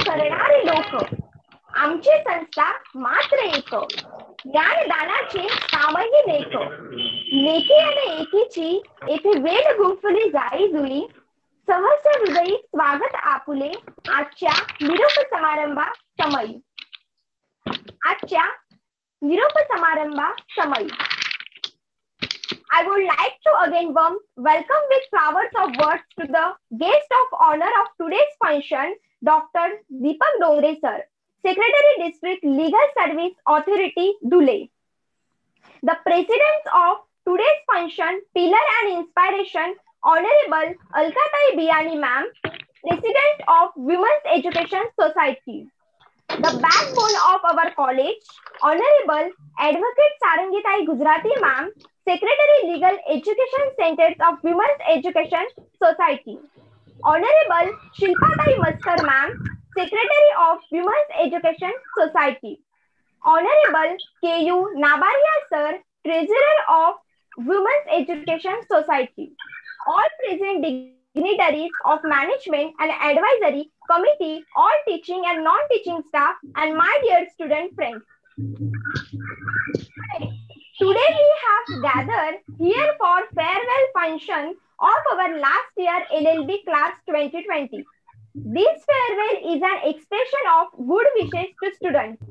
करणारे लोक, आमची संस्था मात्र एक, ज्ञानदानाचे कामही नेक, नेकी आणि एकीची येथे वेळ गुंफली जाई जुळी, सहर्ष हृदयी स्वागत आपुले आजच्या निरोप समारंभा समयी. आजच्या निरोप समारंभा समयी I would like to again welcome with flowers of words to the guest of honor of today's function, Dr. Deepak Dongre sir, Secretary District Legal Service Authority, Dhule. The president of today's function, pillar and inspiration, Honorable Alkatai Biyani ma'am, President of Women's Education Society. The backbone of our college, Honorable Advocate Sarangitai Gujarati ma'am, Secretary Legal Education Centers of Women's Education Society. Honorable Shilpatai Maskar ma'am, Secretary of Women's Education Society. Honorable K.U. Nabaria sir, Treasurer of Women's Education Society. All present dignitaries of management and advisory committee, all teaching and non-teaching staff, and my dear student friends. Today we have gathered here for farewell function of our last year LLB class 2020. This farewell is an expression of good wishes to students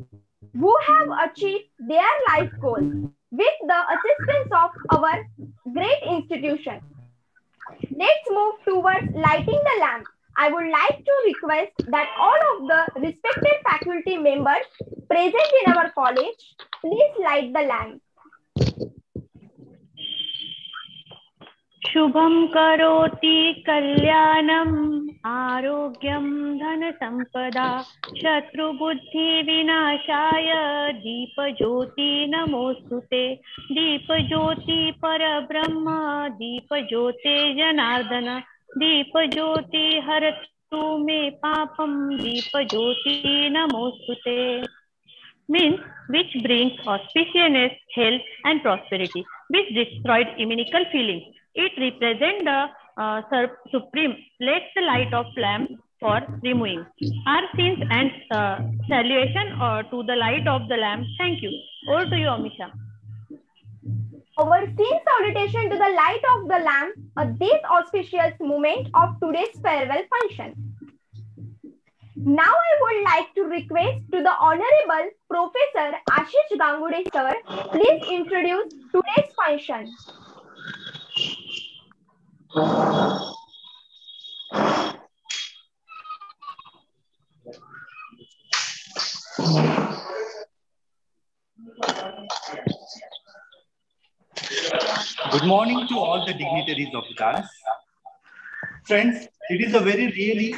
who have achieved their life goals with the assistance of our great institution. Let's move towards lighting the lamp. I would like to request that all of the respected faculty members present in our college, please light the lamp. शुभं करोति कल्याणं आरोग्यं धनसम्पदा शत्रुबुद्धिविनाशाय दीपज्योति नमोस्तुते दीपज्योति परब्रह्म दीपज्योते जनार्दन दीपज्योति हरतु मे पापं दीपज्योति नमोस्तुते means which brings auspiciousness, health and prosperity, which destroyed inimical feelings. It represents the supreme. Let the light of lamp for removing our sins and salutation to the light of the lamp. Thank you. Over to you, Amisha. Our sin salutation to the light of the lamp at this auspicious moment of today's farewell function. Now I would like to request to the Honorable Professor Ashish Gangude sir, please introduce today's function. Good morning to all the dignitaries of the class. Friends, it is a very really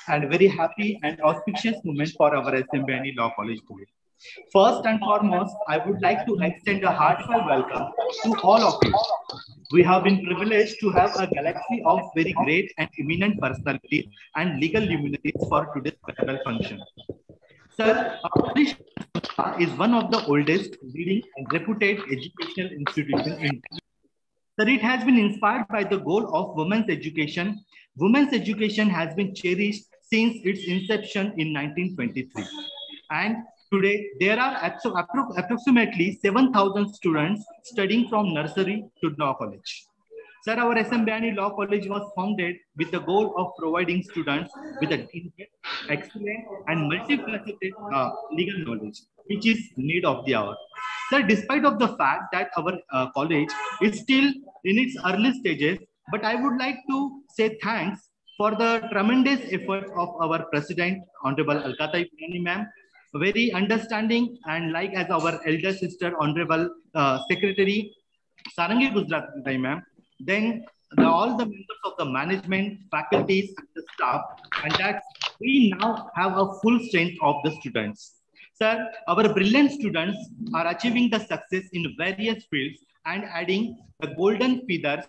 and very happy and auspicious moment for our SMBNE Law College today. First and foremost, I would like to extend a heartfelt welcome to all of you. We have been privileged to have a galaxy of very great and eminent personalities and legal luminaries for today's farewell function. Sir, our college is one of the oldest, leading and reputed educational institutions in India. Sir, it has been inspired by the goal of women's education. Women's education has been cherished since its inception in 1923. And today, there are approximately 7,000 students studying from nursery to law college. Sir, our SMBNE Law College was founded with the goal of providing students with an excellent and multifaceted legal knowledge, which is need of the hour. Sir, despite of the fact that our college is still in its early stages, but I would like to say thanks for the tremendous efforts of our President, Honorable Alkatai Biyani ma'am, very understanding, and like as our elder sister, Honorable Secretary Sarangi Gujarati ma'am, then all the members of the management, faculties, and the staff, and that we now have a full strength of the students. Sir, our brilliant students are achieving the success in various fields and adding the golden feathers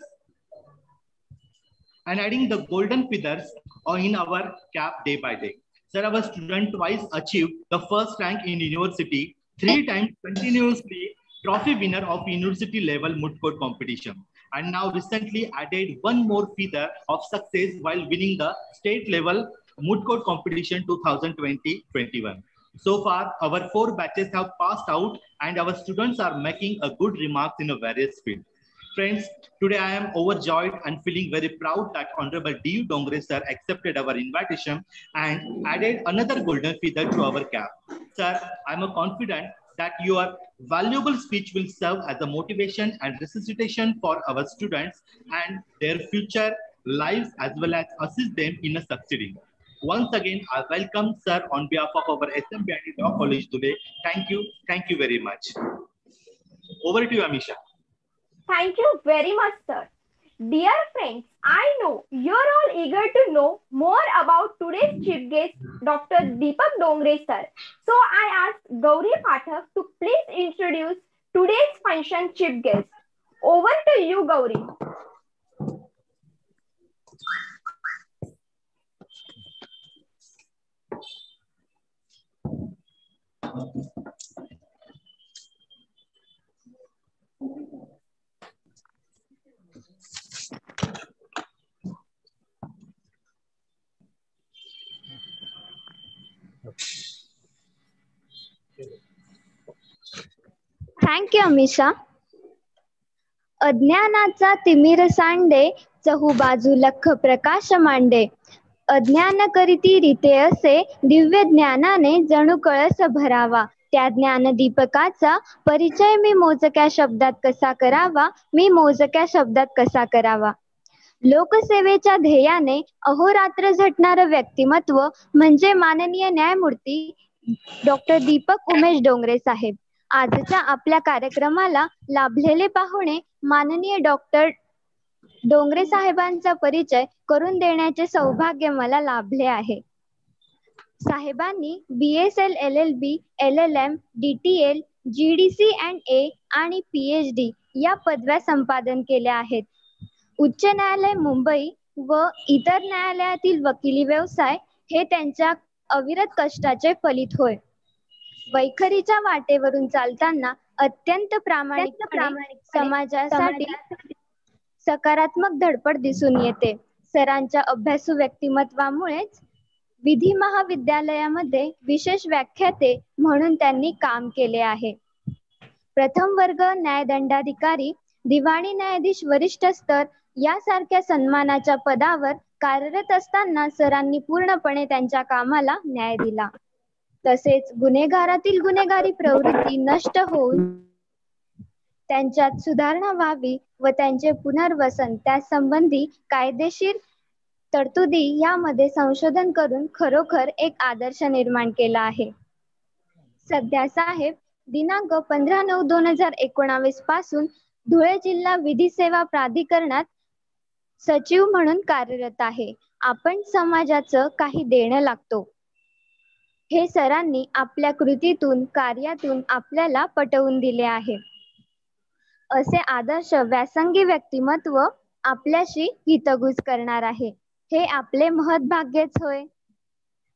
in our cap day by day. Sir, our student twice achieved the first rank in university, 3 times continuously trophy winner of university level moot court competition, and now recently added one more feather of success while winning the state level Moot Court Competition 2020-21. So far, our 4 batches have passed out and our students are making a good remarks in a various fields. Friends, today I am overjoyed and feeling very proud that Honorable D.U. Dongre sir accepted our invitation and added another golden feather to our cap. Sir, I am confident that your valuable speech will serve as a motivation and resuscitation for our students and their future lives, as well as assist them in succeeding. Once again, I welcome sir on behalf of our SMBNE Law College today. Thank you very much. Over to you, Amisha. Thank you very much, sir. Dear friends, I know you're all eager to know more about today's chief guest, Dr. Deepak Dongre sir. So I asked Gauri Pathak to please introduce today's function chief guest. Over to you, Gauri. Thank you Amisha. अज्ञानाचा तिमिर सांडे, चहूबाजू लख प्रकाश मांडे. अज्ञान करीती रीते असे, दिव्य ज्ञानाने जणू कळस भरावा. त्या ज्ञान दीपकाचा परिचय मी मोजक्या शब्दात कसा करावा, मी मोजक्या शब्दात कसा करावा. लोकसेवेच्या ध्येयाने अहोरात्र झटणारं व्यक्तिमत्व म्हणजे माननीय न्यायमूर्ती डॉक्टर दीपक उमेश डोंगरे साहेब. आजच्या आपल्या कार्यक्रमाला लाभलेले पाहुणे माननीय डॉक्टर डोंगरे साहेबांचा परिचय करून देण्याचे सौभाग्य मला लाभले आहे. साहेबांनी BSL LLB LLM DTL GDC and A आणि PhD या पदव्या संपादन केल्या आहेत. उच्च न्यायालय मुंबई व इतर न्यायालयातील वकिली व्यवसाय हे त्यांच्या अविरत कष्टाचे फलित होय. वैखरीच्या वाटेवरून चालताना अत्यंत प्रामाणिकपणे समाजासाठी सकारात्मक धडपड दिसून येते. सरांच्या अभ्यासू व्यक्तिमत्वामुळेच विधी महाविद्यालयामध्ये विशेष व्याख्याते म्हणून त्यांनी काम केले आहे. प्रथम वर्ग न्यायदंडाधिकारी, दिवाणी न्यायाधीश वरिष्ठ स्तर यासारख्या सन्मानाच्या पदावर कार्यरत असताना सरांनी पूर्णपणे त्यांच्या कामाला न्याय दिला. तसेच गुन्हेगारातील गुन्हेगारी प्रवृत्ती नष्ट होऊन त्यांच्यात सुधारणा व्हावी व त्यांचे पुनर्वसन त्यासंबंधी कायदेशीर तरतुदी यामध्ये संशोधन करून खरोखर एक आदर्श निर्माण केला आहे. सध्या साहेब दिनांक 15/9/2019 पासून धुळे जिल्हा विधी सेवा प्राधिकरणात सचिव म्हणून कार्यरत आहे. आपण समाजाचं काही देणं लागतो हे सरांनी आपल्या कृतीतून कार्यातून आपल्याला पटवून दिले आहे. असे आदर्श व्यासंगी व्यक्तिमत्व आपल्याशी हितगुज करणार आहे हे आपले महत्भाग्यच होय.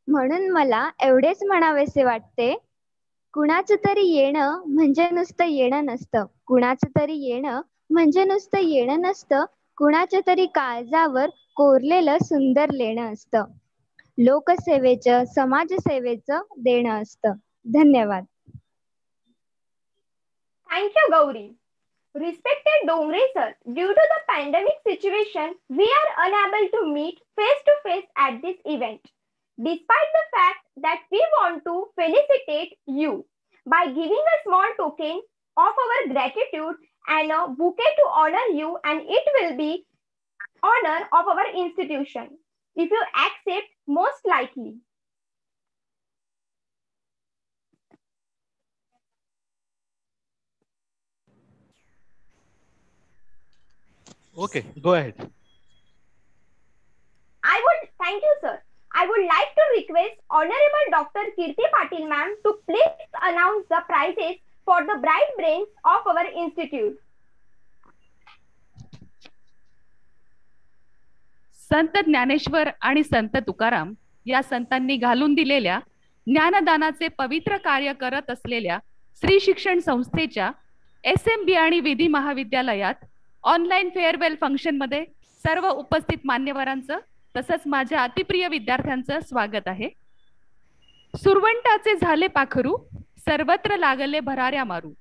म्हणून मला एवढेच म्हणावेसे वाटते, कुणाचं तरी येणं म्हणजे नुसतं येणं नसतं. कुणाचं तरी येणं म्हणजे नुसतं येणं नसतं. कुणाच्या तरी काळजावर कोरलेलं सुंदर लेणं असतं. लोकसेवेचं समाजसेवेचं देणं असतं. धन्यवाद. Thank you, Gauri. Respected Dongre sir, due to the pandemic situation, we are unable to meet face to face at this event. Despite the fact that we want to felicitate you by giving a small token of our gratitude and a bouquet to honor you, and it will be honor of our institution. If you accept, most likely. Okay, go ahead. Thank you, sir. I would like to request Honorable Dr. Kirti Patil ma'am to please announce the prizes for the bright brains of our institute. संत ज्ञानेश्वर आणि संत तुकाराम या संतांनी घालून दिलेल्या ज्ञानदानाचे पवित्र कार्य करत असलेल्या श्री शिक्षण संस्थेच्या SMB आणि विधी महाविद्यालयात ऑनलाईन फेअरवेल फंक्शन मध्ये सर्व उपस्थित मान्यवरांचं तसंच माझ्या अतिप्रिय विद्यार्थ्यांचं स्वागत आहे. सुरवंटाचे झाले पाखरू, सर्वत्र लागले भराऱ्या मारू.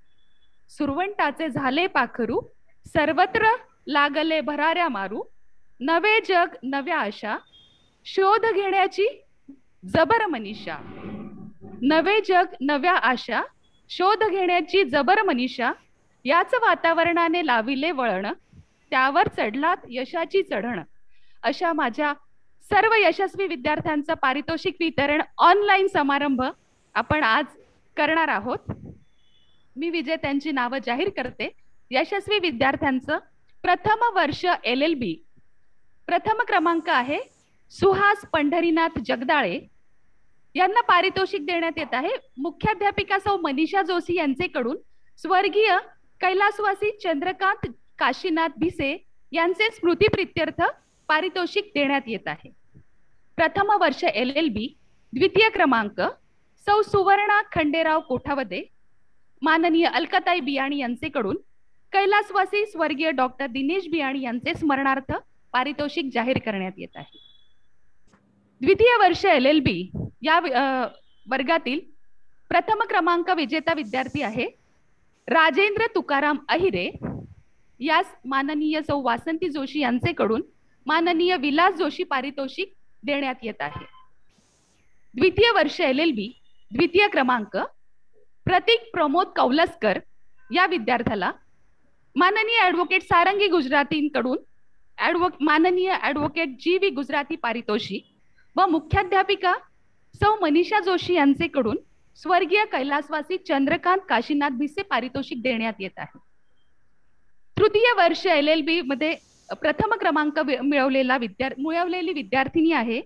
सुरवंटाचे झाले पाखरू, सर्वत्र लागले भराऱ्या मारू. नवे जग नव्या आशा, शोध घेण्याची जबर मनीषा. नवे जग नव्या आशा, शोध घेण्याची जबर मनीषा. याच वातावरणाने लाविले वळण, त्यावर चढलात यशाची चढण. अशा माझ्या सर्व यशस्वी विद्यार्थ्यांचं पारितोषिक वितरण ऑनलाईन समारंभ आपण आज करणार आहोत. मी विजेत्यांची नावं जाहीर करते. यशस्वी विद्यार्थ्यांचं प्रथम वर्ष LLB, प्रथम क्रमांक आहे सुहास पंढरीनाथ जगदाळे. यांना पारितोषिक देण्यात येत आहे मुख्याध्यापिका सौ मनीषा जोशी यांचेकडून स्वर्गीय कैलासवासी चंद्रकांत काशीनाथ भिसे यांचे स्मृतिप्रित्यर्थ पारितोषिक देण्यात येत आहे. प्रथम वर्ष LLB, द्वितीय क्रमांक सौ सुवर्णा खंडेराव कोठावदे, माननीय अलकाताई बियाणी यांचेकडून कैलासवासी स्वर्गीय डॉक्टर दिनेश बियाणी यांचे स्मरणार्थ पारितोषिक जाहीर करण्यात येत आहे. द्वितीय वर्ष LLB या वर्गातील प्रथम क्रमांक विजेता विद्यार्थी आहे राजेंद्र तुकाराम अहिरे. यास माननीय सौ वासंती जोशी यांचेकडून माननीय विलास जोशी पारितोषिक देण्यात येत आहे. द्वितीय वर्ष LLB, द्वितीय क्रमांक प्रतीक प्रमोद कौलस्कर या विद्यार्थ्याला माननीय ॲडव्होकेट सारंगी गुजरातींकडून माननीय ॲडव्होकेट GV गुजराती पारितोषिक व मुख्याध्यापिका सौ मनीषा जोशी यांचेकडून स्वर्गीय कैलासवासी चंद्रकांत काशीनाथ भिसे पारितोषिक देण्यात येत आहे. तृतीय वर्ष LLB मध्ये प्रथम क्रमांक मिळवलेली विद्यार्थिनी आहे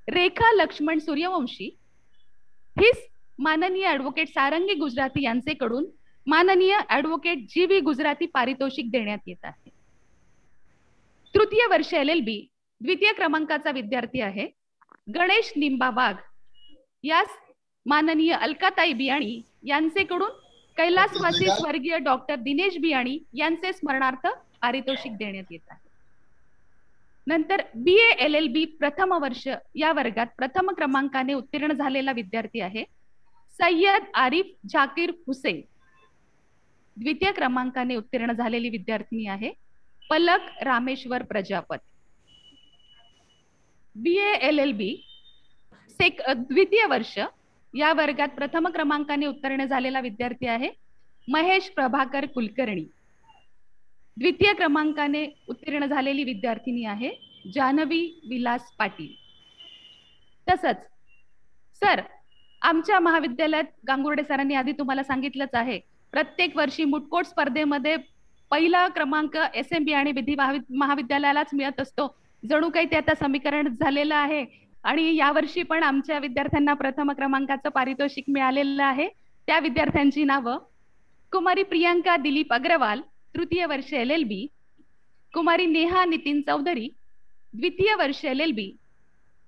रेखा लक्ष्मण सूर्यवंशी. हीच माननीय ॲडव्होकेट सारंगी गुजराती यांचेकडून माननीय ॲडव्होकेट GV गुजराती पारितोषिक देण्यात येत आहे. तृतीय वर्ष LLB, द्वितीय क्रमांकाचा विद्यार्थी आहे गणेश निंबा वाघ. यास माननीय अलकाताई बियाणी यांचेकडून कैलासवासी स्वर्गीय डॉक्टर दिनेश बियाणी यांचे स्मरणार्थ पारितोषिक देण्यात येत आहे. नंतर BA LLB प्रथम वर्ष या वर्गात प्रथम क्रमांकाने उत्तीर्ण झालेला विद्यार्थी आहे सय्यद आरिफ झाकीर हुसेन. द्वितीय क्रमांकाने उत्तीर्ण झालेली विद्यार्थिनी आहे पलक रामेश्वर प्रजापत. BA LLB द्वितीय वर्ष या वर्गात प्रथम क्रमांकाने उत्तीर्ण झालेला विद्यार्थी आहे महेश प्रभाकर कुलकर्णी. द्वितीय क्रमांकाने उत्तीर्ण झालेली विद्यार्थिनी आहे जानवी विलास पाटील. तसंच सर, आमच्या महाविद्यालयात गांगुर्डे सरांनी आधी तुम्हाला सांगितलंच आहे प्रत्येक वर्षी मुटकोट स्पर्धेमध्ये पहिला क्रमांक SMB आणि विधी महाविद्यालयालाच मिळत असतो. जणू काही ते आता समीकरण झालेलं आहे आणि यावर्षी पण आमच्या विद्यार्थ्यांना प्रथम क्रमांकाचं पारितोषिक मिळालेलं आहे. त्या विद्यार्थ्यांची नावं कुमारी प्रियंका दिलीप अग्रवाल, तृतीय वर्ष LLB, कुमारी नेहा नितीन चौधरी, द्वितीय वर्ष LLB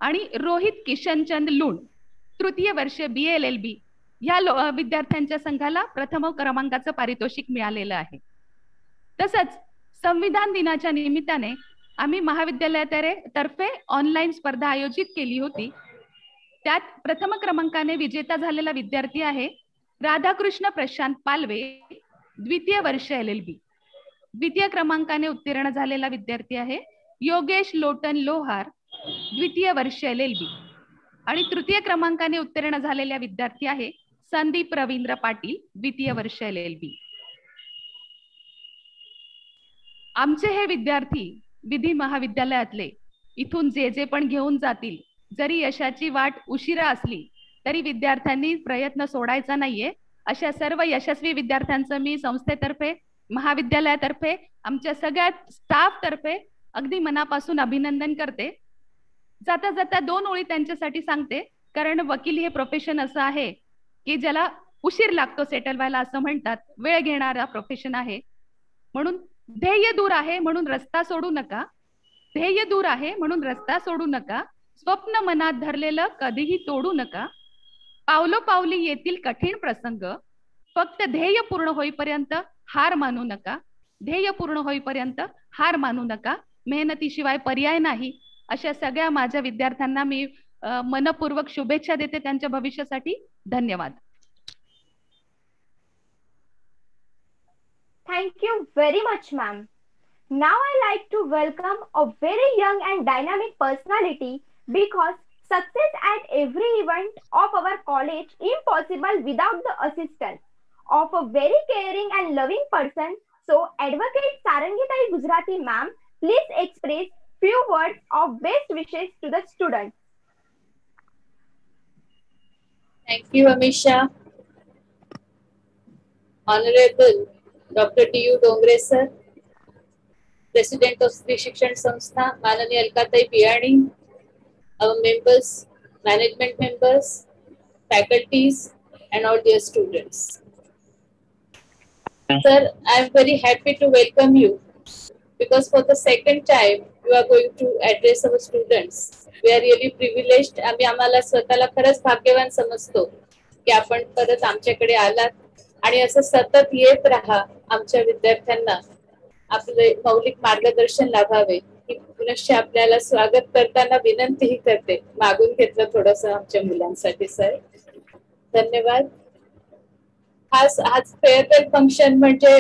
आणि रोहित किशनचंद लुंड, तृतीय वर्ष BA LLB या विद्यार्थ्यांच्या संघाला प्रथम क्रमांकाचं पारितोषिक मिळालेलं आहे. तसंच संविधान दिनाच्या निमित्ताने आम्ही महाविद्यालयातर्फे ऑनलाईन स्पर्धा आयोजित केली होती. त्यात प्रथम क्रमांकाने विजेता झालेला विद्यार्थी आहे राधाकृष्ण प्रशांत पालवे, द्वितीय वर्ष LLB. द्वितीय क्रमांकाने उत्तीर्ण झालेला विद्यार्थी आहे योगेश लोटन लोहार, द्वितीय वर्ष LLB. आणि तृतीय क्रमांकाने उत्तीर्ण झालेला विद्यार्थी आहे संदीप रवींद्र पाटील, द्वितीय वर्ष LLB. आमचे हे विद्यार्थी विधी महाविद्यालयातले इथून जे पण घेऊन जातील, जरी यशाची वाट उशिरा असली तरी विद्यार्थ्यांनी प्रयत्न सोडायचा नाहीये. अशा सर्व यशस्वी विद्यार्थ्यांचं मी संस्थेतर्फे, महाविद्यालयातर्फे, आमच्या सगळ्या स्टाफ तर्फे अगदी मनापासून अभिनंदन करते. जाता जाता दोन ओळी त्यांच्यासाठी सांगते, कारण वकील हे प्रोफेशन असं आहे की ज्याला उशीर लागतो सेटल व्हायला असं म्हणतात. वेळ घेणारा प्रोफेशन आहे. म्हणून ध्येय दूर आहे म्हणून रस्ता सोडू नका. ध्येय दूर आहे म्हणून रस्ता सोडू नका. स्वप्न मनात धरलेलं कधीही तोडू नका. पावलोपावली येतील कठीण प्रसंग. फक्त ध्येय पूर्ण होईपर्यंत हार मानू नका. ध्येय पूर्ण होईपर्यंत हार मानू नका. मेहनतीशिवाय पर्याय नाही. अशा सगळ्या माझ्या विद्यार्थ्यांना मी मनपूर्वक शुभेच्छा देते त्यांच्या भविष्यासाठी. धन्यवाद. Thank you very much, ma'am. Now I like to welcome a very young and dynamic personality, because success at every event of our college impossible without the assistance of a very caring and loving person. So Advocate Sarangitai Gujrati ma'am, please express few words of best wishes to the students. Thank you, Amisha. Honorable Dr. D.U. Dongre sir, President of Sri Shikshan Samstha, Manani Alkatai Biyani, our members, management members, faculties, and all dear students. Sir, I am very happy to welcome you, because for the second time you are going to address our students. We are really privileged. आम्ही आम्हाला स्वतःला खरंच भाग्यवान समजतो की आपण परत आमच्याकडे आलात आणि असं सतत येत राहा. आमच्या विद्यार्थ्यांना आपले मौलिक मार्गदर्शन लाभावे ही पुनश्च आपल्याला स्वागत करताना विनंतीही करते. मागून घेतलं थोडस आमच्या मुलांसाठी सर. धन्यवाद. आज फेअरवेल फंक्शन म्हणजे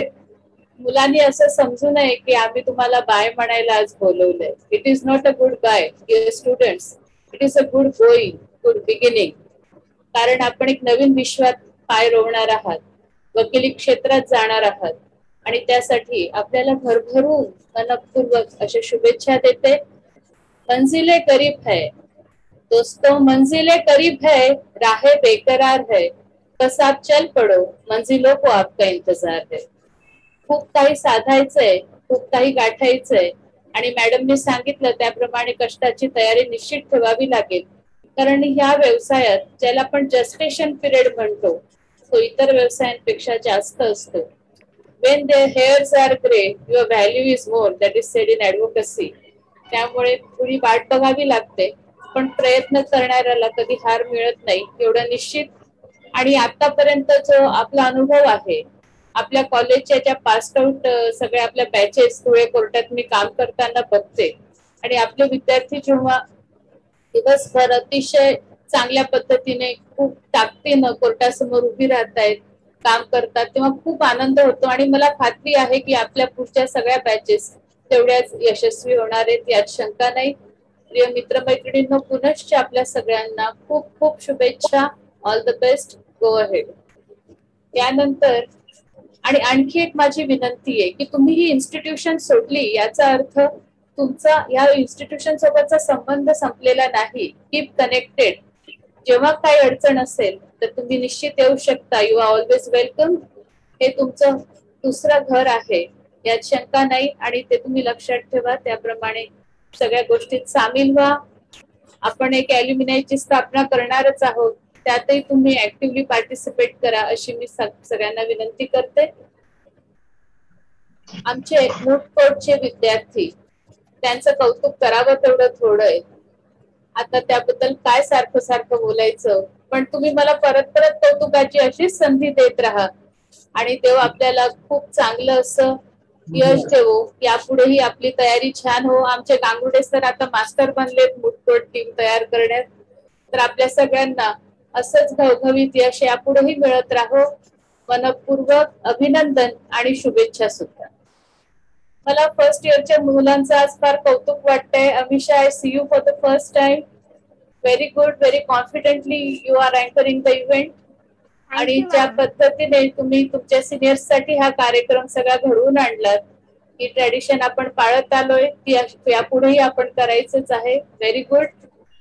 मुलांनी असं समजू नये की आम्ही तुम्हाला बाय म्हणायला आज बोलवलंय. It is not a good bye dear students, it is a good going, good beginning. कारण आपण एक नवीन विश्वात पाय रोवणार आहात, वकिली क्षेत्रात जाणार आहात आणि त्यासाठी आपल्याला भरभरून मनपूर्वक अशा शुभेच्छा देते. मंजिले करीब है दोस्तों, मंजिले करीब है, राहे बेकरार है, बस आप चल पडो, मंजिलों को आपका इंतजार है. खूप काही साधायचंय, खूप काही गाठायचंय आणि मॅडमने सांगितलं त्याप्रमाणे कष्टाची तयारी निश्चित ठेवावी लागेल. कारण ह्या व्यवसायात ज्याला आपण जस्टेशन पिरियड म्हणतो तो इतर व्यवसायांपेक्षा जास्त असतो. When their hairs are gray, your value is more, that is said in advocacy. त्यामुळे थोडी वाट बघावी लागते, पण प्रयत्न करणाऱ्याला कधी हार मिळत नाही एवढं निश्चित. आणि आतापर्यंत जो आपला अनुभव आहे, आपल्या कॉलेजच्या ज्या पास आउट सगळ्या आपल्या बॅचेस धुळे कोर्टात मी काम करताना बघते आणि आपले विद्यार्थी जेव्हा दिवसभर अतिशय चांगल्या पद्धतीने खूप ताकदीनं कोर्टासमोर उभी राहतायत, काम करतात, तेव्हा खूप आनंद होतो. आणि मला खात्री आहे की आपल्या पुढच्या सगळ्या बॅचेस तेवढ्याच यशस्वी होणार आहेत, यात शंका नाही. प्रिय मित्रमैत्रिणींनो, पुनश्च आपल्या सगळ्यांना खूप खूप शुभेच्छा. All the best. Go ahead. त्यानंतर आणि आणखी एक माझी विनंती आहे की तुम्ही ही इन्स्टिट्यूशन सोडली याचा अर्थ तुमचा या इन्स्टिट्यूशन सोबतचा संबंध संपलेला नाही. Keep connected. जेव्हा काही अडचण असेल तर तुम्ही निश्चित येऊ शकता. You are always welcome. हे तुमचं दुसरं घर आहे यात शंका नाही आणि ते तुम्ही लक्षात ठेवा. त्याप्रमाणे सगळ्या गोष्टीत सामील व्हा. आपण एक ॲल्युमिनायची स्थापना करणारच आहोत, त्यातही तुम्ही ऍक्टिव्हली पार्टिसिपेट करा अशी मी सगळ्यांना विनंती करते. आमचे मूठ कोर्टचे विद्यार्थी, त्यांचं कौतुक करावं तेवढं थोडं आहे. आता त्याबद्दल काय सारखं सारखं बोलायचं, पण तुम्ही मला परत परत कौतुकाची अशीच संधी देत राहा आणि देव आपल्याला खूप चांगलं असं यश देवो. यापुढेही आपली तयारी छान हो. आमचे गांगुडे सर आता मास्टर बनलेत मूठकोट टीम तयार करण्यात. तर आपल्या सगळ्यांना असंच घवघवीत यश यापुढेही मिळत राहो. मनपूर्वक अभिनंदन आणि शुभेच्छा सुद्धा. मला फर्स्ट इयरच्या मुलांचं आज फार कौतुक वाटतंय. Amisha, I see you for the first time. Very good. Very confidently you are anchoring the event. आणि ज्या पद्धतीने तुम्ही तुमच्या सिनियर्स साठी हा कार्यक्रम सगळा घडवून आणलात, ही ट्रॅडिशन आपण पाळत आलोय, ती यापुढेही आपण करायचंच आहे. Very good.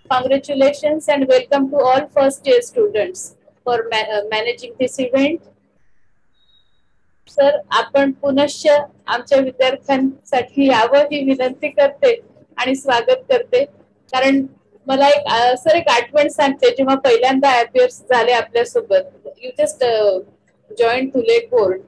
Congratulations and welcome to all first year students for managing this event. Sir, आपण पुनश्च आमच्या विद्यार्थ्यांसाठी यावं ही विनंती करते आणि स्वागत करते. कारण मला एक आठवण सांगते, जेव्हा पहिल्यांदा अपियर्स झाले आपल्यासोबत, you just join Dhule court.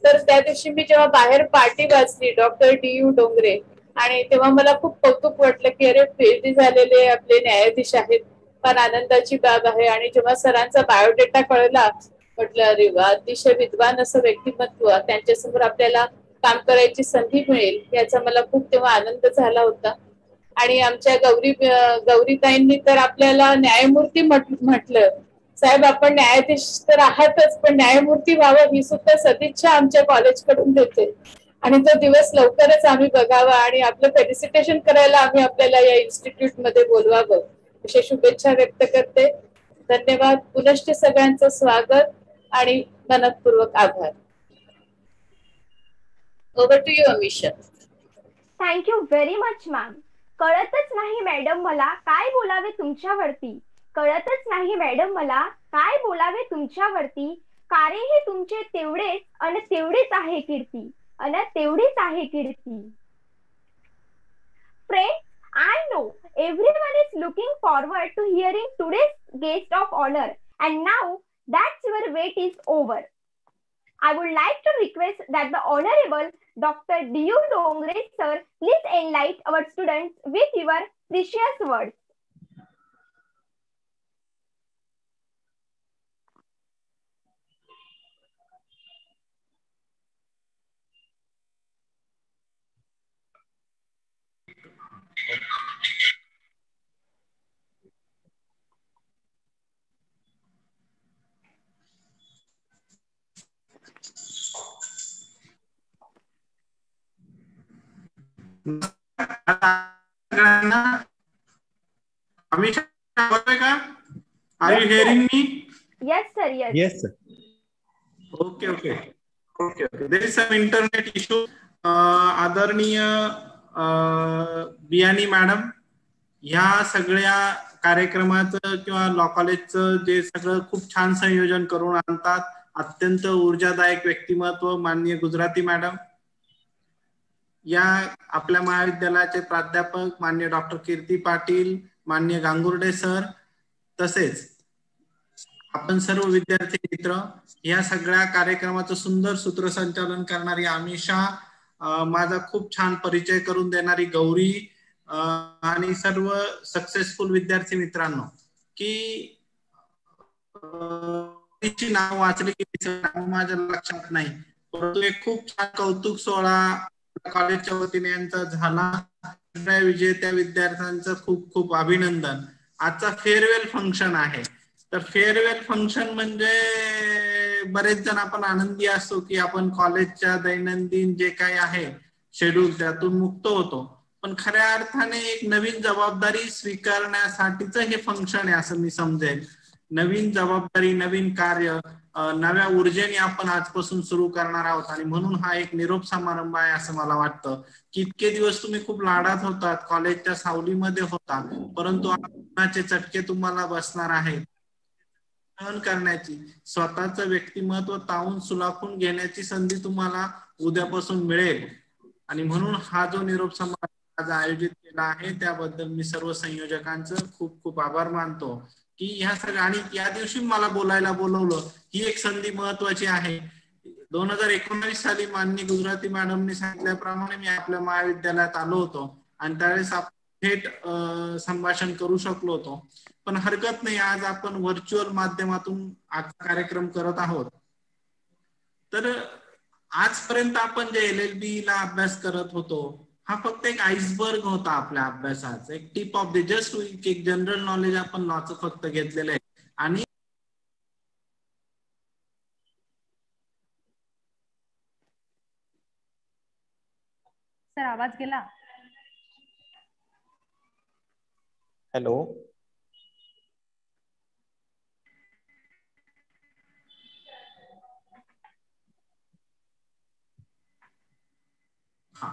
तर त्या दिवशी मी जेव्हा बाहेर पार्टी वाजली डॉक्टर D.U. डोंगरे, आणि तेव्हा मला खूप कौतुक वाटलं की अरे PhD झालेले आपले न्यायाधीश आहेत, फार आनंदाची बाब आहे. आणि जेव्हा सरांचा बायोडेटा कळला, म्हटलं अरे वा, अतिशय विद्वान असं व्यक्तिमत्व, त्यांच्यासमोर आपल्याला काम करायची संधी मिळेल याचा मला खूप तेव्हा आनंद झाला होता. आणि आमच्या गौरीताईंनी तर आपल्याला न्यायमूर्ती म्हटलं. साहेब, आपण न्यायाधीश तर आहातच, पण न्यायमूर्ती व्हावं ही सुद्धा सदिच्छा आमच्या कॉलेजकडून देते. आणि तो दिवस लवकरच आम्ही बघावा आणि आपलं फेलिसिटेशन करायला आम्ही आपल्याला या इन्स्टिट्यूट मध्ये बोलवावं अशी शुभेच्छा व्यक्त करते. धन्यवाद. पुनश्च सगळ्यांचं स्वागत आणि मनपूर्वक आभार. Over to you Amisha. Thank you very much ma'am. कळतच नाही मॅडम मला काय बोलावे तुमच्यावरती. कळतच नाही मॅडम मला काय बोलावे तुमच्यावरती. कार्य तुमचे तेवढेच अन तेवढीच आहे कीर्ती. अन तेवढीच आहे कीर्ती. Friends, I know everyone is looking forward to hearing today's guest of honor, and now that your wait is over. I would like to request that the Honorable Dr. D.U. Dongre sir please enlighten our students with your precious words. Amisha, are you hearing me? Yes, sir. Yes. Yes, sir. Okay. There is some internet issue. आदरणीय बियाणी madam, ह्या सगळ्या कार्यक्रमाचं किंवा law कॉलेजचं जे सगळं खूप छान संयोजन करून आणतात. अत्यंत ऊर्जादायक व्यक्तिमत्व माननीय गुजराती मॅडम. या आपल्या महाविद्यालयाचे प्राध्यापक माननीय डॉक्टर कीर्ती पाटील, माननीय गांगुर्डे सर, तसेच आपण सर्व विद्यार्थी मित्र, या सगळ्या कार्यक्रमाचं सुंदर सूत्रसंचालन करणारी अमिषा, माझा खूप छान परिचय करून देणारी गौरी, आणि सर्व सक्सेसफुल विद्यार्थी मित्रांनो, की तिची नाव वाचली की माझ्या लक्षात नाही, परंतु एक खूप छान कौतुक सोहळा कॉलेजच्या वतीने यांचा झाला. सगळ्या विजेत्या विद्यार्थ्यांचं खूप खूप अभिनंदन. आजचा फेअरवेल फंक्शन आहे. तर फेअरवेल फंक्शन म्हणजे बरेच जण आपण आनंदी असतो की आपण कॉलेजच्या दैनंदिन जे काही आहे शेड्यूल त्यातून मुक्त होतो, पण खऱ्या अर्थाने एक नवीन जबाबदारी स्वीकारण्यासाठीच हे फंक्शन आहे असं मी समजेल. नवीन जबाबदारी, नवीन कार्य, नव्या ऊर्जेने आपण आजपासून सुरू करणार आहोत आणि म्हणून हा एक निरोप समारंभ आहे असं मला वाटतं. की इतके दिवस तुम्ही खूप लाडात होतात, कॉलेजच्या सावलीमध्ये होता, परंतु उन्हाचे चटके तुम्हाला बसणार आहेत. सहन करण्याची, स्वतःचं व्यक्तिमत्व तावून सुलाखून घेण्याची संधी तुम्हाला उद्यापासून मिळेल. आणि म्हणून हा जो निरोप समारंभ आज आयोजित केला आहे त्याबद्दल मी सर्व संयोजकांचं खूप खूप आभार मानतो. की ह्या सगळ्या, आणि या दिवशी मला बोलायला बोलवलं ही एक संधी महत्वाची आहे. 2019 साली माननीय गुजराती मॅडमने सांगितल्याप्रमाणे मी आपल्या महाविद्यालयात आलो होतो आणि त्यावेळेस आपण थेट संभाषण करू शकलो होतो. पण हरकत नाही, आज आपण व्हर्च्युअल माध्यमातून आजचा कार्यक्रम करत आहोत. तर आजपर्यंत आपण जे LLB ला अभ्यास करत होतो हा फक्त एक आइसबर्ग होता आपल्या अभ्यासाचा, एक टिप ऑफ द जस्ट एक जनरल नॉलेज आपण लॉचं फक्त घेतलेलं आहे. आणि सर आवाज गेला. हॅलो, हा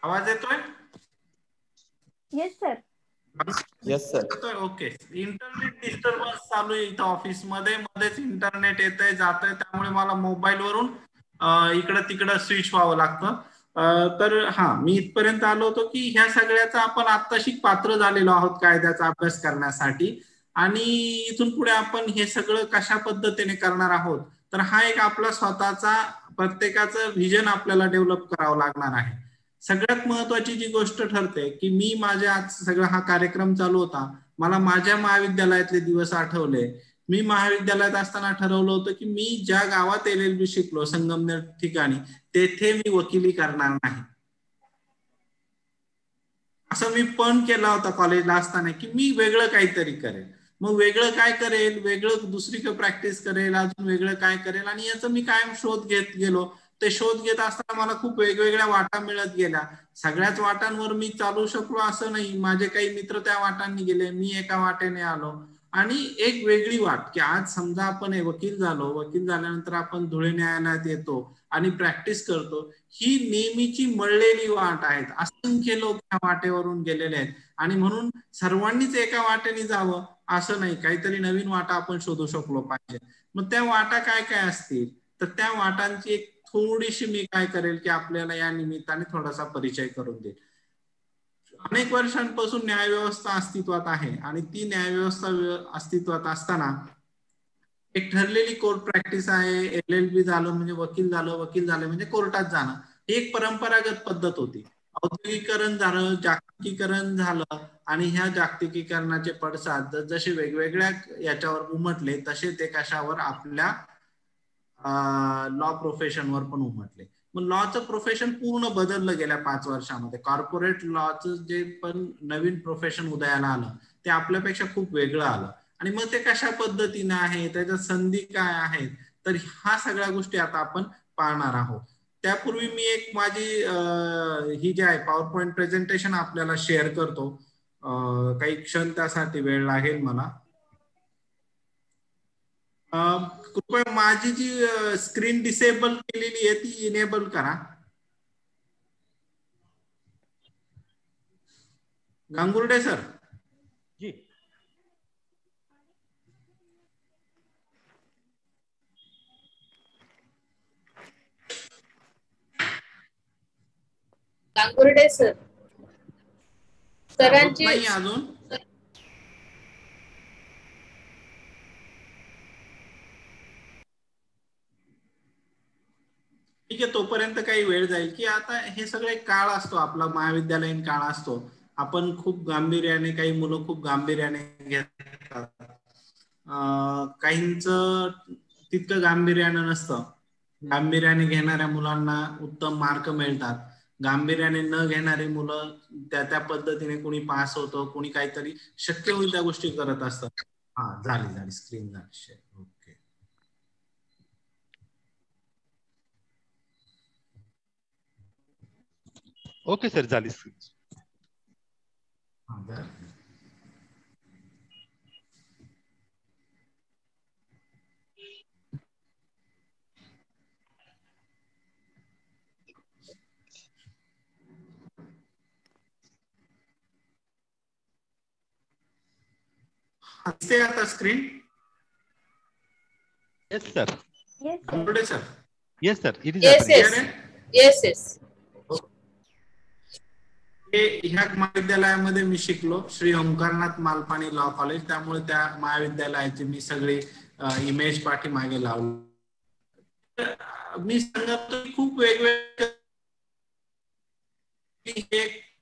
आवाज येतोय? Yes sir. Yes sir. Okay. Internet disturbance चालू आहे इथं ऑफिस मध्ये, मध्येच इंटरनेट येतंय जातंय, त्यामुळे मला मोबाईल वरून इकडं तिकडं स्विच व्हावं लागतं. तर हा, मी इथपर्यंत आलो होतो की ह्या सगळ्याचा आपण आत्ताशी पात्र झालेलो आहोत कायद्याचा अभ्यास करण्यासाठी, आणि इथून पुढे आपण हे सगळं कशा पद्धतीने करणार आहोत. तर हा एक आपला स्वतःचा प्रत्येकाचं व्हिजन आपल्याला डेव्हलप करावं लागणार आहे. सगळ्यात महत्वाची जी गोष्ट ठरते की मी माझ्या आज सगळा हा कार्यक्रम चालू होता, मला माझ्या महाविद्यालयातले दिवस आठवले. मी महाविद्यालयात असताना ठरवलं होतं की मी ज्या गावात LLB शिकलो संगमनेर ठिकाणी, तेथे मी वकिली करणार नाही. असं मी पण केला होता कॉलेजला असताना की मी वेगळं काहीतरी करेल. मग वेगळं काय करेल, वेगळं दुसरीकडे प्रॅक्टिस करेल, अजून वेगळं काय करेल, आणि याचं मी कायम शोध घेत गेलो. ते शोध घेत असताना मला खूप वेगवेगळ्या वाटा मिळत गेल्या. सगळ्याच वाटांवर मी चालू शकलो असं नाही. माझे काही मित्र त्या वाटांनी गेले, मी एका वाटेने आलो. आणि एक वेगळी वाट की आज समजा आपण वकील झालो, वकील झाल्यानंतर आपण धुळे न्यायालयात येतो आणि प्रॅक्टिस करतो. ही नेहमीची मळलेली वाट आहेत. असंख्य लोक त्या वाटेवरून गेलेले आहेत. आणि म्हणून सर्वांनीच एका वाटेने जावं असं नाही, काहीतरी नवीन वाटा आपण शोधू शकलो पाहिजे. मग त्या वाटा काय काय असतील, तर त्या वाटांची एक थोडीशी मी काय करेल की आपल्याला या निमित्ताने थोडासा परिचय करून देईल. अनेक वर्षांपासून न्यायव्यवस्था अस्तित्वात आहे आणि ती न्यायव्यवस्था अस्तित्वात असताना एक ठरलेली कोर्ट प्रॅक्टिस आहे. LLB झालं म्हणजे वकील झालं, वकील झालं म्हणजे कोर्टात जाणं, ही एक परंपरागत पद्धत होती. औद्योगिकरण झालं, जागतिकीकरण झालं आणि ह्या जागतिकीकरणाचे पडसाद जसे वेगवेगळ्या याच्यावर उमटले तसे ते कशावर आपल्या लॉ प्रोफेशनवर पण उमटले. मग लॉचं प्रोफेशन पूर्ण बदललं गेल्या 5 वर्षामध्ये. कॉर्पोरेट लॉचं जे पण नवीन प्रोफेशन उदयाला आलं ते आपल्यापेक्षा खूप वेगळं आलं. आणि मग ते कशा पद्धतीने आहे, त्याच्या संधी काय आहेत, तर ह्या सगळ्या गोष्टी आता आपण पाहणार आहोत. त्यापूर्वी मी एक माझी ही जी आहे पॉवर पॉइंट प्रेझेंटेशन आपल्याला शेअर करतो. काही क्षण त्यासाठी वेळ लागेल मला. कृपया माझी जी स्क्रीन डिसेबल केलेली आहे ती इनेबल करा. गांगुर्डे सर. जी. गांगुर्डे सर. सरांची नाही अजून. ठीक आहे, तोपर्यंत काही वेळ जाईल की आता हे सगळे काळ असतो आपला, महाविद्यालयीन काळ असतो. आपण खूप गांभीर्याने, काही मुलं खूप गांभीर्याने घेतात, काहींचं तितकं गांभीर्यानं नसतं. गांभीर्याने घेणाऱ्या मुलांना उत्तम मार्क मिळतात. गांभीर्याने न घेणारी मुलं त्या पद्धतीने कोणी पास होतं, कोणी काहीतरी शक्य होईल त्या गोष्टी करत असतात. हा, झाली स्क्रीन झाली. ओके. ओके सर, झाली स्क्रीन. दिसते आता screen? Yes sir. Sir. Yes sir, it is yes. ह्या महाविद्यालयामध्ये मी शिकलो, श्री ओंकारनाथ मालपाणी लॉ कॉलेज. त्यामुळे त्या महाविद्यालयाची मी सगळी इमेज पाठीमागे लावली. मी सांगतो खूप वेगवेगळे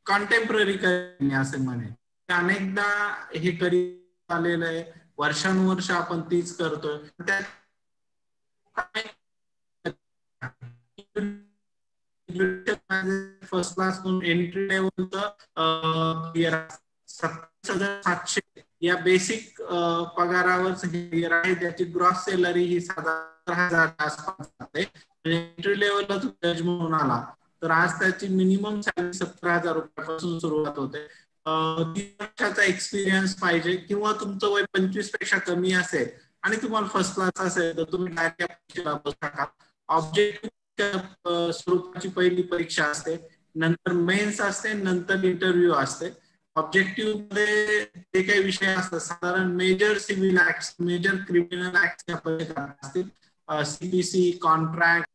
कॉन्टेम्पररी करीन असं म्हणे. अनेकदा हे करीत आलेलं आहे, वर्षानुवर्ष आपण तीच करतोय. फर्स्ट क्लास एंट्री लेवलचं 27,700 या बेसिक पगारावर आहे. त्याची ग्रॉस सॅलरी ही 17,000 आसपास जाते. एंट्री लेवलला जज म्हणून आला तर आज त्याची मिनिमम सॅलरी 17,000 रुपयापासून सुरुवात होते. 3 वर्षाचा एक्सपिरियन्स पाहिजे किंवा तुमचं वय 25 पेक्षा कमी असेल आणि तुम्हाला फर्स्ट क्लास असेल तर तुम्ही डायरेक्ट टाका. ऑब्जेक्टिव्ह स्वरूपाची पहिली परीक्षा असते, नंतर मेन्स असते, नंतर इंटरव्ह्यू असते. ऑब्जेक्टिव्ह मध्ये जे काही विषय असतात साधारण major civil act, major criminal act असतील, CPC, कॉन्ट्रॅक्ट,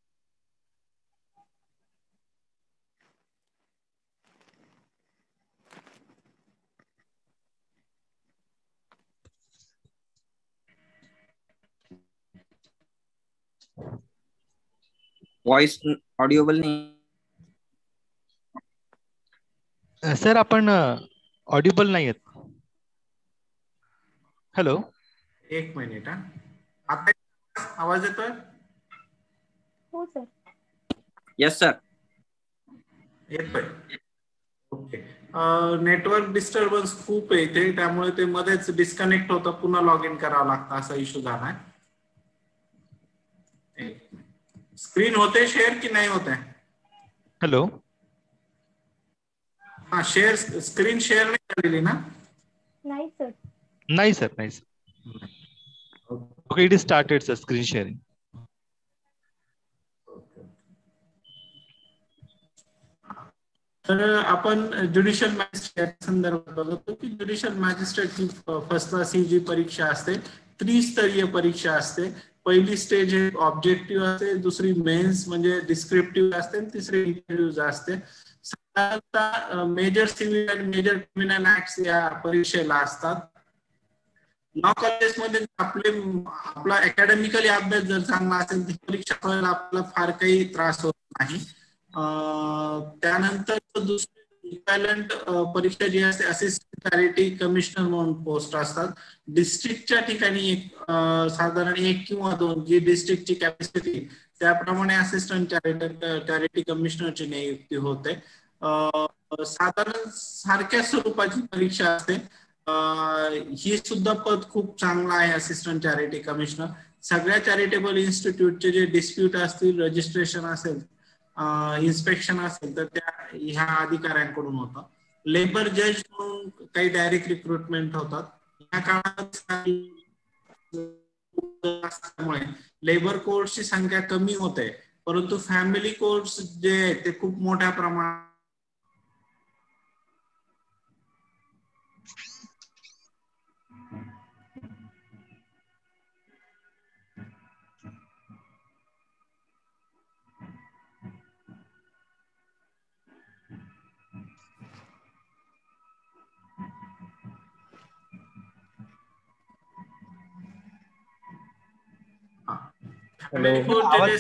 वॉइस ऑडिओबल नाही सर. आपण ऑडिबल नाही आहेत. हॅलो, एक मिनिट. आता आवाज येतोय? हो सर. Yes sir. येतोय. ओके. नेटवर्क डिस्टर्बन्स खूप आहे इथे, त्यामुळे ते मध्येच डिस्कनेक्ट होतं, पुन्हा लॉग इन करावं लागतं, असा इश्यू झालाय. स्क्रीन होते शेअर की नाही होते? हॅलो. हा, शेअर स्क्रीन शेअर नाही झालेली ना? नाही सर. नाही सर, नाही sir. Okay, it is started sir, screen sharing. तर आपण ज्युडिशियल मॅजिस्ट्रेट संदर्भात बघतो की ज्युडिशियल मॅजिस्ट्रेटची फर्स्ट क्लास ही जी परीक्षा असते त्रिस्तरीय परीक्षा असते. पहिली स्टेज हे ऑब्जेक्टिव्ह असते, दुसरी मेन्स म्हणजे डिस्क्रिप्टिव्ह असते, तिसरी इंटरव्ह्यूज असते. साधारणतः मेजर सिव्हिल आणि मेजर क्रिमिनल ऍक्ट्स या परीक्षेला असतात. लॉ कॉलेजमध्ये आपला अकॅडमिकली अभ्यास जर चांगला असेल तर परीक्षा व्हायला आपल्याला फार काही त्रास होत नाही. त्यानंतर दुसरी इक्वॅलंट परीक्षा जी असते असिस्टंट चॅरिटी कमिशनर म्हणून पोस्ट असतात. डिस्ट्रिक्टच्या ठिकाणी एक साधारण 1 किंवा 2 जी डिस्ट्रिक्टची कॅपॅसिटी त्याप्रमाणे असिस्टंट चॅरिटी कमिशनरची नियुक्ती होते. साधारण सारख्या स्वरूपाची परीक्षा असते. ही सुद्धा पद खूप चांगला आहे असिस्टंट चॅरिटी कमिशनर. सगळ्या चॅरिटेबल इन्स्टिट्यूटचे जे डिस्प्यूट असतील, रजिस्ट्रेशन असेल, इन्स्पेक्शन असेल तर त्या ह्या अधिकाऱ्यांकडून होतं. लेबर जज म्हणून काही डायरेक्ट रिक्रुटमेंट होतात. या काळात लेबर कोर्टची संख्या कमी होते, परंतु फॅमिली कोर्ट्स जे आहेत ते खूप मोठ्या प्रमाणात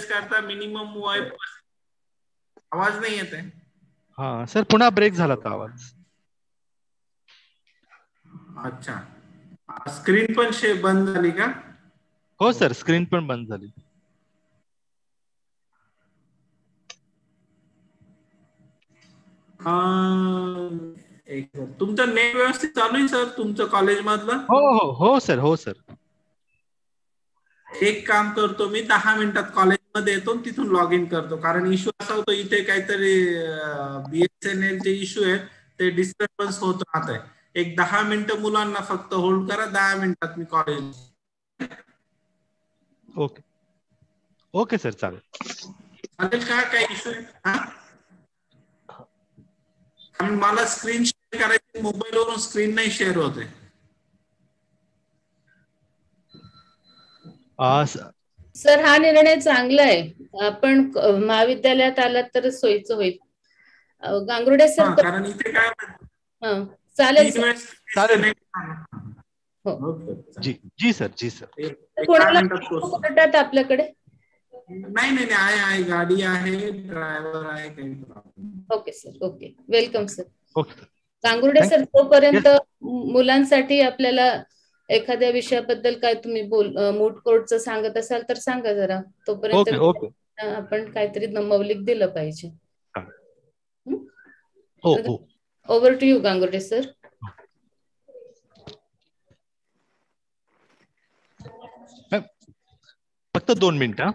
करता मिनिमम वय. आवाज नाही येत आहे. हा सर, पुन्हा ब्रेक झाला होता आवाज. अच्छा, स्क्रीन पण बंद झाली का? हो सर, स्क्रीन पण बंद झाली. तुमचं नेट व्यवस्थित चालू आहे सर तुमचं कॉलेज मधलं? हो हो हो सर, हो सर. एक काम करतो मी, 10 मिनिटात कॉलेजमध्ये येतो तिथून लॉग इन करतो, कारण इश्यू असा होतो इथे काहीतरी BSNL चे इश्यू आहेत, ते डिस्टर्बन्स होत राहत आहे. एक 10 मिनिटं मुलांना फक्त होल्ड करा, 10 मिनिटात मी कॉलेज. ओके ओके सर, चालेल. चालेल का? काही इश्यू आहे? कारण मला स्क्रीन शेअर करायची, मोबाईलवरून स्क्रीन नाही शेअर होते. सर हा निर्णय चांगला आहे. आपण महाविद्यालयात आलात तर सोयीचं होईल. गांगुर्डे सर, कारण इथे काय चालेल चालेल. जी सर, जी सर. कोणाला आपल्याकडे? नाही नाही नाही, आहे गाडी आहे, ड्रायव्हर आहे, काही problem. Okay sir, okay, welcome sir. Okay. Gangurde sir, तोपर्यंत मुलांसाठी आपल्याला एखाद्या विषयाबद्दल काय तुम्ही मूड कोर्टचं सांगत असाल तर सांगा जरा. तोपर्यंत आपण काहीतरी मौलिक दिलं पाहिजे. Over to you Gangurde sir. फक्त 2 मिनिटं.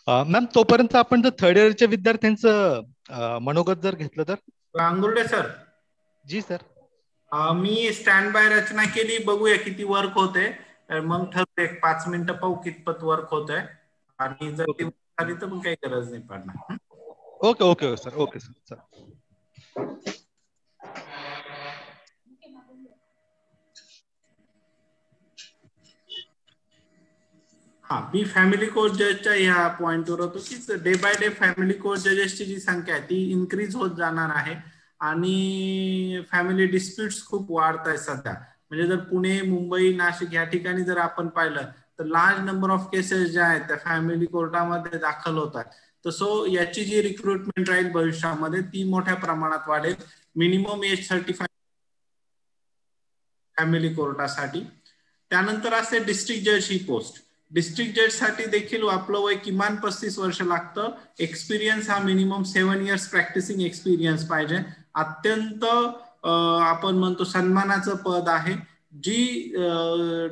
मॅम तोपर्यंत आपण जर थर्ड इयरच्या विद्यार्थ्यांचं मनोगत जर घेतलं तर. गांगुर्डे सर. जी सर. मी स्टँड बाय रचना केली, बघूया किती वर्क होते, मग ठरते 5 मिनिटं पाहू कितपत वर्क होत आहे, आणि जर ती झाली तर मग काही गरज नाही पडणार. Okay okay sir. Okay sir. हा, मी फॅमिली कोर्ट जजच्या ह्या पॉइंटवर होतो की day by day family court जजेसची जी संख्या आहे ती इन्क्रीज होत जाणार आहे, आणि फॅमिली डिस्प्युट्स खूप वाढत आहेत सध्या. म्हणजे जर पुणे, मुंबई, नाशिक या ठिकाणी जर आपण पाहिलं तर लार्ज नंबर ऑफ केसेस ज्या आहेत त्या फॅमिली कोर्टामध्ये दाखल होत आहेत. तर सो याची जी रिक्रुटमेंट राहील भविष्यामध्ये ती मोठ्या प्रमाणात वाढेल. मिनिमम एज 35 फॅमिली कोर्टासाठी. त्यानंतर असते डिस्ट्रिक्ट जज ही पोस्ट. डिस्ट्रिक्ट जज साठी देखील आपलं वय किमान 35 वर्ष लागतं. एक्सपिरियन्स हा मिनिमम 7 इयर्स प्रॅक्टिसिंग एक्सपिरियन्स पाहिजे. अत्यंत आपण म्हणतो सन्मानाचं पद आहे. जी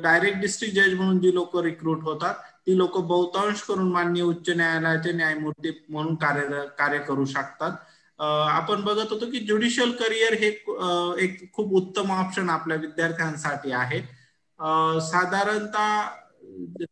डायरेक्ट डिस्ट्रिक्ट जज म्हणून जी लोक रिक्रूट होतात ती लोक बहुतांश करून माननीय उच्च न्यायालयाचे न्यायमूर्ती म्हणून कार्य करू शकतात. आपण बघत होतो की ज्युडिशियल करिअर हे एक खूप उत्तम ऑप्शन आपल्या विद्यार्थ्यांसाठी आहे. साधारणतः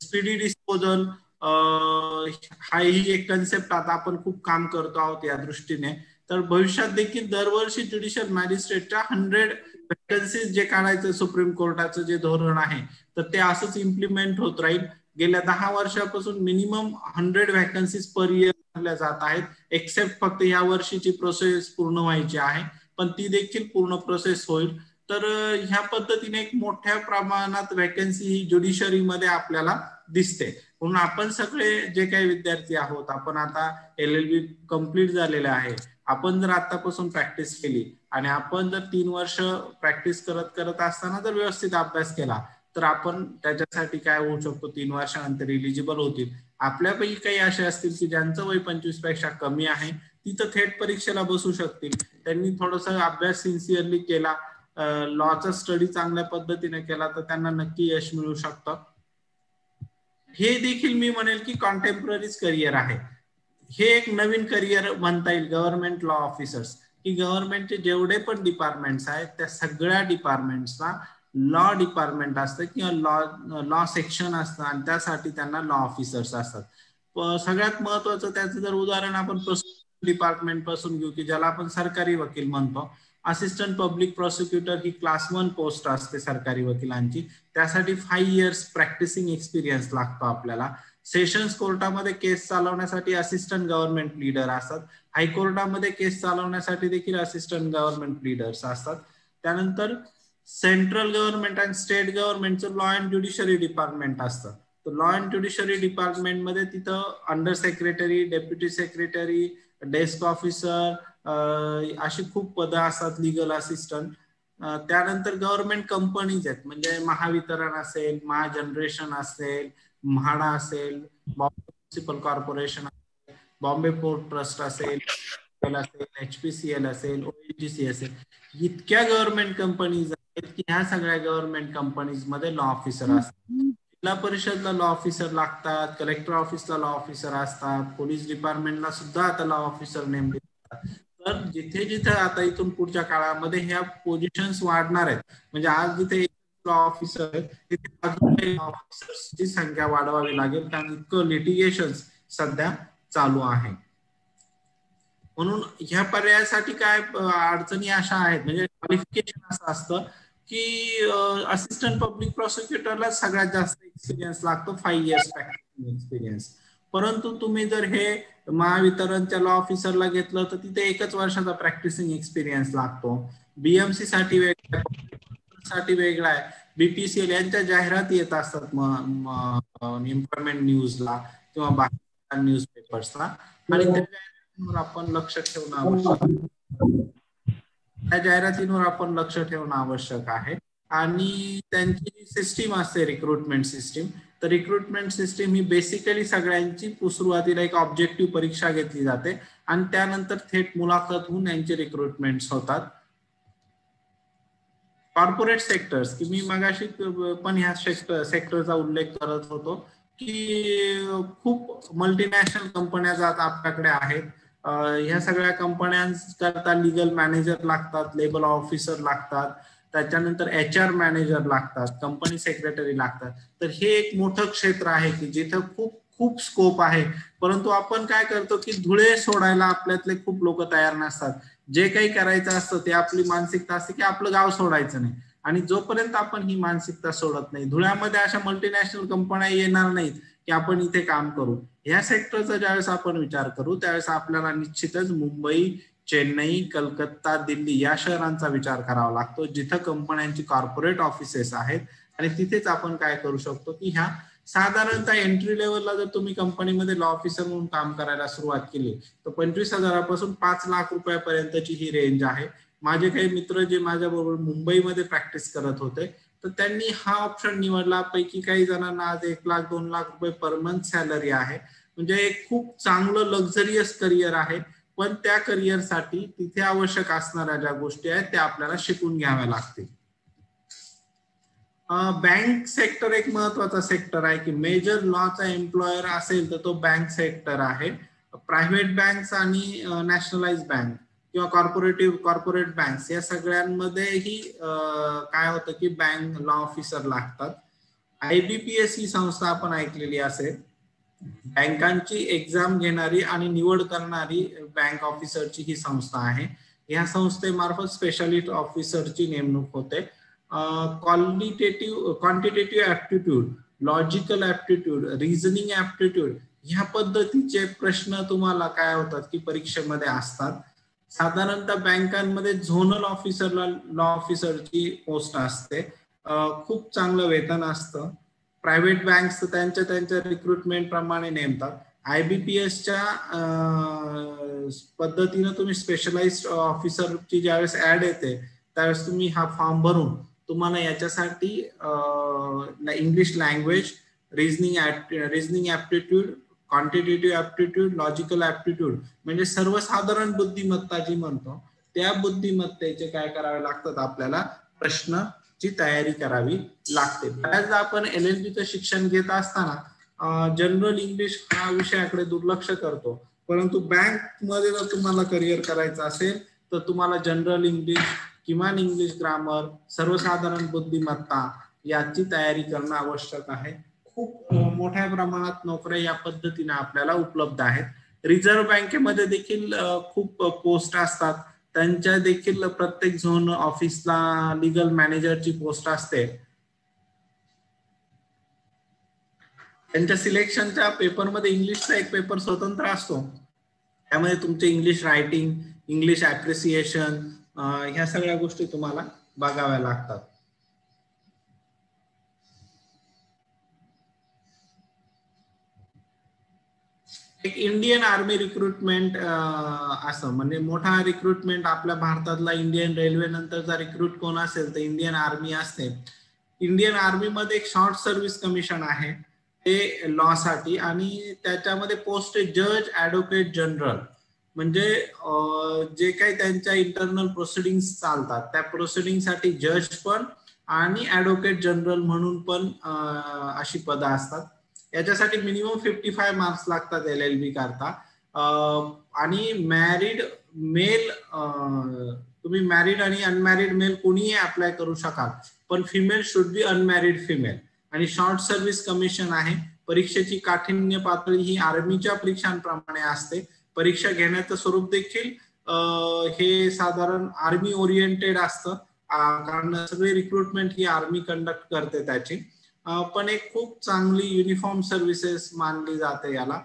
स्पीडी डिस्पोजल हा ही एक कन्सेप्ट आता आपण खूप काम करतो आहोत या दृष्टीने. तर भविष्यात देखील दरवर्षी ज्युडिशियल मॅजिस्ट्रेटच्या 100 व्हॅकन्सीज जे काढायचं सुप्रीम कोर्टाचं जे धोरण आहे तर ते असंच इम्प्लिमेंट होत राहील. गेल्या 10 वर्षापासून मिनिमम 100 व्हॅकन्सीज पर इयर काढल्या जात आहेत, एक्सेप्ट फक्त या वर्षीची प्रोसेस पूर्ण व्हायची आहे, पण ती देखील पूर्ण प्रोसेस होईल. तर ह्या पद्धतीने एक मोठ्या प्रमाणात वॅकन्सी ही ज्युडिशरीमध्ये आपल्याला दिसते. म्हणून आपण सगळे जे काही विद्यार्थी आहोत, आपण आता LLB कम्प्लीट झालेले आहे, आपण जर आतापासून प्रॅक्टिस केली आणि आपण जर 3 वर्ष प्रॅक्टिस करत असताना जर व्यवस्थित अभ्यास केला तर आपण त्याच्यासाठी काय होऊ शकतो, 3 वर्षानंतर इलिजिबल होतील. आपल्यापैकी काही असे असतील की ज्यांचं वय 25 पेक्षा कमी आहे, तिथं थेट परीक्षेला बसू शकतील. त्यांनी थोडासा अभ्यास सिन्सिअरली केला, लॉचा स्टडी चांगल्या पद्धतीने केला तर त्यांना नक्की यश मिळू शकतं. हे देखील मी म्हणेल की कॉन्टेम्पररीज करिअर आहे. हे एक नवीन करिअर म्हणता येईल गव्हर्नमेंट लॉ ऑफिसर्स, की गव्हर्नमेंटचे जेवढे पण डिपार्टमेंट्स आहेत त्या सगळ्या डिपार्टमेंट्सला लॉ डिपार्टमेंट असतं किंवा लॉ सेक्शन असतं आणि त्यासाठी त्यांना लॉ ऑफिसर्स असतात. सगळ्यात महत्वाचं त्याचं जर उदाहरण आपण डिपार्टमेंट पासून घेऊ की ज्याला आपण सरकारी वकील म्हणतो. असिस्टंट पब्लिक प्रॉसिक्युटर ही क्लास 1 पोस्ट असते सरकारी वकिलांची. त्यासाठी 5 इयर्स प्रॅक्टिसिंग एक्सपिरियन्स लागतो आपल्याला. सेशन्स कोर्टामध्ये केस चालवण्यासाठी असिस्टंट गव्हर्नमेंट लीडर असतात. हायकोर्टामध्ये केस चालवण्यासाठी देखील असिस्टंट गव्हर्नमेंट लीडर्स असतात. त्यानंतर सेंट्रल गव्हर्नमेंट आणि स्टेट गव्हर्नमेंटचं लॉ अँड ज्युडिशरी डिपार्टमेंट असतं. तर लॉ अँड ज्युडिशरी डिपार्टमेंटमध्ये तिथं under secretary, deputy secretary, desk officer अशी खूप पदं असतात, लिगल असिस्टंट. त्यानंतर गव्हर्नमेंट कंपनीज आहेत, म्हणजे महावितरण असेल, महाजनरेशन असेल, म्हाडा असेल, बॉम्बे म्युनिसिपल कॉर्पोरेशन असेल, बॉम्बे पोर्ट ट्रस्ट असेल, HPCL असेल, ONGC असेल, इतक्या गव्हर्नमेंट कंपनीज आहेत की ह्या सगळ्या गव्हर्नमेंट कंपनीज मध्ये लॉ ऑफिसर असतात. जिल्हा परिषदला लॉ ऑफिसर लागतात, कलेक्टर ऑफिसला लॉ ऑफिसर असतात, पोलीस डिपार्टमेंटला सुद्धा आता लॉ ऑफिसर नेमले जातात. तर जिथे जिथे आता इथून पुढच्या काळामध्ये ह्या पोझिशन्स वाढणार आहेत, म्हणजे आज जिथे लॉ ऑफिसर आहेत तिथे अजून काही लॉ ऑफिसर्सची संख्या वाढवावी लागेल, कारण इतकं लिटिगेशन सध्या चालू आहे. म्हणून ह्या पर्यायासाठी काय अडचणी अशा आहेत, म्हणजे क्वालिफिकेशन असं असतं की असिस्टंट पब्लिक प्रॉसिक्युटरला सगळ्यात जास्त एक्सपिरियन्स लागतो, 5 इयर्स प्रॅक्टिसिंग एक्सपिरियन्स. परंतु तुम्ही जर हे महावितरणच्या लॉ ऑफिसरला घेतलं तर तिथे 1 वर्षाचा प्रॅक्टिसिंग एक्सपिरियन्स लागतो. BMC साठी वेगळा साठी वेगळा आहे. BPCL यांच्या जाहिराती येत असतात एम्प्लॉयमेंट न्यूजला किंवा बाकी न्यूज पेपर्सला, आणि त्या जाहिरातींवर आपण लक्ष ठेवणं आवश्यक आहे. त्या जाहिरातींवर आपण लक्ष ठेवणं आवश्यक आहे. आणि त्यांची सिस्टीम असते रिक्रुटमेंट सिस्टीम. तर रिक्रुटमेंट सिस्टीम ही बेसिकली सगळ्यांची सुरुवातीला एक ऑब्जेक्टिव्ह परीक्षा घेतली जाते आणि त्यानंतर थेट मुलाखत होऊन यांचे रिक्रुटमेंट होतात. कॉर्पोरेट सेक्टर्स, की मी मगाशी पण ह्या सेक्टरचा उल्लेख करत होतो की खूप मल्टीनॅशनल कंपन्या जात आपल्याकडे आहेत. ह्या सगळ्या कंपन्यांकरता लीगल मॅनेजर लागतात, लेबर ऑफिसर लागतात, त्याच्यानंतर HR मॅनेजर लागतात, कंपनी सेक्रेटरी लागतात. तर हे एक मोठं क्षेत्र आहे की जिथं खूप खूप स्कोप आहे. परंतु आपण काय करतो की धुळे सोडायला आपल्यातले खूप लोक तयार नसतात. जे काही करायचं असतं ते आपली मानसिकता असते की आपलं गाव सोडायचं नाही. आणि जोपर्यंत आपण ही मानसिकता सोडत नाही, धुळ्यामध्ये अशा मल्टीनॅशनल कंपन्या येणार नाहीत की आपण इथे काम करू. ह्या सेक्टरचा ज्यावेळेस आपण विचार करू त्यावेळेस आपल्याला निश्चितच मुंबई, चेन्नई, कलकत्ता, दिल्ली या शहरांचा विचार करावा लागतो, जिथं कंपन्यांची कॉर्पोरेट ऑफिसेस आहेत. आणि तिथेच आपण काय करू शकतो की ह्या साधारणतः एंट्री लेवलला जर तुम्ही कंपनीमध्ये लॉ ऑफिसर म्हणून काम करायला सुरुवात केली तर 25,000 पासून 5 लाख रुपयापर्यंतची ही रेंज आहे. माझे काही मित्र जे माझ्याबरोबर मुंबईमध्ये प्रॅक्टिस करत होते तर त्यांनी हा ऑप्शन निवडला. पैकी काही जणांना आज 1 लाख 2 लाख रुपये पर मंथ सॅलरी आहे. म्हणजे एक खूप चांगलं लक्झरियस करिअर आहे. पण त्या करिअरसाठी तिथे आवश्यक असणाऱ्या ज्या गोष्टी आहेत त्या आपल्याला शिकून घ्याव्या लागतील. बँक सेक्टर एक महत्वाचा सेक्टर आहे की मेजर लॉचा एम्प्लॉयर असेल तर तो बँक सेक्टर आहे. प्रायव्हेट बँक्स आणि नॅशनलाइज बँक किंवा कॉर्पोरेट बँक्स या सगळ्यांमध्येही काय होतं की बँक लॉ ऑफिसर लागतात. IBPS ही संस्था आपण ऐकलेली असेल, बँकांची एक्झाम घेणारी आणि निवड करणारी बँक ऑफिसरची ही संस्था आहे. या संस्थेमार्फत स्पेशालिस्ट ऑफिसरची नेमणूक होते. Quantitative aptitude, logical aptitude, reasoning aptitude ह्या पद्धतीचे प्रश्न तुम्हाला काय होतात की परीक्षेमध्ये असतात. साधारणतः बँकांमध्ये झोनल ऑफिसरला लॉ ऑफिसरची पोस्ट असते. खूप चांगलं वेतन असतं. प्रायव्हेट बँक्स त्यांच्या रिक्रुटमेंट प्रमाणे नेमतात. IBPSच्या पद्धतीनं तुम्ही स्पेशलाइज्ड ऑफिसरची ज्यावेळेस ऍड येते त्यावेळेस तुम्ही हा फॉर्म भरून तुम्हाला याच्यासाठी English language, reasoning aptitude, quantitative aptitude, logical aptitude म्हणजे सर्वसाधारण बुद्धिमत्ता जी म्हणतो त्या बुद्धिमत्तेचे काय करावे लागतात, आपल्याला प्रश्नची तयारी करावी लागते. बऱ्याचदा आपण LLBचं शिक्षण घेत असताना जनरल इंग्लिश हा विषयाकडे दुर्लक्ष करतो. परंतु बँक मध्ये जर तुम्हाला करिअर करायचं असेल तर तुम्हाला जनरल इंग्लिश, किमान इंग्लिश ग्रामर, सर्वसाधारण बुद्धिमत्ता याची तयारी करणं आवश्यक आहे. खूप मोठ्या प्रमाणात नोकऱ्या या पद्धतीने आपल्याला उपलब्ध आहेत. रिझर्व्ह बँकेमध्ये देखील खूप पोस्ट असतात. त्यांच्या देखील प्रत्येक झोन ऑफिसला लीगल मॅनेजरची पोस्ट असते. त्यांच्या सिलेक्शनच्या पेपरमध्ये इंग्लिशचा एक पेपर स्वतंत्र असतो. त्यामध्ये तुमचे इंग्लिश रायटिंग, इंग्लिश ऍप्रिसिएशन ह्या सगळ्या गोष्टी तुम्हाला बघाव्या लागतात. एक इंडियन आर्मी रिक्रुटमेंट असं म्हणजे मोठा रिक्रुटमेंट आपल्या भारतातला इंडियन रेल्वे नंतरचा रिक्रुट कोण असेल तर इंडियन आर्मी असते. इंडियन आर्मी मध्ये एक शॉर्ट सर्व्हिस कमिशन आहे ते लॉ साठी आणि त्याच्यामध्ये पोस्ट जज ऍडव्होकेट जनरल म्हणजे जे काही त्यांच्या इंटरनल प्रोसिडिंग्स चालतात त्या प्रोसिडिंग साठी जज पण आणि ऍडव्होकेट जनरल म्हणून पण अशी पदं असतात. याच्यासाठी मिनिमम 55 मार्क्स लागतात LLB करता. आणि मॅरिड मेल, तुम्ही मॅरिड आणि अनमॅरिड मेल कोणीही अप्लाय करू शकाल, पण female should be unmarried female. आणि शॉर्ट सर्व्हिस कमिशन आहे. परीक्षेची काठिण्य पातळी ही आर्मीच्या परीक्षांप्रमाणे असते. परीक्षा घेण्याचं स्वरूप देखील हे साधारण आर्मी ओरिएंटेड असतं कारण सगळी रिक्रुटमेंट ही आर्मी कंडक्ट करते त्याची. पण एक खूप चांगली युनिफॉर्म सर्व्हिसेस मानली जाते याला.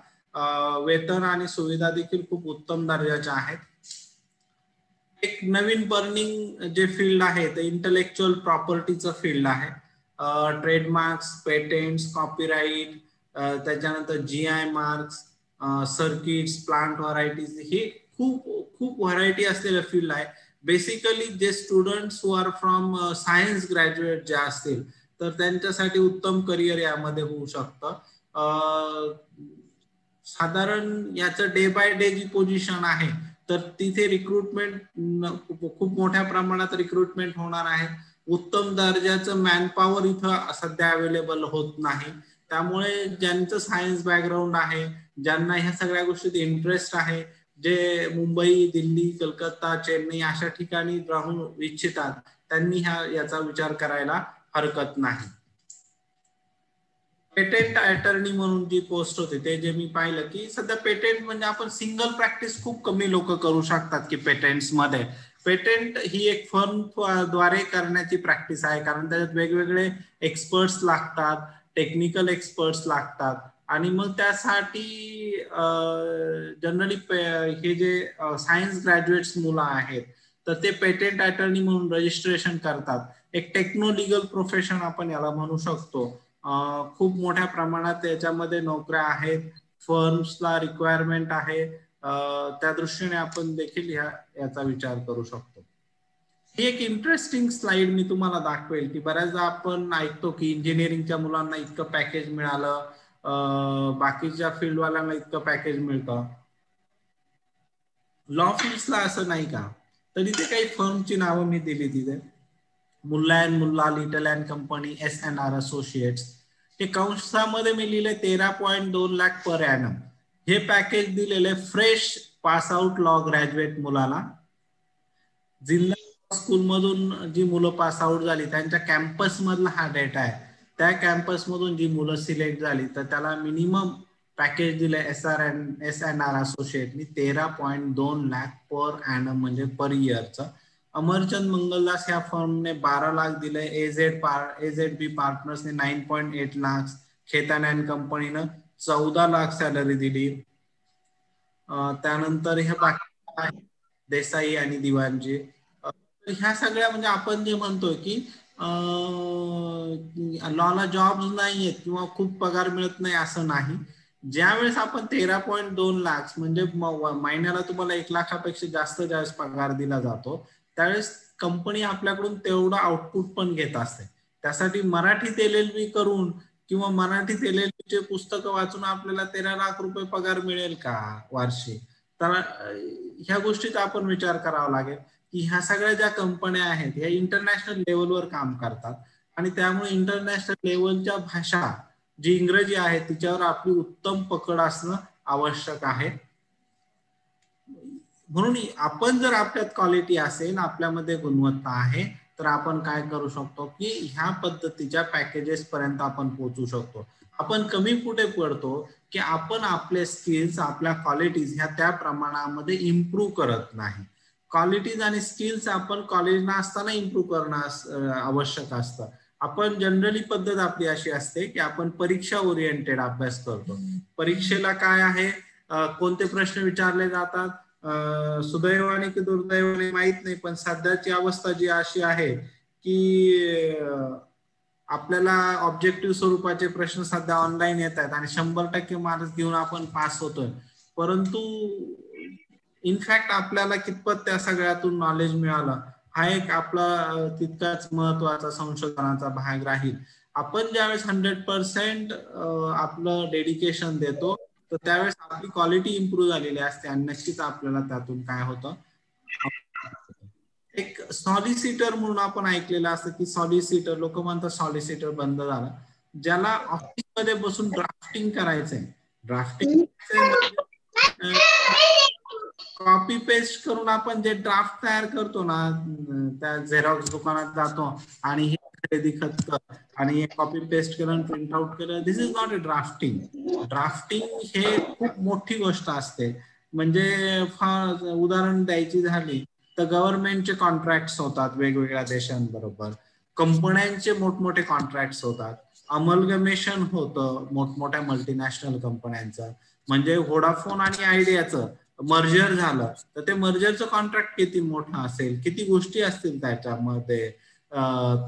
वेतन आणि सुविधा देखील खूप उत्तम दर्जाच्या आहेत. एक नवीन बर्निंग जे फील्ड आहे ते इंटलेक्च्युअल प्रॉपर्टीचं फील्ड आहे. ट्रेडमार्क्स, पेटेंट्स, कॉपीराईट, त्याच्यानंतर GI marks, circuits, plant varieties ही खूप व्हरायटी असलेलं फील्ड आहे. बेसिकली जे students who are from science graduate जे असतील तर त्यांच्यासाठी उत्तम करिअर यामध्ये होऊ शकतं. साधारण याचं डे बाय डे जी पोझिशन आहे तर तिथे रिक्रुटमेंट खूप मोठ्या प्रमाणात रिक्रुटमेंट होणार आहे. उत्तम दर्जाचं मॅनपॉवर इथं सध्या अवेलेबल होत नाही. त्यामुळे ज्यांचं सायन्स बॅकग्राऊंड आहे, ज्यांना ह्या सगळ्या गोष्टीत इंटरेस्ट आहे, जे मुंबई, दिल्ली, कलकत्ता, चेन्नई अशा ठिकाणी राहून इच्छितात, त्यांनी याचा विचार करायला हरकत नाही. पेटेंट अटर्नी म्हणून जी पोस्ट होती ते जे मी पाहिलं की सध्या पेटेंट म्हणजे आपण सिंगल प्रॅक्टिस खूप कमी लोक करू शकतात की पेटेंट्स मध्ये. पेटेंट ही एक फर्म द्वारे करण्याची प्रॅक्टिस आहे, कारण त्याच्यात वेगवेगळे एक्सपर्ट्स लागतात, टेक्निकल एक्सपर्ट्स लागतात आणि मग त्यासाठी जनरली हे जे सायन्स ग्रॅज्युएट्स मुलं आहेत तर ते पेटेंट अटर्नी म्हणून रजिस्ट्रेशन करतात. एक टेक्नो लिगल प्रोफेशन आपण याला म्हणू शकतो. खूप मोठ्या प्रमाणात याच्यामध्ये नोकऱ्या आहेत, फर्म्सला रिक्वायरमेंट आहे, त्या दृष्टीने आपण देखील याचा विचार करू शकतो. ही एक इंटरेस्टिंग स्लाइड मी तुम्हाला दाखवेल की बऱ्याचदा आपण ऐकतो की इंजिनिअरिंगच्या मुलांना इतकं पॅकेज मिळालं, बाकीच्या फील्डवाल्यांना इतकं पॅकेज मिळतं. लॉ फील्ड्सला असं नाही का? तर इथे काही फर्मची नावं मी दिली तिथे. Mulla and Mulla, Little and company, S&R associates. हे कंसामध्ये मी लिहिले 13.2 लाख पर ॲनम. हे पॅकेज दिलेले fresh pass out law graduate मुलाला. जिल्हा स्कूल मधून जी मुलं पास आउट झाली त्यांच्या कॅम्पस मधला हा डेटा आहे. त्या कॅम्पस मधून जी मुलं सिलेक्ट झाली तर त्याला मिनिमम पॅकेज दिले S&R असोसिएटनी 13.2 लाख पर ॲनम म्हणजे पर इयरचं. अमरचंद मंगलदास या फर्मने 12 लाख दिले, AZB पार्टनर्सने 9.8 लाख, खेतान अँड कंपनीनं 14 लाख सॅलरी दिली. त्यानंतर हे बाकी देसाई आणि दिवाणजी. ह्या सगळ्या म्हणजे आपण जे म्हणतोय की लॉला जॉब्स नाहीयेत किंवा खूप पगार मिळत नाही असं नाही. ज्यावेळेस आपण 13.2 लाख म्हणजे महिन्याला तुम्हाला 1 लाखापेक्षा जास्त ज्यावेळेस पगार दिला जातो त्यावेळेस कंपनी आपल्याकडून तेवढं आउटपुट पण घेत असते. त्यासाठी मराठीत LLB करून किंवा मराठीत LLBचे पुस्तकं वाचून आपल्याला 13 लाख रुपये पगार मिळेल का वार्षिक? तर ह्या गोष्टीचा आपण विचार करावा लागेल की ह्या सगळ्या ज्या कंपन्या आहेत ह्या इंटरनॅशनल लेवलवर काम करतात आणि त्यामुळे इंटरनॅशनल लेवलच्या भाषा जी इंग्रजी आहे तिच्यावर आपली उत्तम पकड असणं आवश्यक आहे. म्हणून आपण जर आपल्यात क्वालिटी असेल, आपल्यामध्ये गुणवत्ता आहे तर आपण काय करू शकतो की ह्या पद्धतीच्या पॅकेजेस पर्यंत आपण पोहोचू शकतो. आपण कमी कुठे पडतो की आपण आपले स्किल्स, आपल्या क्वालिटीज ह्या त्या प्रमाणामध्ये इम्प्रूव्ह करत नाही. क्वालिटीज आणि स्किल्स आपण कॉलेजला असताना इम्प्रूव्ह करणं आवश्यक असतं. आपण जनरली पद्धत आपली अशी असते की आपण परीक्षा ओरिएंटेड अभ्यास करतो. परीक्षेला काय आहे, कोणते प्रश्न विचारले जातात, सुदैवाने की दुर्दैवाने माहित नाही, पण सध्याची अवस्था जी अशी आहे की आपल्याला ऑब्जेक्टिव्ह स्वरूपाचे प्रश्न सध्या ऑनलाईन येत आहेत आणि 100% मार्क्स घेऊन आपण पास होतोय. परंतु इनफॅक्ट आपल्याला कितपत त्या सगळ्यातून नॉलेज मिळालं हा एक आपला तितकाच महत्वाचा संशोधनाचा भाग राहील. आपण ज्यावेळेस 100% आपलं डेडिकेशन देतो तर त्यावेळेस आपली क्वालिटी इम्प्रूव्ह झालेली असते आणि नक्कीच आपल्याला त्यातून काय होतं. एक सॉलिसिटर म्हणून आपण ऐकलेलं असतं की सॉलिसिटर, लोक म्हणतात सॉलिसिटर बंद झाला. ज्याला ऑफिस मध्ये बसून ड्राफ्टिंग करायचंय, ड्राफ्टिंग कॉपी पेस्ट करून आपण जे ड्राफ्ट तयार करतो ना, त्या झेरॉक्स दुकानात जातो आणि हे खरेदी खत कर आणि कॉपी पेस्ट केलं, प्रिंट आउट केलं, this is not a drafting. Drafting हे खूप मोठी गोष्ट असते. म्हणजे फार उदाहरण द्यायची झाली तर गव्हर्नमेंटचे कॉन्ट्रॅक्ट्स होतात वेगवेगळ्या देशांबरोबर, कंपन्यांचे मोठमोठे कॉन्ट्रॅक्ट्स होतात, अमलगमेशन होतं मोठमोठ्या मल्टीनॅशनल कंपन्यांचं. म्हणजे व्होडाफोन आणि आयडियाचं मर्जर झालं तर ते मर्जरचं कॉन्ट्रॅक्ट किती मोठं असेल, किती गोष्टी असतील त्याच्यामध्ये.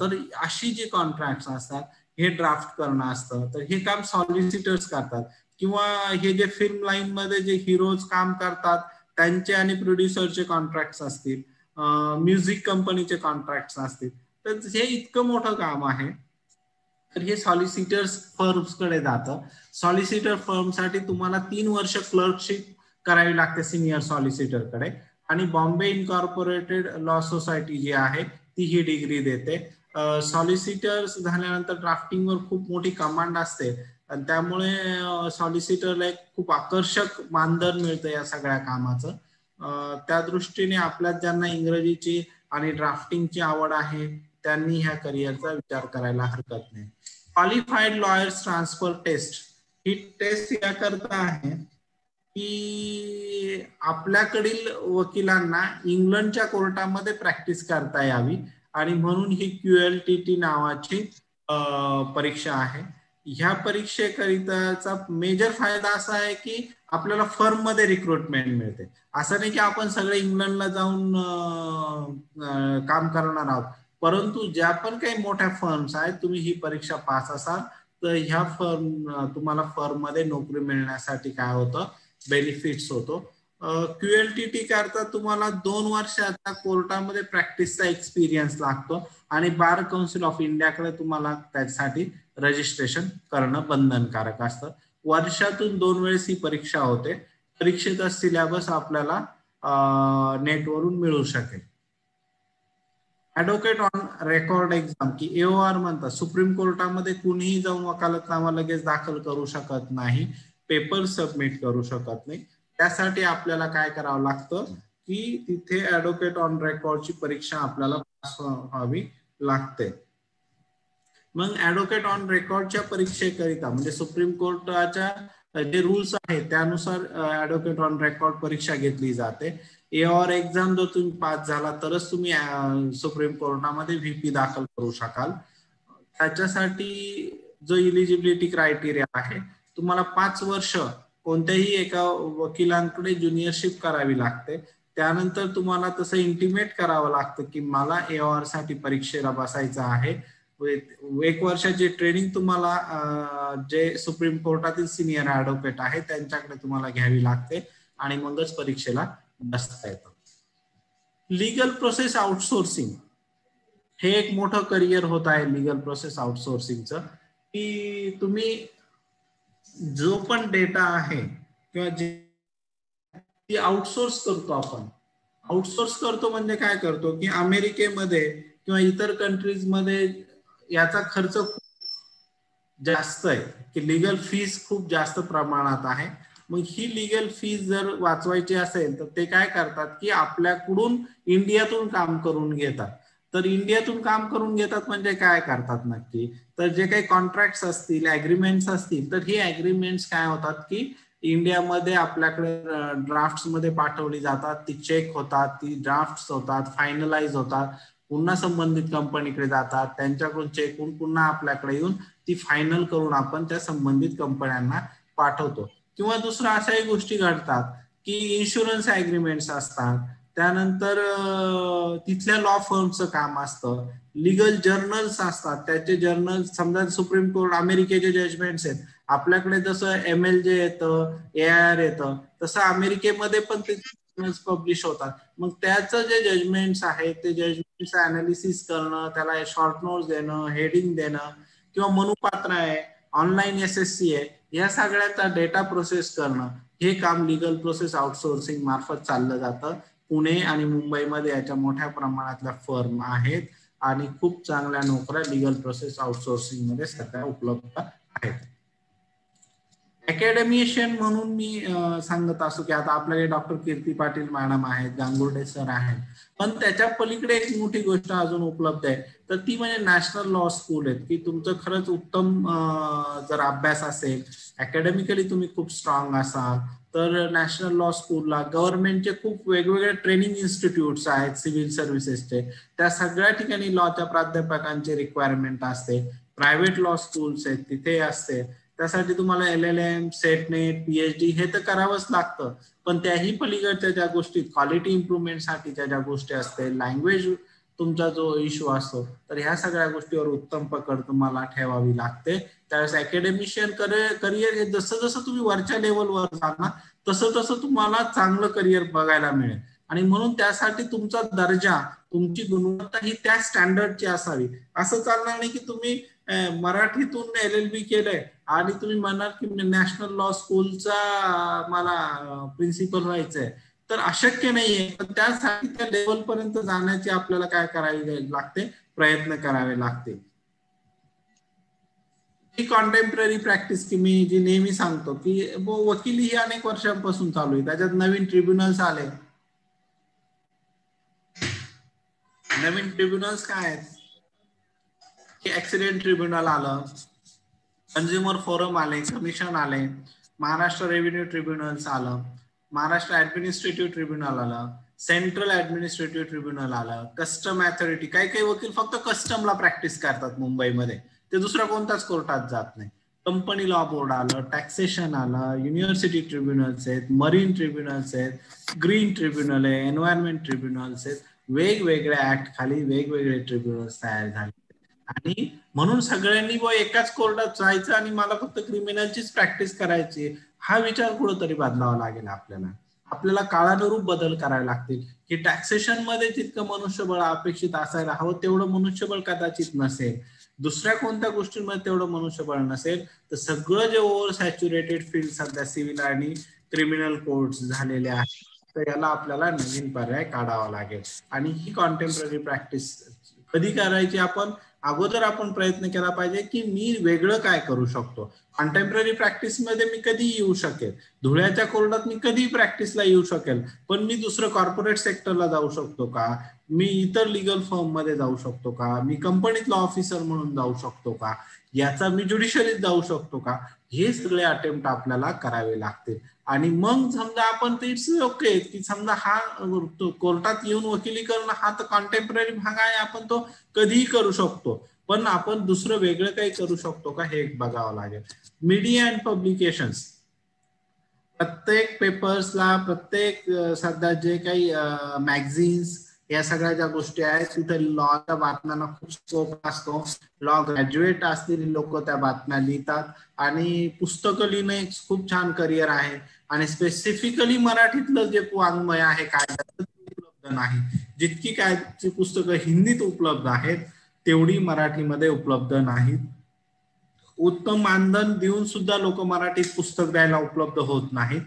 तर अशी जी कॉन्ट्रॅक्ट असतात हे ड्राफ्ट करणं असतं, तर हे काम सॉलिसिटर्स करतात. किंवा हे जे फिल्म लाईन मध्ये जे हिरोज काम करतात त्यांचे आणि प्रोड्युसरचे कॉन्ट्रॅक्ट असतील, म्युझिक कंपनीचे कॉन्ट्रॅक्ट असतील, तर हे इतकं मोठं काम आहे तर हे सॉलिसिटर्स फर्म्स कडे जातं. सॉलिसिटर फर्म साठी तुम्हाला 3 वर्ष क्लर्कशिप करावी लागते सिनियर सॉलिसिटर कडे आणि बॉम्बे इनकॉर्पोरेटेड लॉ सोसायटी जी आहे ती ही डिग्री देते. सॉलिसिटर्स झाल्यानंतर ड्राफ्टिंगवर खूप मोठी कमांड असते आणि त्यामुळे सॉलिसिटरला एक खूप आकर्षक मानधन मिळतं या सगळ्या कामाचं. त्या दृष्टीने आपल्यात ज्यांना इंग्रजीची आणि ड्राफ्टिंगची आवड आहे त्यांनी ह्या करिअरचा विचार करायला हरकत नाही. क्वालिफाईड लॉयर्स ट्रान्सफर टेस्ट ही टेस्ट याकरता आहे की आपल्याकडील वकिलांना इंग्लंडच्या कोर्टामध्ये प्रॅक्टिस करता यावी आणि म्हणून ही QLTT नावाची परीक्षा आहे. ह्या परीक्षेकरिताचा मेजर फायदा असा आहे की आपल्याला फर्म मध्ये रिक्रुटमेंट मिळते. असं नाही की आपण सगळे इंग्लंडला जाऊन काम करणार आहोत, परंतु ज्या पण काही मोठ्या फर्म्स आहेत तुम्ही ही परीक्षा पास असाल तर ह्या तुम्हाला फर्म मध्ये नोकरी मिळण्यासाठी काय होतं, बेनिफिट्स होतो. QLTT करता तुम्हाला 2 वर्षाचा कोर्टामध्ये प्रॅक्टिसचा एक्सपिरियन्स लागतो आणि बार काउन्सिल ऑफ इंडियाकडे तुम्हाला त्यासाठी रजिस्ट्रेशन करणं बंधनकारक असतं. वर्षातून 2 वेळेस ही परीक्षा होते. परीक्षेचा सिलेबस आपल्याला नेटवरून मिळू शकेल. ऍडव्होकेट ऑन रेकॉर्ड एक्झाम की AOR म्हणतात. सुप्रीम कोर्टामध्ये कुणीही जाऊन वकालतनामा लगेच दाखल करू शकत नाही, पेपर सबमिट करू शकत नाही. त्यासाठी आपल्याला काय करावं लागतं की तिथे ऍडव्होकेट ऑन रेकॉर्डची परीक्षा आपल्याला पास व्हावी लागते. मग ऍडव्होकेट ऑन रेकॉर्डच्या परीक्षेकरिता म्हणजे सुप्रीम कोर्टाच्या जे रूल्स आहेत त्यानुसार ऍडव्होकेट ऑन रेकॉर्ड परीक्षा घेतली जाते. AOR एक्झाम जर तुम्ही पास झाला तरच तुम्ही सुप्रीम कोर्टामध्ये VP दाखल करू शकाल. त्याच्यासाठी जो इलिजिबिलिटी क्रायटेरिया आहे, तुम्हाला 5 वर्ष कोणत्याही एका वकिलांकडे ज्युनियरशिप करावी लागते. त्यानंतर तुम्हाला तसं इंटिमेट करावं लागतं की मला AOR साठी परीक्षेला बसायचं आहे. 1 वर्षाची ट्रेनिंग तुम्हाला जे सुप्रीम कोर्टातील सिनियर ऍडव्होकेट आहे त्यांच्याकडे तुम्हाला घ्यावी लागते आणि मगच परीक्षेला बसता येतं. लीगल प्रोसेस आउटसोर्सिंग हे एक मोठं करिअर होत आहे. लीगल प्रोसेस आउटसोर्सिंगचं की तुम्ही जो पण डेटा आहे किंवा जे आउटसोर्स करतो, आपण आउटसोर्स करतो म्हणजे काय करतो की अमेरिकेमध्ये किंवा इतर कंट्रीज मध्ये याचा खर्च खूप जास्त आहे की लीगल फीस खूप जास्त प्रमाणात आहे. मग ही लीगल फीस जर वाचवायची असेल तर ते काय करतात की आपल्याकडून इंडियातून काम करून घेतात. तर इंडियातून काम करून घेतात म्हणजे काय करतात नक्की, तर जे काही कॉन्ट्रॅक्ट्स असतील, ऍग्रीमेंट्स असतील, तर ही ऍग्रीमेंट्स काय होतात की इंडियामध्ये आपल्याकडे ड्राफ्ट्स मध्ये पाठवली जातात, ती चेक होतात, ती ड्राफ्ट्स होतात, फायनलाइज होतात, पुन्हा संबंधित कंपनीकडे जातात, त्यांच्याकडून चेक होऊन पुन्हा आपल्याकडे येऊन ती फायनल करून आपण त्या संबंधित कंपन्यांना पाठवतो. किंवा दुसऱ्या अशाही गोष्टी घडतात की इन्शुरन्स ऍग्रीमेंट्स असतात, त्यानंतर तिथल्या लॉ फर्मचं काम असतं, लीगल जर्नल्स असतात, त्याचे जर्नल समजा सुप्रीम कोर्ट अमेरिकेचे जजमेंट्स आहेत, आपल्याकडे जसं MLJ येतं, AIR येतं, तसं अमेरिकेमध्ये पण ते जर्नल्स पब्लिश होतात. मग त्याचं जे जजमेंट्स आहेत ते जजमेंट्स अनालिसिस करणं, त्याला शॉर्ट नोट्स देणं, हेडिंग देणं, किंवा मनुपात्र आहे, ऑनलाईन SSC आहे, या सगळ्याचा डेटा प्रोसेस करणं हे काम लीगल प्रोसेस आउटसोर्सिंग मार्फत चाललं जातं. पुणे आणि मुंबईमध्ये याच्या मोठ्या प्रमाणातल्या फर्म आहेत आणि खूप चांगल्या नोकऱ्या लीगल प्रोसेस आउटसोर्सिंग मध्ये सध्या उपलब्ध आहेत. अकॅडमिशियन म्हणून मी सांगत असतो की आता आपल्याकडे डॉक्टर कीर्ती पाटील मॅडम आहेत, गांगुर्डे सर आहेत, पण त्याच्या पलीकडे एक मोठी गोष्ट अजून उपलब्ध आहे, तर ती म्हणजे नॅशनल लॉ स्कूल आहेत की तुमचं खरंच उत्तम जर अभ्यास असेल, अकॅडमिकली तुम्ही खूप स्ट्रॉंग असाल तर नॅशनल लॉ स्कूलला गव्हर्नमेंटचे खूप वेगवेगळे ट्रेनिंग इन्स्टिट्यूट्स आहेत सिव्हिल सर्व्हिसेसचे, त्या सगळ्या ठिकाणी लॉच्या प्राध्यापकांची रिक्वायरमेंट असते. प्रायव्हेट लॉ स्कूल्स आहेत तिथे असते, त्यासाठी तुम्हाला LLM, सेटनेट, PhD हे तर करावंच लागतं. पण त्याही पलीकडच्या ज्या गोष्टी क्वालिटी इम्प्रुव्हमेंटसाठीच्या ज्या गोष्टी असते, लँग्वेज तुमचा जो इश्यू असतो, तर ह्या सगळ्या गोष्टीवर उत्तम पकड तुम्हाला ठेवावी लागते. त्यावेळेस अकॅडमिशियन करिअर हे जसं जसं तुम्ही वरच्या लेवलवर जाल ना तसं तसं तुम्हाला चांगलं करिअर बघायला मिळेल. आणि म्हणून त्यासाठी तुमचा दर्जा, तुमची गुणवत्ता ही त्या स्टँडर्डची असावी. असं चालणार नाही की तुम्ही मराठीतून LLB केलंय आणि तुम्ही म्हणाल की नॅशनल लॉ स्कूलचा मला प्रिन्सिपल व्हायचंय, तर अशक्य नाहीये. पण त्यासाठी त्या लेवल पर्यंत जाण्याची आपल्याला काय करावे लागते, प्रयत्न करावे लागते. ही कॉन्टेम्पररी प्रॅक्टिस की मी जी नेहमी सांगतो की वकिली ही अनेक वर्षांपासून चालू आहे. त्याच्यात नवीन ट्रिब्युनल्स आले. नवीन ट्रिब्युनल्स काय आहेत की ऍक्सिडेंट ट्रिब्युनल आलं, कंझ्युमर फोरम आले, कमिशन आले, महाराष्ट्र रेव्हेन्यू ट्रिब्युनल्स आलं, महाराष्ट्र ऍडमिनिस्ट्रेटिव्ह ट्रिब्युनल आलं, सेंट्रल ऍडमिनिस्ट्रेटिव्ह ट्रिब्युनल आलं, कस्टम अथॉरिटी. काही काही वकील फक्त कस्टमला प्रॅक्टिस करतात मुंबईमध्ये, ते दुसऱ्या कोणत्याच कोर्टात जात नाही. कंपनी लॉ बोर्ड आलं, टॅक्सेशन आलं, युनिव्हर्सिटी ट्रिब्युनल्स आहेत, मरीन ट्रिब्युनल्स आहेत, ग्रीन ट्रिब्युनल आहे, एन्व्हायरमेंट ट्रिब्युनल्स आहेत. वेगवेगळ्या ऍक्ट खाली वेगवेगळे ट्रिब्युनल्स तयार झाले. आणि म्हणून सगळ्यांनी एकाच कोर्टात जायचं आणि मला फक्त क्रिमिनलचीच प्रॅक्टिस करायची, हा विचार कुठंतरी बदलावा लागेल. आपल्याला काळानुरूप बदल करावे लागतील की टॅक्सेशन मध्ये जितकं मनुष्यबळ अपेक्षित असायला हवं तेवढं मनुष्यबळ कदाचित नसेल, दुसऱ्या कोणत्या गोष्टींमध्ये तेवढं मनुष्यबळ नसेल, तर सगळं जे ओव्हर सॅच्युरेटेड फील्ड सध्या सिव्हिल आणि क्रिमिनल कोर्ट्स झालेले आहेत, तर याला आपल्याला नवीन पर्याय काढावा लागेल. आणि ही कॉन्टेम्पररी प्रॅक्टिस कधी करायची? अगोदर आपण प्रयत्न केला पाहिजे की मी वेगळं काय करू शकतो. कॉन्टेम्पररी प्रॅक्टिस मध्ये मी कधी येऊ शकेल, धुळ्याच्या कोर्टात मी कधी प्रॅक्टिसला येऊ शकेल, पण मी दुसरं कॉर्पोरेट सेक्टरला जाऊ शकतो का, मी इतर लिगल फर्म मध्ये जाऊ शकतो का, मी कंपनीतला ऑफिसर म्हणून जाऊ शकतो का, याचा मी ज्युडिशरीत जाऊ शकतो का, हे सगळे अटेम्प्ट आपल्याला करावे लागतील. आणि मग समजा आपण ते इट्स ओके की समजा हा कोर्टात येऊन वकिली करणं हा तर कॉन्टेम्पररी भाग आहे, आपण तो कधीही करू शकतो, पण आपण दुसरं वेगळं काही करू शकतो का हे बघावं लागेल. मीडिया अँड पब्लिकेशन्स, प्रत्येक पेपर्सला, प्रत्येक सध्या जे काही मॅगझिन्स या सगळ्या ज्या गोष्टी आहेत तिथे लॉच्या बातम्यांना खूप स्कोप असतो. लॉ ग्रॅज्युएट असलेली लोक त्या बातम्या लिहितात आणि पुस्तकं लिहिणं एक खूप छान करिअर आहे. आणि स्पेसिफिकली मराठीतलं जे वाङ्मय आहे कायद्याचं उपलब्ध नाही. जितकी कायद्याची पुस्तकं हिंदीत उपलब्ध आहेत तेवढी मराठीमध्ये उपलब्ध नाहीत. उत्तम मानधन देऊन सुद्धा लोक मराठीत पुस्तक द्यायला उपलब्ध होत नाहीत.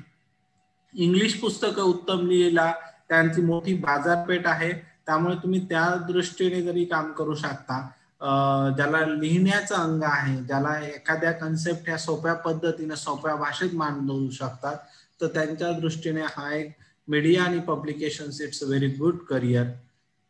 इंग्लिश पुस्तकं उत्तम लिहिला त्यांची मोठी बाजारपेठ आहे, त्यामुळे तुम्ही त्या दृष्टीने जरी काम करू शकता. ज्याला लिहिण्याचं अंग आहे, ज्याला एखाद्या कन्सेप्ट ह्या सोप्या पद्धतीने सोप्या भाषेत मांडू शकतात, तर त्यांच्या दृष्टीने हा एक मीडिया आणि publications it's a very good career.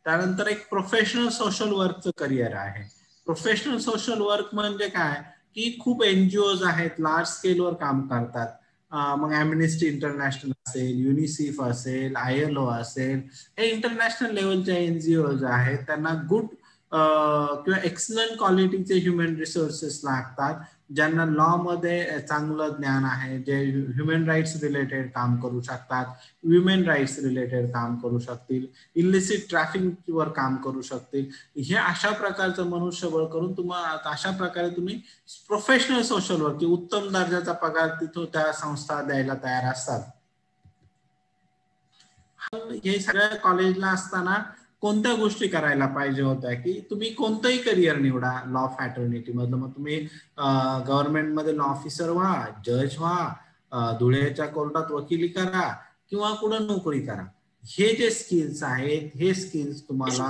त्यानंतर एक प्रोफेशनल सोशल वर्कचं करिअर आहे. प्रोफेशनल सोशल वर्क म्हणजे काय की खूप एनजीओज आहेत, लार्ज स्केलवर काम करतात. मग ॲम्नेस्टी इंटरनॅशनल असेल, युनिसेफ असेल, ILO असेल, हे इंटरनॅशनल लेवलच्या एनजीओज आहेत. त्यांना गुड किंवा एक्सलंट क्वालिटीचे ह्युमन रिसोर्सेस लागतात, ज्यांना लॉ मध्ये चांगलं ज्ञान आहे, जे ह्युमन राईट्स रिलेटेड काम करू शकतात, वुमेन राईट्स रिलेटेड काम करू शकतील, इलिसिट ट्रॅफिक वर काम करू शकतील. हे अशा प्रकारचं मनुष्यबळ करून तुम्हाला अशा प्रकारे तुम्ही प्रोफेशनल सोशल वर्क, उत्तम दर्जाचा पगार तिथं त्या संस्था द्यायला तयार असतात. हे सगळ्या कॉलेजला असताना कोणत्या गोष्टी करायला पाहिजे होत्या की तुम्ही कोणतंही करिअर निवडा लॉ फॅटर्निटी मधलं, मग तुम्ही गव्हर्नमेंट मध्ये लॉ ऑफिसर व्हा, जज व्हा, धुळ्याच्या कोर्टात वकिली करा किंवा कुठं नोकरी करा. हे जे स्किल्स आहेत हे स्किल्स तुम्हाला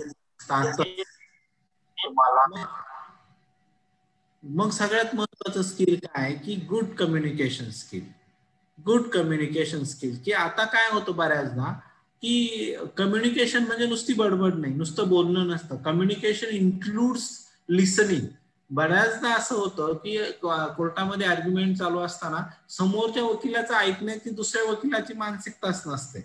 मग सगळ्यात महत्वाचं स्किल काय की good communication skill. Good communication skill की आता काय होतं बऱ्याचदा की कम्युनिकेशन म्हणजे नुसती बडबड नाही, नुसतं बोलणं नसतं. Communication includes listening. बऱ्याचदा असं होतं की कोर्टामध्ये आर्ग्युमेंट चालू असताना समोरच्या वकिलाचं ऐकण्याची दुसऱ्या वकिलाची मानसिकताच नसते.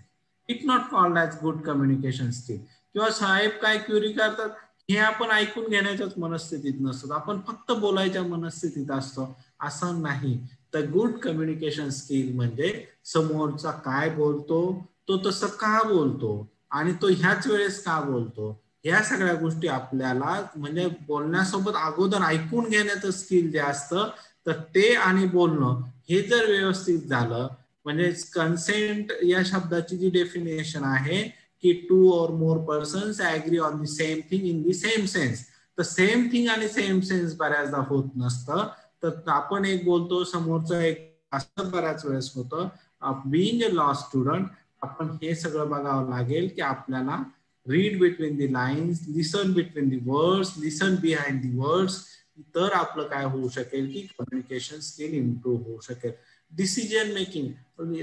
It not called as good communication skill. किंवा साहेब काय क्युरी करतात हे आपण ऐकून घेण्याच्याच मनस्थितीत नसतो, आपण फक्त बोलायच्या मनस्थितीत असतो, असं नाही. तर गुड कम्युनिकेशन स्किल म्हणजे समोरचा काय बोलतो, तो तसं का बोलतो आणि तो ह्याच वेळेस का बोलतो, या सगळ्या गोष्टी आपल्याला म्हणजे बोलण्यासोबत अगोदर ऐकून घेण्याचं स्किल जे असतं तर ते आणि बोलणं हे जर व्यवस्थित झालं म्हणजे कन्सेंट या शब्दाची जी डेफिनेशन आहे की 2 or more persons agree on the same thing in the same sense, तर सेम थिंग आणि सेम सेन्स बऱ्याचदा होत नसतं. तर आपण एक बोलतो समोरचं एक, असं बऱ्याच वेळेस होतं. बीइंग अ लॉ स्टुडंट आपण हे सगळं बघावं लागेल की आपल्याला read between the lines, listen between the words, listen behind the words, तर आपलं काय होऊ शकेल की कम्युनिकेशन स्किल इम्प्रूव्ह होऊ शकेल. डिसिजन मेकिंग,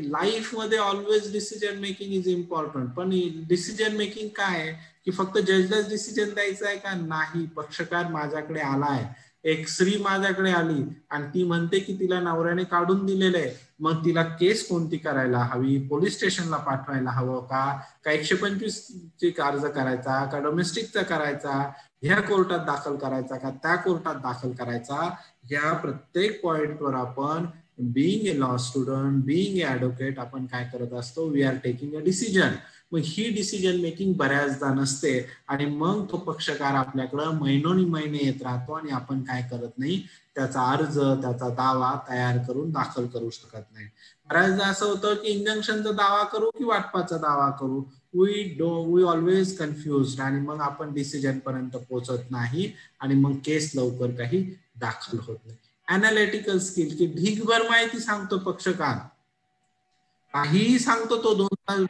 लाईफ मध्ये always decision making is important. पण डिसिजन मेकिंग काय आहे की फक्त जजलाच डिसिजन द्यायचा आहे का? नाही. पक्षकार माझ्याकडे आलाय, एक स्त्री माझ्याकडे आली आणि ती म्हणते की तिला नवऱ्याने काढून दिलेलं आहे, मग तिला केस कोणती करायला हवी? पोलीस स्टेशनला पाठवायला हवं का 125 ची अर्ज करायचा का डोमेस्टिकचा करायचा, ह्या कोर्टात दाखल करायचा का त्या कोर्टात दाखल करायचा? या प्रत्येक पॉइंटवर आपण being a law student, being a advocate, आपण काय करत असतो? We are taking a decision. मग ही डिसिजन मेकिंग बऱ्याचदा नसते आणि मग तो पक्षकार आपल्याकडं महिनोनी महिने येत राहतो आणि आपण काय करत नाही, त्याचा अर्ज, त्याचा दावा तयार करून दाखल करू शकत नाही. बऱ्याचदा असं होतं की इंजंक्शनचा दावा करू की वाटपाचा दावा करू, वी ऑलवेज कन्फ्युज्ड आणि मग आपण डिसिजन पर्यंत पोहोचत नाही आणि मग केस लवकर काही दाखल होत नाही. अनालिटिकल स्किल की ढीगभर माहिती सांगतो पक्षकार, काहीही सांगतो तो 2 तास,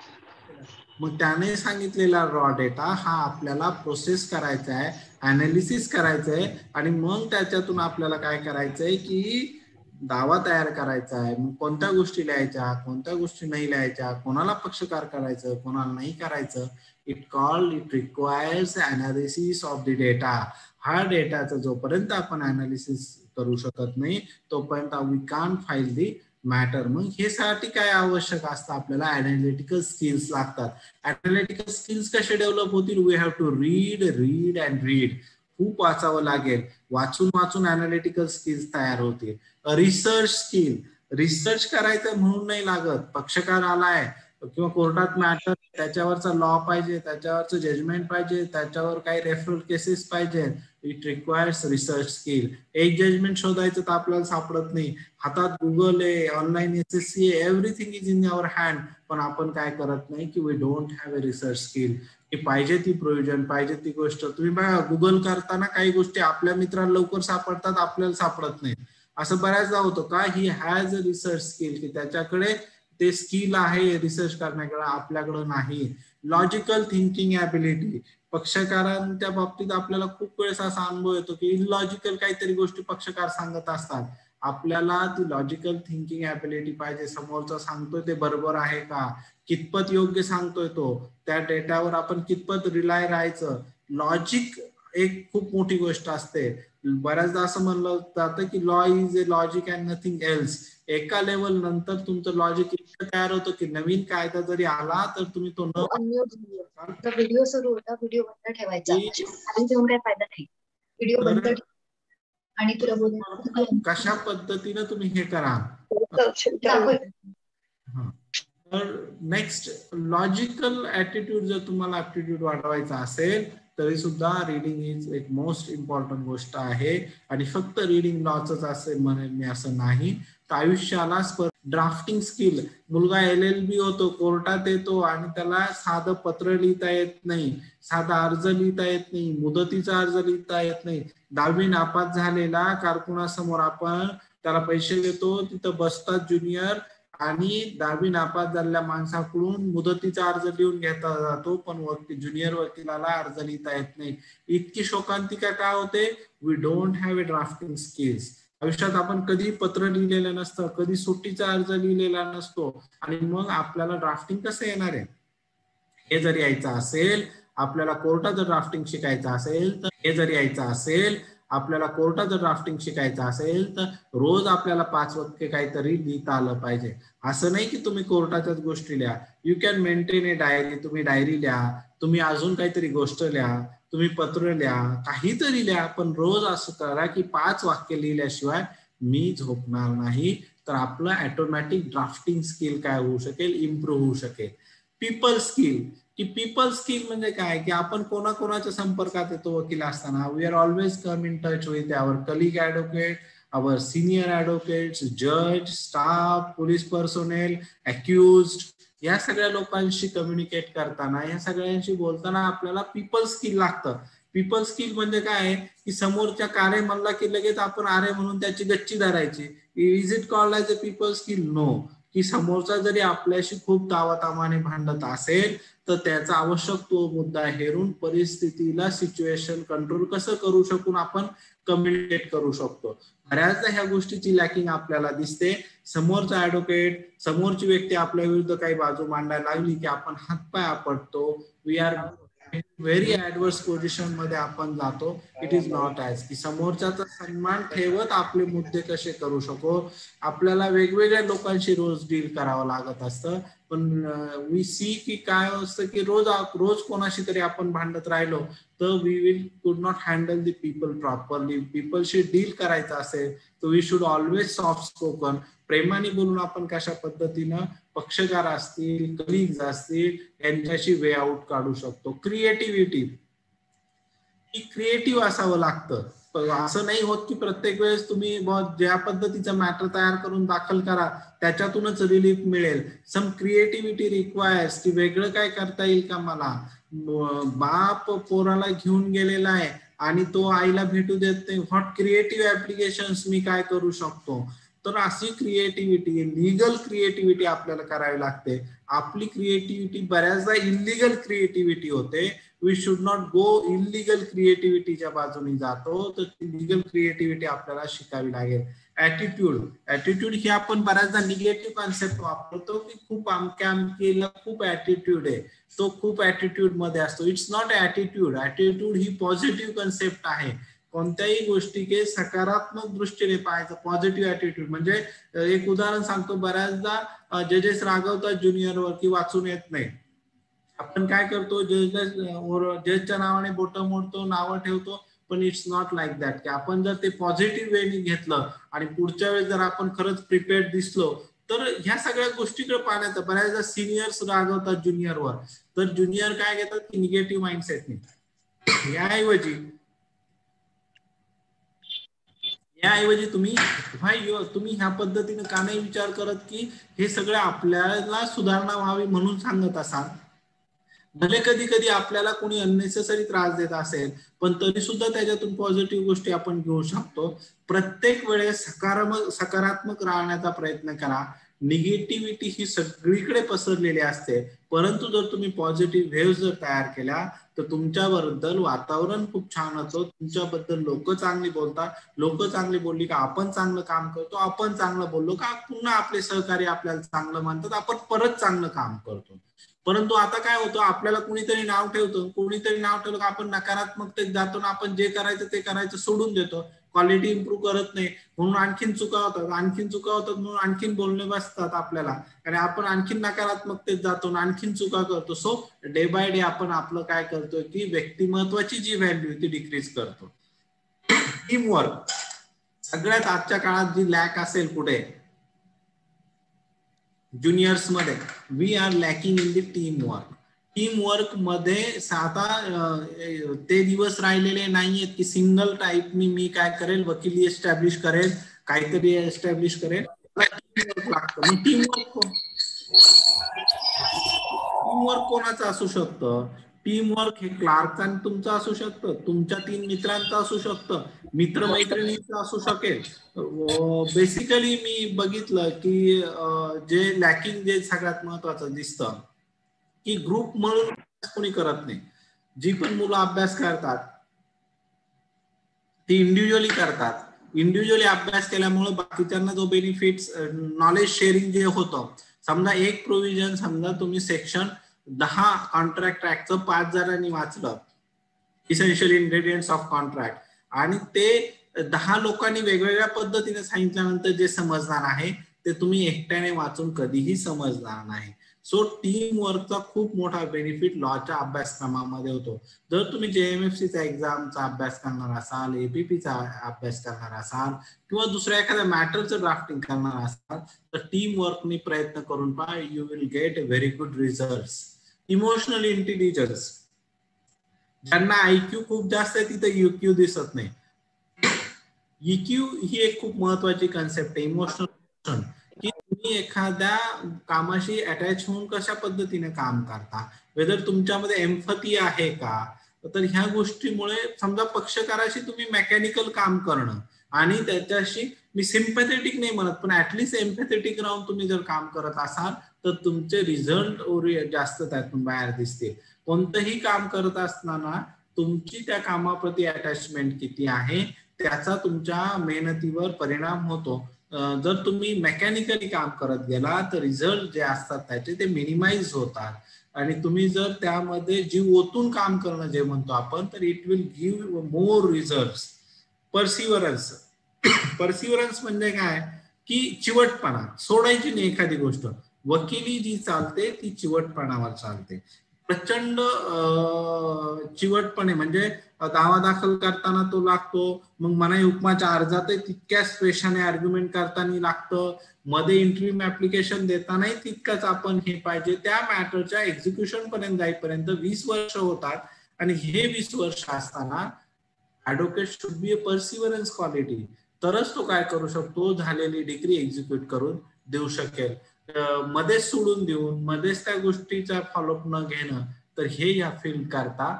मग त्याने सांगितलेला रॉ डेटा हा आपल्याला प्रोसेस करायचा आहे, अनालिसिस करायचं आहे आणि मग त्याच्यातून आपल्याला काय करायचंय की दावा तयार करायचा आहे. मग कोणत्या गोष्टी लिहायच्या, कोणत्या गोष्टी नाही लिहायच्या, कोणाला पक्षकार करायचं, कोणाला नाही करायचं. It requires analysis of the data. हा डेटाचा जोपर्यंत आपण अनालिसिस करू शकत नाही तोपर्यंत we can't file the matter. मग हे साठी काय आवश्यक असतं? आपल्याला अनालिटिकल स्किल्स लागतात. अनालिटिकल स्किल्स कसे डेव्हलप होतील? We have to read read and read. खूप वाचावं लागेल, वाचून वाचून अनालिटिकल स्किल्स तयार होतील. रिसर्च स्किल, रिसर्च करायचं म्हणून नाही लागत. पक्षकार आलाय किंवा कोर्टात मॅटर, त्याच्यावरचा लॉ पाहिजे, त्याच्यावरचं जजमेंट पाहिजे, त्याच्यावर काही रेफरल केसेस पाहिजे. It requires research skill. एक जजमेंट शोधायचं तर आपल्याला सापडत नाही, हातात गुगल आहे, ऑनलाईन SSC आहे, everything is in your hand, पण आपण काय करत नाही की we don't have a research skill. की पाहिजे ती प्रोव्हिजन, पाहिजे ती गोष्ट तुम्ही बघा, गुगल करताना काही गोष्टी आपल्या मित्रांना लवकर सापडतात, आपल्याला सापडत नाही. असं बऱ्याचदा होतं का? He has a research skill, की त्याच्याकडे ते स्किल आहे रिसर्च करण्याकडे, आपल्याकडे नाही. लॉजिकल थिंकिंग ॲबिलिटी, पक्षकारांच्या बाबतीत आपल्याला खूप वेळेस असा अनुभव येतो की इलॉजिकल काहीतरी गोष्टी पक्षकार सांगत असतात. आपल्याला ती लॉजिकल थिंकिंग ॲबिलिटी पाहिजे. समोरचा सांगतोय ते बरोबर आहे का, कितपत योग्य सांगतोय तो, त्या डेटावर आपण कितपत रिलाय राहायचं. लॉजिक एक खूप मोठी गोष्ट असते. बऱ्याचदा असं म्हणलं जातं की law is a logic and nothing else. एका लेवल नंतर तुमचं लॉजिक इतकं तयार होतं की नवीन कायदा जरी आला तर तुम्ही तो व्हिडिओ सुरू होता, व्हिडिओ बंद ठेवायचा, घेऊन काय फायदा नाही, व्हिडिओ बंद आणि तुला बोल कशा पद्धतीने तुम्ही हे करा. तर नेक्स्ट, लॉजिकल ऍटिट्यूड जर तुम्हाला ऍप्टिट्यूड वाढवायचा असेल तरी सुद्धा रीडिंग इज एक मोस्ट इम्पॉर्टंट गोष्ट आहे. आणि फक्त रीडिंग लॉच असेल म्हणेल मी असं नाही, तर आयुष्याला ड्राफ्टिंग स्किल. मुलगा LLB होतो, कोर्टात येतो आणि त्याला साधं पत्र लिहिता येत नाही, साधा अर्ज लिहिता येत नाही, मुदतीचा अर्ज लिहिता येत नाही. 10वी नापास झालेला कारकुनासमोर आपण त्याला पैसे देतो, तिथं बसतात ज्युनियर आणि 10वी नापास झालेल्या माणसाकडून मुदतीचा अर्ज लिहून घेतला जातो, पण ज्युनियर वकिलाला अर्ज लिहिता येत नाही. इतकी शोकांतिका का होते? We don't have a drafting skills. आयुष्यात आपण कधी पत्र लिहिलेलं नसतं, कधी सुट्टीचा अर्ज लिहिलेला नसतो आणि मग आपल्याला ड्राफ्टिंग कसं येणार आहे? हे जर यायचं असेल, आपल्याला कोर्टाचं ड्राफ्टिंग शिकायचं असेल तर हे जर यायचं असेल, आपल्याला कोर्टाचं ड्राफ्टिंग शिकायचं असेल तर रोज आपल्याला 5 वाक्य काहीतरी लिहिता आलं पाहिजे. असं नाही की तुम्ही कोर्टाच्याच गोष्टी लिहा. You can maintain a diary. तुम्ही डायरी लिहा, तुम्ही अजून काहीतरी गोष्ट लिहा, तुम्ही पत्र लिहा, काहीतरी लिहा, पण रोज असं करा की 5 वाक्य लिहिल्याशिवाय मी झोपणार नाही. तर आपलं ऑटोमॅटिक ड्राफ्टिंग स्किल काय होऊ शकेल? इम्प्रूव्ह होऊ शकेल. पीपल स्किल, की पीपल स्किल म्हणजे काय की आपण कोणाकोणाच्या संपर्कात येतो वकील असताना. We are always come in touch with our colleague advocate, our senior advocates, जज, स्टाफ, पोलीस पर्सोनेल, अक्युज्ड, या सगळ्या लोकांशी कम्युनिकेट करताना, या सगळ्यांशी बोलताना आपल्याला पीपल स्किल लागतं. पीपल स्किल म्हणजे काय की समोरच्या कार्य म्हणला की लगेच आपण अरे म्हणून त्याची गच्ची धरायची. Is it called as a people skill? No. की समोरचा जरी आपल्याशी खूप तावातामाने भांडत असेल तर त्याचा आवश्यक तो मुद्दा हेरून परिस्थितीला सिच्युएशन कंट्रोल कसं करू शकून आपण कम्युनिकेट करू शकतो. बऱ्याचदा ह्या गोष्टीची लॅकिंग आपल्याला दिसते. समोरचा ऍडव्होकेट, समोरची व्यक्ती आपल्या विरुद्ध काही बाजू मांडायला लागली की आपण हातपाय आपटतो. We are very adverse position मध्ये आपण जातो. इट इज नॉट ॲज की समोरच्याचा सन्मान ठेवत आपले मुद्दे कसे करू शकतो. आपल्याला वेगवेगळ्या लोकांशी रोज डील करावं लागत असतं. पण वी सी की काय असतं की रोज कोणाशी तरी आपण भांडत राहिलो तर we could not handle the people properly. पीपलशी डील करायचं असेल तर we should always soft spoken. प्रेमाने बोलून आपण कशा पद्धतीनं पक्षकार असतील, कलिग्स असतील यांच्याशी वे आउट काढू शकतो. क्रिएटिव्हिटी ही क्रिएटिव्ह असावं लागतं. असं नाही होत की प्रत्येक वेळेस तुम्ही ज्या पद्धतीचा मॅटर तयार करून दाखल करा त्याच्यातूनच रिलीफ मिळेल. सम क्रिएटिव्हिटी रिक्वायर्स की वेगळं काय करता येईल का मला. बाप पोराला घेऊन गेलेला आहे आणि तो आईला भेटू देत नाही. व्हॉट क्रिएटिव्ह ऍप्लिकेशन्स मी काय करू शकतो. तर अशी क्रिएटिव्हिटी, लिगल क्रिएटिव्हिटी आपल्याला करावी लागते. आपली क्रिएटिव्हिटी बऱ्याचदा इलिगल क्रिएटिव्हिटी होते. We should not go illegal क्रिएटिव्हिटीच्या बाजूने जातो. तर लिगल क्रिएटिव्हिटी आपल्याला शिकावी लागेल. ऍटिट्यूड ही आपण बऱ्याचदा निगेटिव्ह कॉन्सेप्ट वापरतो की खूप अमक्याला खूप ऍटिट्यूड आहे, तो खूप ऍटिट्यूड मध्ये असतो. It's not attitude. Attitude he positive concept आहे. कोणत्याही गोष्टी के सकारात्मक दृष्टीने पाहायचं. पॉझिटिव्ह ऍटिट्यूड म्हणजे एक उदाहरण सांगतो. बऱ्याचदा जजेस रागवतात ज्युनियरवर की वाचून येत नाही. आपण काय करतो, जजच्या नावाने बोटं मोडतो, नावं ठेवतो. पण इट्स नॉट लाईक दॅट. की आपण जर ते पॉझिटिव्ह वेने घेतलं आणि पुढच्या वेळेस जर आपण खरंच प्रिपेअर्ड दिसलो तर ह्या सगळ्या गोष्टीकडे पाहण्याचं. बऱ्याचदा सिनियर्स रागवतात ज्युनियरवर तर ज्युनियर काय घेतात की निगेटिव्ह माइंडसेटने. याऐवजी तुम्ही ह्या पद्धतीने का नाही विचार करत की हे सगळं आपल्याला सुधारणा व्हावी म्हणून सांगत असाल. भले कधी कधी आपल्याला कोणी अननेसेसरी त्रास देत असेल पण तरी सुद्धा त्याच्यातून पॉझिटिव्ह गोष्टी आपण घेऊ शकतो. प्रत्येक वेळेस सकारात्मक राहण्याचा प्रयत्न करा. निगेटिव्हिटी ही सगळीकडे पसरलेली असते. परंतु जर तुम्ही पॉझिटिव्ह वेव्ह जर तयार केल्या तर तुमच्याबद्दल वातावरण खूप छान होतं. तुमच्याबद्दल लोक चांगली बोलतात. लोक चांगली बोलली का आपण चांगलं काम करतो. आपण चांगलं बोललो का पुन्हा आपले सहकारी आपल्याला चांगलं म्हणतात. आपण परत चांगलं काम करतो. परंतु आता काय होतं, आपल्याला कुणीतरी नाव ठेवतं. कुणीतरी नाव ठेवलं का आपण नकारात्मकतेत जातो ना आपण जे करायचं ते करायचं सोडून देतो. क्वालिटी इम्प्रूव्ह करत नाही म्हणून आणखीन चुका होतात म्हणून आणखीन बोलणे बसतात आपल्याला आणि आपण आणखीन नकारात्मकतेत जातो आणखीन चुका करतो. सो डे बाय डे आपण आपलं काय करतोय की व्यक्तिमत्वाची जी व्हॅल्यू ती डिक्रीज करतो. टीमवर्क सगळ्यात आजच्या काळात जी लॅक असेल पुढे ज्युनियर्स मध्ये, we are lacking in the teamwork. Teamwork मध्ये आता ते दिवस राहिलेले नाहीयेत की सिंगल टाईपनी मी काय करेल, वकिली एस्टॅब्लिश करेल, काहीतरी एस्टॅब्लिश करेल. लागतं. टीमवर्क कोणाचं असू शकतं? टीमवर्क हे क्लार्क तुमचं असू शकतं, तुमच्या 3 मित्रांचं असू शकतं, मित्रमैत्रिणींचं असू शकेल. बेसिकली मी बघितलं की जे लॅकिंग जे सगळ्यात महत्वाचं दिसतं की ग्रुप म्हणून कोणी करत नाही. जी पण मुलं अभ्यास करतात ती इंडिव्हिज्युअली करतात. इंडिव्हिज्युअली अभ्यास केल्यामुळे बाकीच्यांना जो बेनिफिट्स नॉलेज शेअरिंग जे होतं, समजा एक प्रोव्हिजन, समजा तुम्ही सेक्शन 10 कॉन्ट्रॅक्ट ऍक्टचं 5 जणांनी वाचलं, इसेन्शियल इन्ग्रेडियंट्स ऑफ कॉन्ट्रॅक्ट, आणि ते 10 लोकांनी वेगवेगळ्या पद्धतीने सांगितल्यानंतर जे समजणार आहे ते तुम्ही एकट्याने वाचून कधीही समजणार नाही. सो टीम वर्कचा खूप मोठा बेनिफिट लॉच्या अभ्यासक्रमामध्ये होतो. जर तुम्ही JMFCचा एक्झामचा अभ्यास करणार असाल, APPचा अभ्यास करणार असाल किंवा दुसऱ्या एखाद्या मॅटरचं ड्राफ्टिंग करणार असाल तर टीम वर्कने प्रयत्न करून पहा. You will get very good result. Emotional intelligence, ज्यांना IQ खूप जास्त आहे तिथे EQ दिसत नाही. EQ ही एक खूप महत्वाची कन्सेप्ट आहे. इमोशनल की तुम्ही एखाद्या कामाशी अटॅच होऊन कशा पद्धतीने काम करता, वेदर तुमच्यामध्ये एम्पथी आहे का. तर ह्या गोष्टीमुळे समजा पक्षकाराशी तुम्ही मेकॅनिकल काम करणं आणि त्याच्याशी मी सिम्पॅथेटिक नाही म्हणत, पण ऍटलिस्ट एम्पॅथेटिक राहून तुम्ही जर काम करत असाल तर तुमचे रिझल्ट जास्त त्यातून बाहेर दिसतील. कोणतंही काम करत असताना तुमची त्या कामाप्रती अटॅचमेंट किती आहे त्याचा तुमच्या मेहनतीवर परिणाम होतो. जर तुम्ही मेकॅनिकली काम करत गेला तर रिझल्ट जे असतात त्याचे ते मिनिमाइज होतात. आणि तुम्ही जर त्यामध्ये जीव ओतून काम करणं जे म्हणतो आपण, तर it will give more result. Perseverance, perseverance म्हणजे काय की चिवटपणा, सोडायची नाही एखादी गोष्ट. वकिली जी चालते ती चिवटपणावर चालते. प्रचंड चिवटपणे म्हणजे दावा दाखल करताना तो लागतो, मग मनाई हुकमाच्या अर्जात तितक्याच पेशाने आर्ग्युमेंट करताना लागतं, मध्ये इंटरव्ह्यू ऍप्लिकेशन देतानाही तितकंच आपण हे पाहिजे. त्या मॅटरच्या एक्झिक्युशन पर्यंत जाईपर्यंत 20 वर्ष होतात. आणि हे 20 वर्ष असताना advocate should be a perseverance quality, तरच तो काय करू शकतो, झालेली डिग्री एक्झिक्यूट करून देऊ शकेल. मध्येच सोडून देऊन मध्येच त्या गोष्टीचा फॉलोअप न घेणं, तर हे या फील्ड करता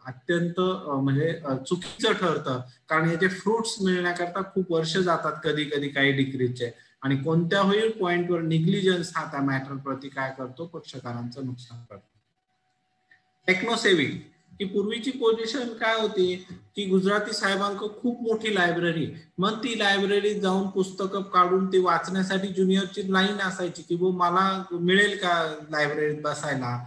अत्यंत म्हणजे चुकीचं ठरतं. कारण याचे फ्रुट्स मिळण्याकरता खूप वर्ष जातात कधी कधी काही डिग्रीचे. आणि कोणत्याही पॉइंटवर निग्लिजन्स हा त्या मॅटर प्रती काय करतो, पक्षकारांचं नुकसान करतो. टेक्नो सेव्हिंग की पूर्वीची पोझिशन काय होती की गुजराती साहेबांक खूप मोठी लायब्ररी, मग ती लायब्ररीत जाऊन पुस्तकं काढून ती वाचण्यासाठी ज्युनियरची लाईन असायची की मला मिळेल का लायब्ररीत बसायला.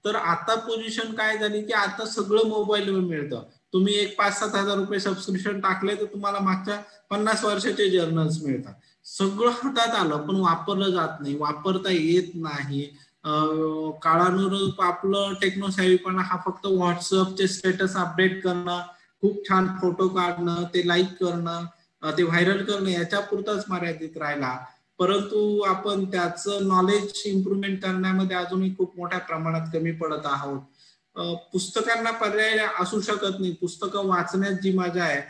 तर आता पोझिशन काय झाली की आता सगळं मोबाईलवर मिळतं. तुम्ही एक 5-7 हजार रुपये सबस्क्रिप्शन टाकले तर तुम्हाला मागच्या 50 वर्षाचे जर्नल्स मिळतात. सगळं हातात आलं पण वापरलं जात नाही, वापरता येत नाही. काळानुरूप आपलं टेक्नोसॅव्हीपणा हा फक्त व्हॉट्सअपचे स्टेटस अपडेट करणं, खूप छान फोटो काढणं, ते लाईक करणं, ते व्हायरल करणं याच्या पुरताच मर्यादित राहिला. परंतु आपण त्याचं नॉलेज इम्प्रुव्हमेंट करण्यामध्ये अजूनही खूप मोठ्या प्रमाणात कमी पडत आहोत. पुस्तकांना पर्याय असू शकत नाही. पुस्तकं वाचण्यात जी मजा आहे,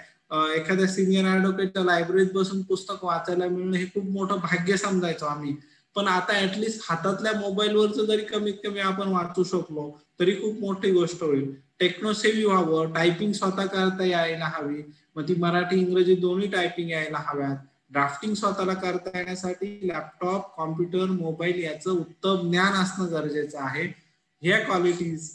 एखाद्या सिनियर ऍडव्होकेटच्या लायब्ररीत बसून पुस्तक वाचायला मिळणं हे खूप मोठं भाग्य समजायचो आम्ही. पण आता ऍटलिस्ट हातातल्या मोबाईलवरच जरी कमीत कमी आपण वाचू शकलो तरी खूप मोठी गोष्ट होईल. टेक्नोसेव्ही व्हावं, टायपिंग स्वतः करता यायला हवी, मग ती मराठी इंग्रजी दोन्ही टायपिंग यायला हव्यात. ड्राफ्टिंग स्वतःला करता येण्यासाठी लॅपटॉप, कॉम्प्युटर, मोबाईल याचं उत्तम ज्ञान असणं गरजेचं आहे. ह्या क्वालिटीज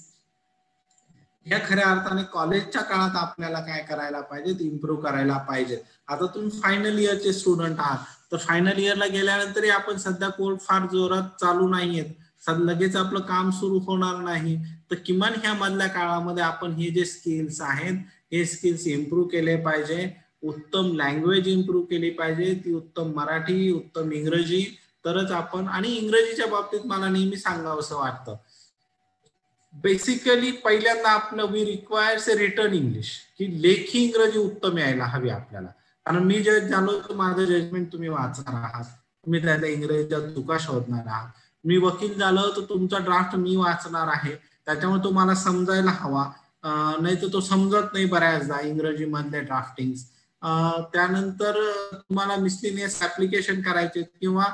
ह्या खऱ्या अर्थाने कॉलेजच्या काळात आपल्याला काय करायला पाहिजे, इम्प्रूव्ह करायला पाहिजे. आता तुम्ही फायनल इयरचे स्टुडंट आहात तर फायनल इयरला गेल्यानंतरही आपण सध्या कोर्ट फार जोरात चालू नाहीयेत, लगेच आपलं काम सुरू होणार नाही. तर किमान ह्या मधल्या काळामध्ये आपण हे जे स्किल्स आहेत हे स्किल्स इम्प्रूव्ह केले पाहिजे. उत्तम लँग्वेज इम्प्रूव्ह केली पाहिजे, ती उत्तम मराठी, उत्तम इंग्रजी, तरच आपण. आणि इंग्रजीच्या बाबतीत मला नेहमी सांगावं असं वाटतं, बेसिकली पहिल्यांदा आपलं we requires a written English, की लेखी इंग्रजी उत्तम यायला हवी आपल्याला. कारण मी जज झालो तर माझं जजमेंट तुम्ही वाचणार आहात, तुम्ही त्याच्या इंग्रजीच्या चुका शोधणार आहात. मी वकील झालो तर तुमचा ड्राफ्ट मी वाचणार आहे, त्याच्यामुळे तो मला समजायला हवा, नाही तर तो समजत नाही बऱ्याचदा इंग्रजी मधले ड्राफ्टिंग. त्यानंतर तुम्हाला मिसलिनियस ऍप्लिकेशन करायचे किंवा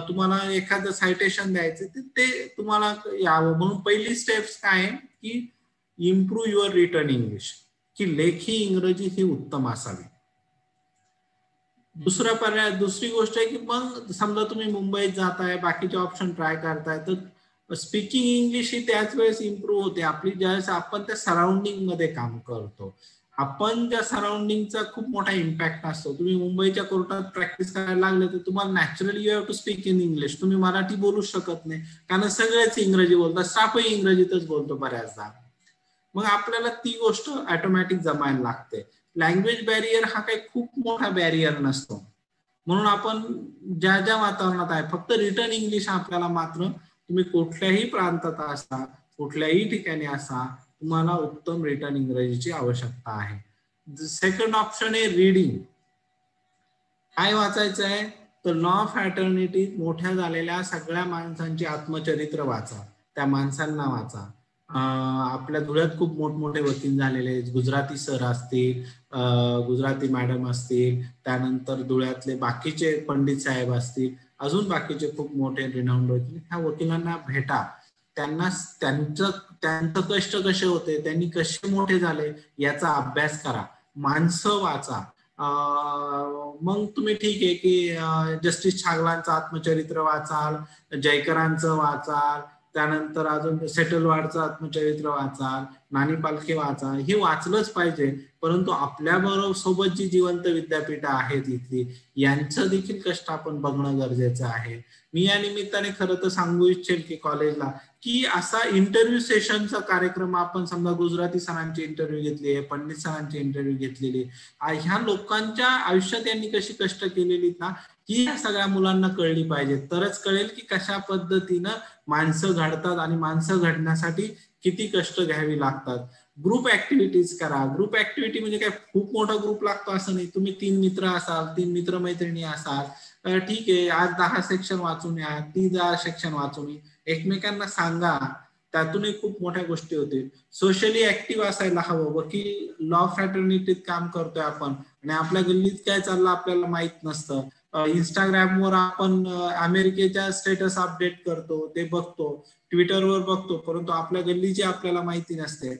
तुम्हाला एखादं सायटेशन द्यायचं ते तुम्हाला यावं. म्हणून पहिली स्टेप्स काय आहे की इम्प्रूव्ह युअर रिटर्न इंग्लिश, की लेखी इंग्रजी ही उत्तम असावी. दुसरा पर्याय, दुसरी गोष्ट आहे की मग समजा तुम्ही मुंबईत जाताय, बाकीचे ऑप्शन ट्राय करताय, तर स्पीकिंग इंग्लिश ही त्याच वेळेस इम्प्रूव्ह होते आपली ज्यावेळेस आपण त्या सराउंडिंग मध्ये काम करतो. आपण त्या सराउंडिंगचा खूप मोठा इम्पॅक्ट असतो. तुम्ही मुंबईच्या कोर्टात प्रॅक्टिस करायला लागले तर तुम्हाला naturally you have to speak in English. तुम्ही मराठी बोलू शकत नाही कारण सगळेच इंग्रजी बोलतात, स्टाफही इंग्रजीतच बोलतो बऱ्याचदा. मग आपल्याला ती गोष्ट ऑटोमॅटिक जमायला लागते. लँग्वेज बॅरियर हा काही खूप मोठा बॅरियर नसतो. म्हणून आपण ज्या ज्या वातावरणात आहे फक्त रिटर्न इंग्लिश आपल्याला मात्र तुम्ही कुठल्याही प्रांतात असा, कुठल्याही ठिकाणी असा, तुम्हाला उत्तम रिटर्न इंग्रजीची आवश्यकता आहे. सेकंड ऑप्शन आहे रीडिंग. काय वाचायचं आहे तर लॉ ऑफ फॅटर्निटी, मोठ्या झालेल्या सगळ्या माणसांची आत्मचरित्र वाचा, त्या माणसांना वाचा. आपल्या धुळ्यात खूप मोठमोठे वकील झालेले, गुजराती सर असतील, गुजराती मॅडम असतील, त्यानंतर धुळ्यातले बाकीचे पंडित साहेब असतील, अजून बाकीचे खूप मोठे रिनाउंड वकील. ह्या वकिलांना भेटा, त्यांना त्यांचं कष्ट कसे होते, त्यांनी कसे मोठे झाले याचा अभ्यास करा. माणसं वाचा. मग तुम्ही ठीक आहे की जस्टिस छागलांचं आत्मचरित्र वाचाल, जयकरांचं वाचाल, त्यानंतर अजून सेटलवाडचं आत्मचरित्र वाचाल, नानी पालखे वाचाल, हे वाचलंच पाहिजे. परंतु आपल्याबरोबर सोबत जी जिवंत विद्यापीठ आहेत इथली, यांचं देखील कष्ट आपण बघणं गरजेचं आहे. मी या निमित्ताने खरं तर सांगू इच्छेल की कॉलेजला की असा इंटरव्ह्यू सेशनचा कार्यक्रम आपण समजा गुजराती सरांची इंटरव्ह्यू घेतली आहे, पंडित सरांची इंटरव्ह्यू घेतलेली, ह्या लोकांच्या आयुष्यात यांनी कशी कष्ट केलेली ना ही या सगळ्या मुलांना कळली पाहिजे. तरच कळेल की कशा पद्धतीनं माणसं घडतात आणि माणसं घडण्यासाठी किती कष्ट घ्यावी लागतात. ग्रुप ऍक्टिव्हिटीज करा. ग्रुप ऍक्टिव्हिटी म्हणजे काय खूप मोठा ग्रुप लागतो असं नाही. तुम्ही 3 मित्र असाल, 3 मित्रमैत्रिणी असाल, ठीक आहे, आज 10 सेक्शन वाचून या, 10 सेक्शन वाचून एकमेकांना सांगा, त्यातूनही खूप मोठ्या गोष्टी होतील. सोशली ऍक्टिव्ह असायला हवं. वकील लॉ फ्रॅटर्निटीत काम करतोय आपण आणि आपल्या गल्लीत काय चाललं आपल्याला माहित नसतं. इंस्टाग्रामवर आपण अमेरिकेच्या स्टेटस अपडेट करतो, ते बघतो, ट्विटरवर बघतो, परंतु आपल्या गल्लीची आपल्याला माहिती नसते.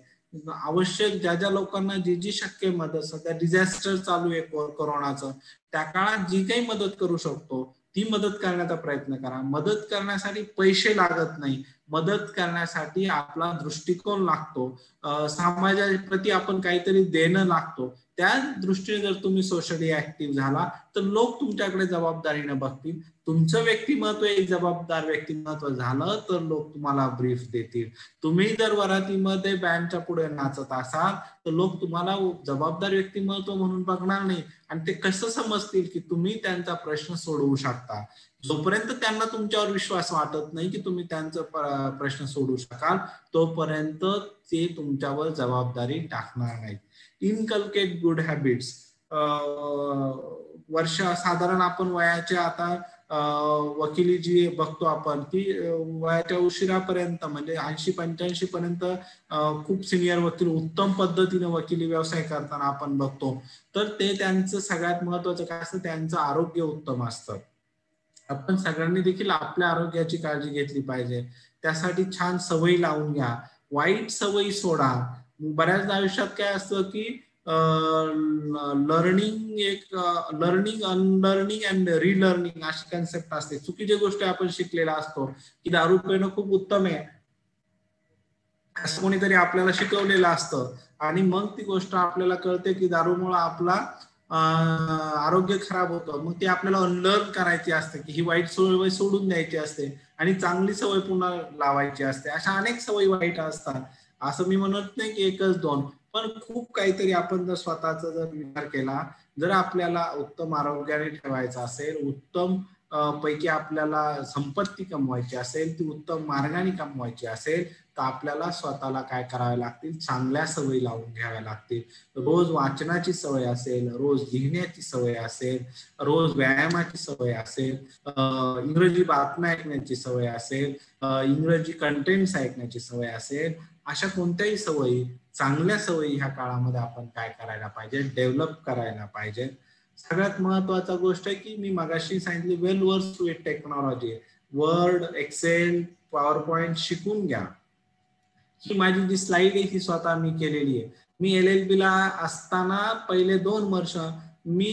आवश्यक ज्या ज्या लोकांना जी जी शक्य मदत, सध्या डिझास्टर चालू आहे कोरोनाचं, त्या काळात जी काही मदत करू शकतो ती मदत करण्याचा प्रयत्न करा. मदत करण्यासाठी पैसे लागत नाही, मदत करण्यासाठी आपला दृष्टिकोन लागतो, समाजाप्रती आपण काहीतरी देणं लागतो. त्या दृष्टीने जर तुम्ही सोशली ऍक्टिव्ह झाला तर लोक तुमच्याकडे जबाबदारीने बघतील. तुमचं व्यक्तिमत्व एक जबाबदार व्यक्तिमत्व झालं तर लोक तुम्हाला ब्रीफ देतील. तुम्ही जर वरातीमध्ये बँडच्या पुढे नाचत असाल तर लोक तुम्हाला जबाबदार व्यक्तिमत्व म्हणून बघणार नाही आणि ते कसं समजतील की तुम्ही त्यांचा प्रश्न सोडवू शकता. जोपर्यंत त्यांना तुमच्यावर विश्वास वाटत नाही की तुम्ही त्यांचा प्रश्न सोडवू शकाल तोपर्यंत ते तुमच्यावर जबाबदारी टाकणार नाहीत. Inculcate good habits. वर्ष साधारण आपण वयाच्या आता वकिली जी बघतो आपण ती वयाच्या उशिरापर्यंत म्हणजे 80-85 पर्यंत खूप सिनियर वकील उत्तम पद्धतीने वकिली व्यवसाय करताना आपण बघतो. तर ते त्यांचं सगळ्यात महत्वाचं काय असतं, त्यांचं आरोग्य उत्तम असतं. आपण सगळ्यांनी देखील आपल्या आरोग्याची काळजी घेतली पाहिजे. त्यासाठी छान सवयी लावून घ्या, वाईट सवयी सोडा. बऱ्याचदा आयुष्यात काय असतं की लर्निंग अनलर्निंग अँड रिलर्निंग अशी कन्सेप्ट असते. चुकीच्या गोष्टी आपण शिकलेला असतो की दारू पिणं खूप उत्तम आहे असं कोणीतरी आपल्याला शिकवलेलं असतं आणि मग ती गोष्ट आपल्याला कळते की दारूमुळे आपला आरोग्य खराब होतं. मग ती आपल्याला अनलर्न करायची असते की ही वाईट सवय सोडून द्यायची असते आणि चांगली सवय पुन्हा लावायची असते. अशा अनेक सवयी वाईट असतात. असं मी म्हणत नाही की 1-2, पण खूप काहीतरी आपण जर स्वतःचा जर विचार केला, जर आपल्याला उत्तम आरोग्याने ठेवायचं असेल, उत्तम पैकी आपल्याला संपत्ती कमवायची असेल, ती उत्तम मार्गाने कमवायची असेल तर आपल्याला स्वतःला काय करावे लागतील, चांगल्या सवयी लावून घ्याव्या लागतील. रोज वाचनाची सवय असेल, रोज लिहिण्याची सवय असेल, रोज व्यायामाची सवय असेल, इंग्रजी बातम्या ऐकण्याची सवय असेल, इंग्रजी कंटेंट्स ऐकण्याची सवय असेल, अशा कोणत्याही सवयी, चांगल्या सवयी ह्या काळामध्ये आपण काय करायला पाहिजे, डेव्हलप करायला पाहिजे. सगळ्यात महत्वाचा गोष्ट आहे की मी मगाशी सांगितली well versed with technology. Word, Excel, PowerPoint शिकून घ्या. ही माझी जी स्लाइड आहे ही स्वतः मी केलेली आहे. मी LLB ला असताना पहिले 2 वर्ष मी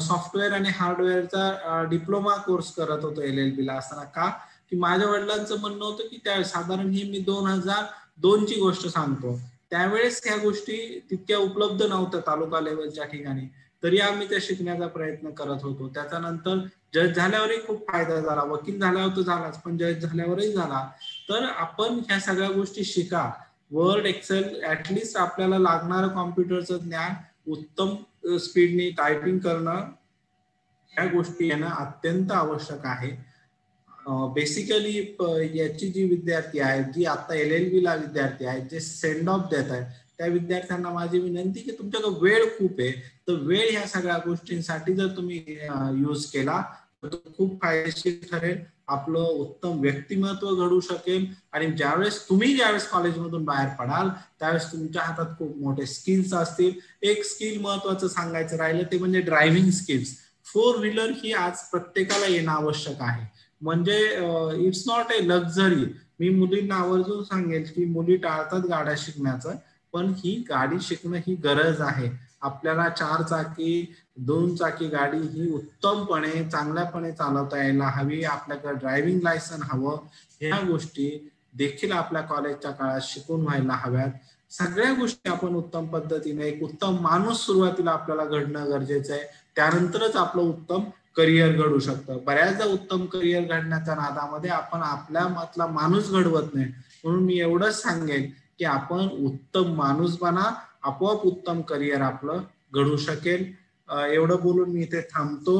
सॉफ्टवेअर आणि हार्डवेअरचा डिप्लोमा कोर्स करत होतो LLB ला असताना. का की माझ्या वडिलांचं म्हणणं होतं की त्या साधारण ही मी 2002 ची गोष्ट सांगतो, त्यावेळेस ह्या गोष्टी तितक्या उपलब्ध नव्हत्या तालुका लेवलच्या ठिकाणी, तरी आम्ही त्या शिकण्याचा प्रयत्न करत होतो. त्याच्यानंतर जज झाल्यावरही खूप फायदा झाला, वकील झाल्यावर तर झालाच, पण जज झाल्यावरही झाला. तर आपण ह्या सगळ्या गोष्टी शिका. वर्ड, एक्सेल, ऍटलिस्ट आपल्याला लागणारं कॉम्प्युटरचं ज्ञान, उत्तम स्पीडने टायपिंग करणं, ह्या गोष्टी येणं अत्यंत आवश्यक आहे. बेसिकली याची जी विद्यार्थी आहेत, जी आता LLB ला विद्यार्थी आहेत, जे सेंड ऑफ देत आहेत, त्या विद्यार्थ्यांना माझी विनंती की तुमच्याकडे वेळ खूप आहे, तर वेळ ह्या सगळ्या गोष्टींसाठी जर तुम्ही यूज केला तर खूप फायदेशीर ठरेल. आपलं उत्तम व्यक्तिमत्व घडू शकेल आणि ज्यावेळेस कॉलेजमधून बाहेर पडाल त्यावेळेस तुमच्या हातात खूप मोठे स्किल्स असतील. एक स्किल महत्वाचं सांगायचं राहिलं ते म्हणजे ड्रायव्हिंग स्किल्स. 4 व्हीलर ही आज प्रत्येकाला येणं आवश्यक आहे. म्हणजे इट्स नॉट ए लक्झरी. मी मुलींना आवर्जून सांगेल की मुली टाळतात गाड्या शिकण्याचं, पण ही गाडी शिकणं ही गरज आहे. आपल्याला 4 चाकी 2 चाकी गाडी ही उत्तमपणे चांगल्यापणे चालवता यायला हवी, आपल्याकडे ड्रायव्हिंग लायसन हवं, ह्या गोष्टी देखील आपल्या कॉलेजच्या काळात शिकून व्हायला हव्यात. सगळ्या गोष्टी आपण उत्तम पद्धतीने, एक उत्तम माणूस सुरुवातीला आपल्याला घडणं गरजेचं आहे, त्यानंतरच आपलं उत्तम करिअर घडू शकतं. बऱ्याचदा उत्तम करिअर घडण्याच्या नादामध्ये आपण आपल्या मधला माणूस घडवत नाही. म्हणून मी एवढंच सांगेन की आपण उत्तम माणूस बना, आपोआप उत्तम करिअर आपलं घडू शकेल. एवढं बोलून मी इथे थांबतो.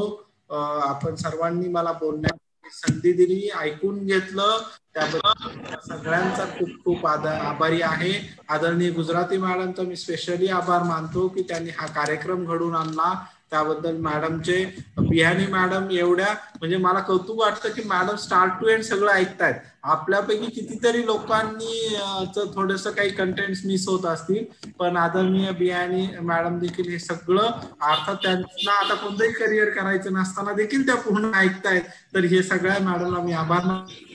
आपण सर्वांनी मला बोलण्याची संधी दिली, ऐकून घेतलं, त्याबद्दल सगळ्यांचा खूप खूप आभारी आहे. आदरणीय गुजराती मॅडमचा मी स्पेशली आभार मानतो की त्यांनी हा कार्यक्रम घडवून आणला. त्याबद्दल मॅडमचे, बिहानी मॅडम एवढ्या म्हणजे मला कौतुक वाटतं की मॅडम स्टार्ट टू एंड सगळं ऐकतायत. आपल्यापैकी कितीतरी लोकांनी थोडस काही कंटेंट्स मिस होत असतील, पण आदरणीय बिहानी मॅडम देखील हे सगळं, अर्थात त्यांना आता कोणतंही करिअर करायचं नसताना देखील त्या पूर्ण ऐकतायत. तर हे सगळ्या मॅडमला मी आभार मानतो.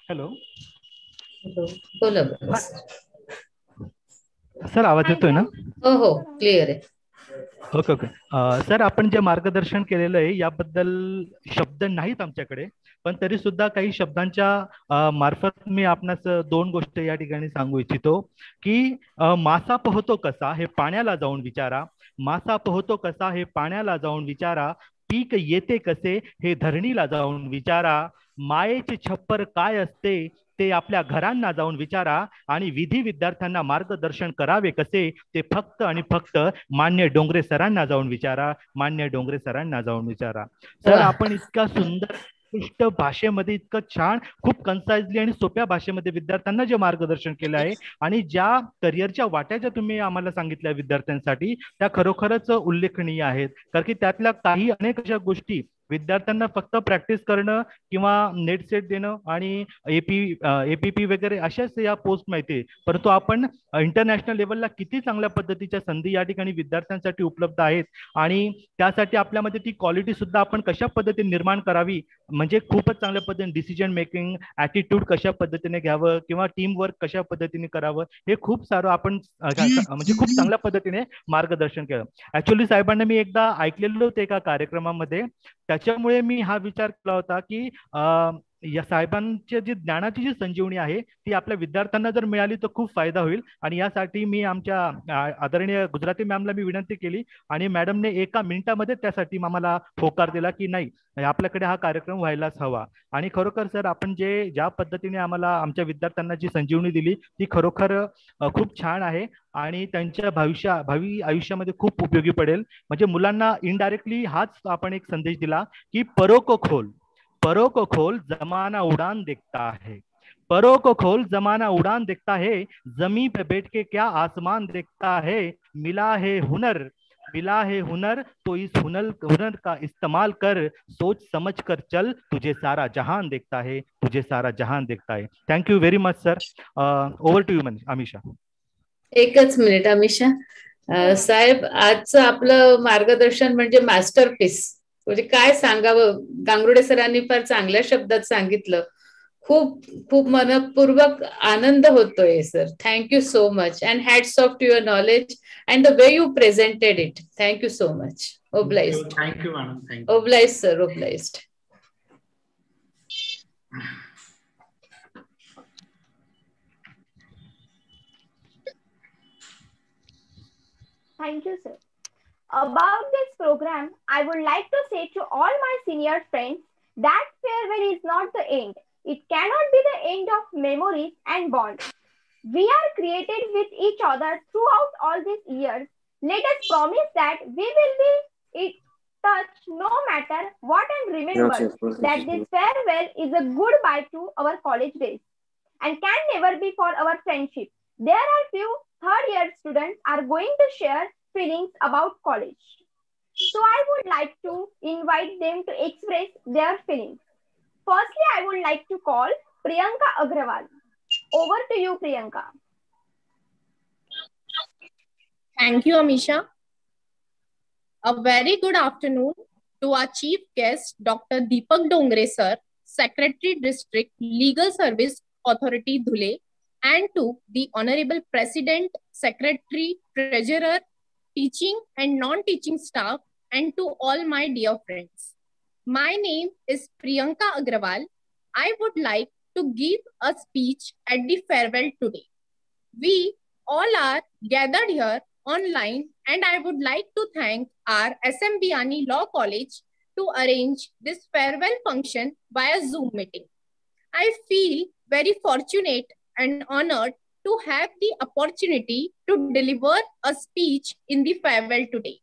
हॅलो बोला सर, आवाज येतोय ना? हो हो, क्लिअर आहे. ओके ओके सर, आपण जे मार्गदर्शन केलेलं आहे याबद्दल शब्द नाहीत आमच्याकडे, पण तरी सुद्धा काही शब्दांच्या मार्फत मी आपणास 2 गोष्टी या ठिकाणी सांगू इच्छितो की मासा पोहतो कसा हे पाण्याला जाऊन विचारा, मासा पोहतो कसा हे पाण्याला जाऊन विचारा, पीक येते कसे हे धरणीला जाऊन विचारा, मायेचे छप्पर काय असते ते आपल्या घरांना जाऊन विचारा, आणि विधी विद्यार्थ्यांना मार्गदर्शन करावे कसे ते फक्त आणि फक्त मान्य डोंगरे सरांना जाऊन विचारा, मान्य डोंगरे सरांना जाऊन विचारा. सर, आपण इतका सुंदर उत्कृष्ट भाषेमध्ये, इतकं छान, खूप कन्साइजली आणि सोप्या भाषेमध्ये विद्यार्थ्यांना जे मार्गदर्शन केलं आहे आणि ज्या करिअरच्या वाट्या ज्या तुम्ही आम्हाला सांगितल्या विद्यार्थ्यांसाठी, त्या खरोखरच उल्लेखनीय आहेत. कारण की त्यातल्या काही अनेक अशा गोष्टी विद्यार्थ्यांना फक्त प्रॅक्टिस करणं किंवा नेट सेट देणं आणि एपीपी वगैरे अशाच या पोस्ट माहिती आहे, परंतु आपण इंटरनॅशनल लेवलला किती चांगल्या पद्धतीच्या संधी या ठिकाणी विद्यार्थ्यांसाठी उपलब्ध आहेत आणि त्यासाठी आपल्यामध्ये ती क्वालिटी सुद्धा आपण कशा पद्धतीने निर्माण करावी, म्हणजे खूपच चांगल्या पद्धतीने डिसिजन मेकिंग, ॲटिट्यूड कशा पद्धतीने घ्यावं किंवा टीम वर्क कशा पद्धतीने करावं, हे खूप सारं आपण म्हणजे खूप चांगल्या पद्धतीने मार्गदर्शन केलं. ऍक्च्युअली साहेबांना मी एकदा ऐकलेलं होतं एका कार्यक्रमामध्ये, त्याच्यामुळे मी हा विचार केला होता की या साहेबांची जी ज्ञानाची जी संजीवनी आहे ती आपल्या विद्यार्थ्यांना जर मिळाली तर खूप फायदा होईल. आणि यासाठी मी आमच्या आदरणीय गुजराती मॅमला मी विनंती केली आणि मॅडमने 1 मिनिटामध्ये त्यासाठी आम्हाला होकार दिला की नाही, आपल्याकडे हा कार्यक्रम व्हायलाच हवा. आणि खरोखर सर, आपण ज्या पद्धतीने आम्हाला आमच्या विद्यार्थ्यांना जी संजीवनी दिली ती खरोखर खूप छान आहे आणि त्यांच्या भावी आयुष्यामध्ये खूप उपयोगी पडेल. म्हणजे मुलांना इनडायरेक्टली हाच आपण एक संदेश दिला की परों को खोल जमाना उड़ान देखता है, परों को खोल जमाना उड़ान देखता है, जमीन पे बैठ के क्या आसमान देखता है, मिला है हुनर तो इस हुनर का इस्तेमाल कर, सोच समझ कर चल, तुझे सारा जहान देखता है, तुझे सारा जहान देखता है. Thank you very much sir. Over to you Amisha. एकच मिनिट अमिषा साहेब, आजचं आपलं मार्गदर्शन म्हणजे मास्टरपीस, म्हणजे काय सांगावं. गांगुर्डे सरांनी फार चांगल्या शब्दात सांगितलं. खूप खूप मनपूर्वक आनंद होतोय sir. Thank you so much and hats off to your knowledge and the way you presented it. Thank you so much. Obliged. Thank you मॅडम. Obliged sir, obliged. Thank you, sir. About this program, I would like to say to all my senior friends that farewell is not the end. It cannot be the end of memories and bonds. We are created with each other throughout all these years. Let us promise that we will be touch no matter what, and remember that this farewell is a goodbye to our college days and can never be for our friendship. There are few third-year students are going to share feelings about college. So I would like to invite them to express their feelings. Firstly, I would like to call Priyanka Agrawal. Over to you, Priyanka. Thank you, Amisha. A very good afternoon to our chief guest, Dr. Deepak Dongre sir, Secretary District Legal Service Authority Dhule, and to the Honorable President, Secretary, Treasurer, teaching and non-teaching staff, and to all my dear friends. My name is Priyanka Agrawal. I would like to give a speech at the farewell today. We all are gathered here online, and I would like to thank our SM Biani Law College to arrange this farewell function via Zoom meeting. I feel very fortunate and honored to have the opportunity to deliver a speech in the farewell today.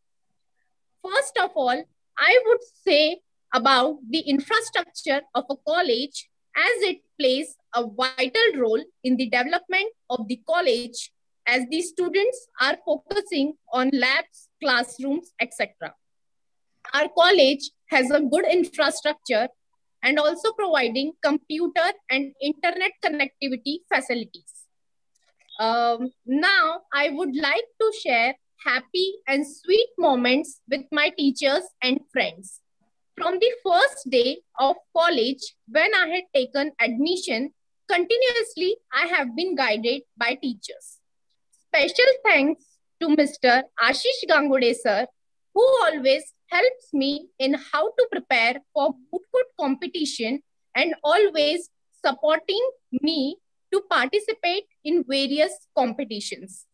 First of all, I would say about the infrastructure of a college, as it plays a vital role in the development of the college as the students are focusing on labs, classrooms, etc. Our college has a good infrastructure and also providing computer and internet connectivity facilities. Now, I would like to share happy and sweet moments with my teachers and friends. From the first day of college, when I had taken admission, continuously I have been guided by teachers. Special thanks to Mr. Ashish Gangude sir, who always helps me in how to prepare for moot court competition and always supporting me to participate in various competitions.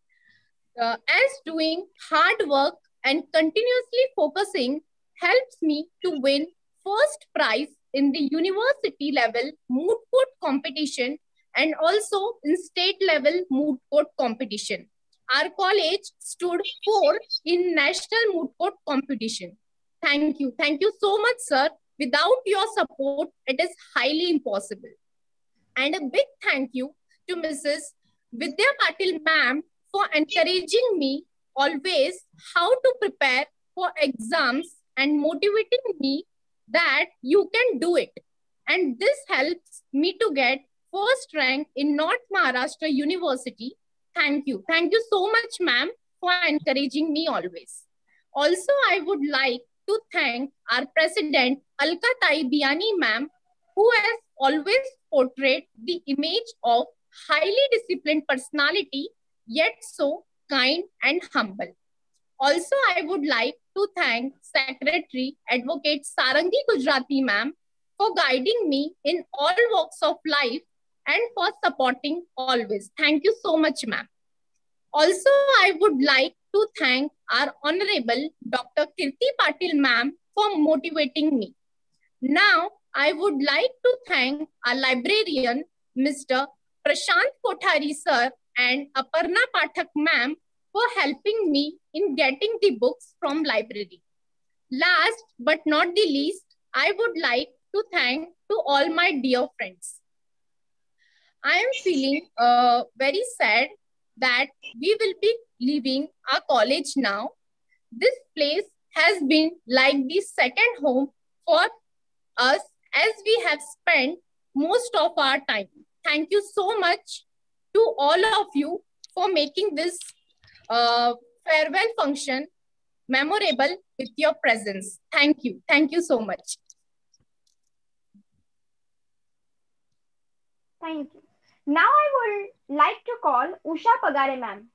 As doing hard work and continuously focusing helps me to win first prize in the university level moot court competition and also in state level moot court competition. Our college stood fourth in national moot court competition. Thank you. Thank you so much, sir. Without your support, it is highly impossible. And a big thank you to Mrs. Vidya Patil ma'am for encouraging me always how to prepare for exams and motivating me that you can do it. And this helps me to get first rank in North Maharashtra University. Thank you. Thank you so much, ma'am, for encouraging me always. Also, I would like to thank our president, Alka Tai Biani ma'am, who has always portrayed the image of highly disciplined personality, yet so kind and humble. Also, I would like to thank Secretary Advocate Sarangi Gujarati ma'am for guiding me in all walks of life and for supporting always. Thank you so much, ma'am. Also, I would like to thank our Honorable Dr. Kirti Patil ma'am for motivating me. Now, I would like to thank our librarian, Mr. Prashant Kothari sir and Aparna Pathak ma'am for helping me in getting the books from library. Last but not the least, I would like to thank to all my dear friends. I am feeling very sad that we will be leaving our college now. This place has been like the second home for us as we have spent most of our time. Thank you so much to all of you for making this farewell function memorable with your presence. Thank you. Thank you so much. Thank you. Now I would like to call Usha Pagare ma'am.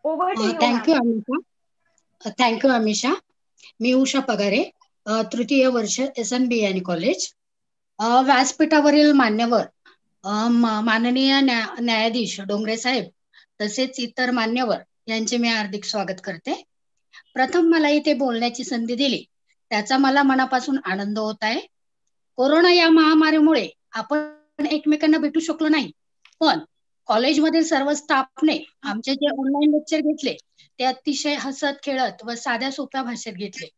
Over to you. Thank you, Amisha. Thank you, Amisha. मी उषा पगारे, तृतीय वर्ष SM Biani college. व्यासपीठावरील मान्यवर माननीय न्यायाधीश डोंगरे साहेब तसेच इतर मान्यवर यांचे मी हार्दिक स्वागत करते. प्रथम मला इथे बोलण्याची संधी दिली त्याचा मला मनापासून आनंद होत आहे. कोरोना या महामारीमुळे आपण एकमेकांना भेटू शकलो नाही, पण कॉलेजमधील सर्व स्टाफने आमचे जे ऑनलाईन लेक्चर घेतले ते अतिशय हसत खेळत व साध्या सोप्या भाषेत घेतले.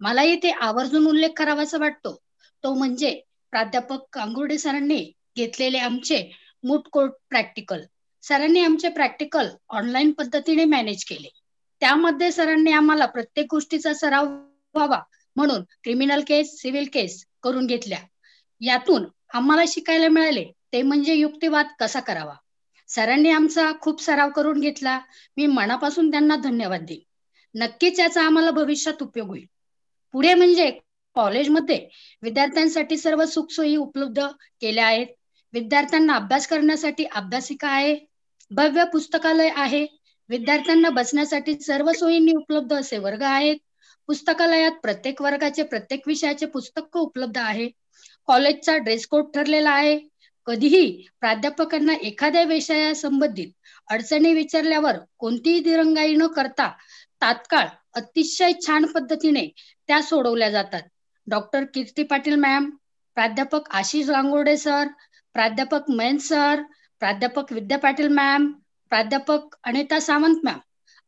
मला इथे आवर्जून उल्लेख करावासा वाटतो तो म्हणजे प्राध्यापक गांगुर्डे सरांनी घेतलेले आमचे मूट कोर्ट प्रॅक्टिकल. सरांनी आमचे प्रॅक्टिकल ऑनलाईन पद्धतीने मॅनेज केले. त्यामध्ये सरांनी आम्हाला प्रत्येक गोष्टीचा सराव व्हावा म्हणून क्रिमिनल केस, सिव्हिल केस करून घेतल्या. यातून आम्हाला शिकायला मिळाले ते म्हणजे युक्तिवाद कसा करावा. सरांनी आमचा खूप सराव करून घेतला. मी मनापासून त्यांना धन्यवाद देईन. नक्कीच याचा आम्हाला भविष्यात उपयोग होईल. पुढे म्हणजे कॉलेजमध्ये विद्यार्थ्यांसाठी सर्व सुखसोयी उपलब्ध केल्या आहेत. विद्यार्थ्यांना अभ्यास करण्यासाठी अभ्यासिका आहे, भव्य पुस्तकालय आहे, विद्यार्थ्यांना बसण्यासाठी सर्व सोयींनी उपलब्ध असे वर्ग आहेत. पुस्तकालयात प्रत्येक वर्गाचे प्रत्येक विषयाचे पुस्तक उपलब्ध आहे. कॉलेजचा ड्रेस कोड ठरलेला आहे. कधीही प्राध्यापकांना एखाद्या विषयासंबंधित अडचणी विचारल्यावर कोणतीही दिरंगाई न करता तात्काळ अतिशय छान पद्धतीने त्या सोडवल्या जातात. डॉक्टर कीर्ती पाटील मॅम, प्राध्यापक आशिष गांगुर्डे सर, प्राध्यापक मयंक सर, प्राध्यापक विद्या पाटील मॅम, प्राध्यापक अनिता सावंत मॅम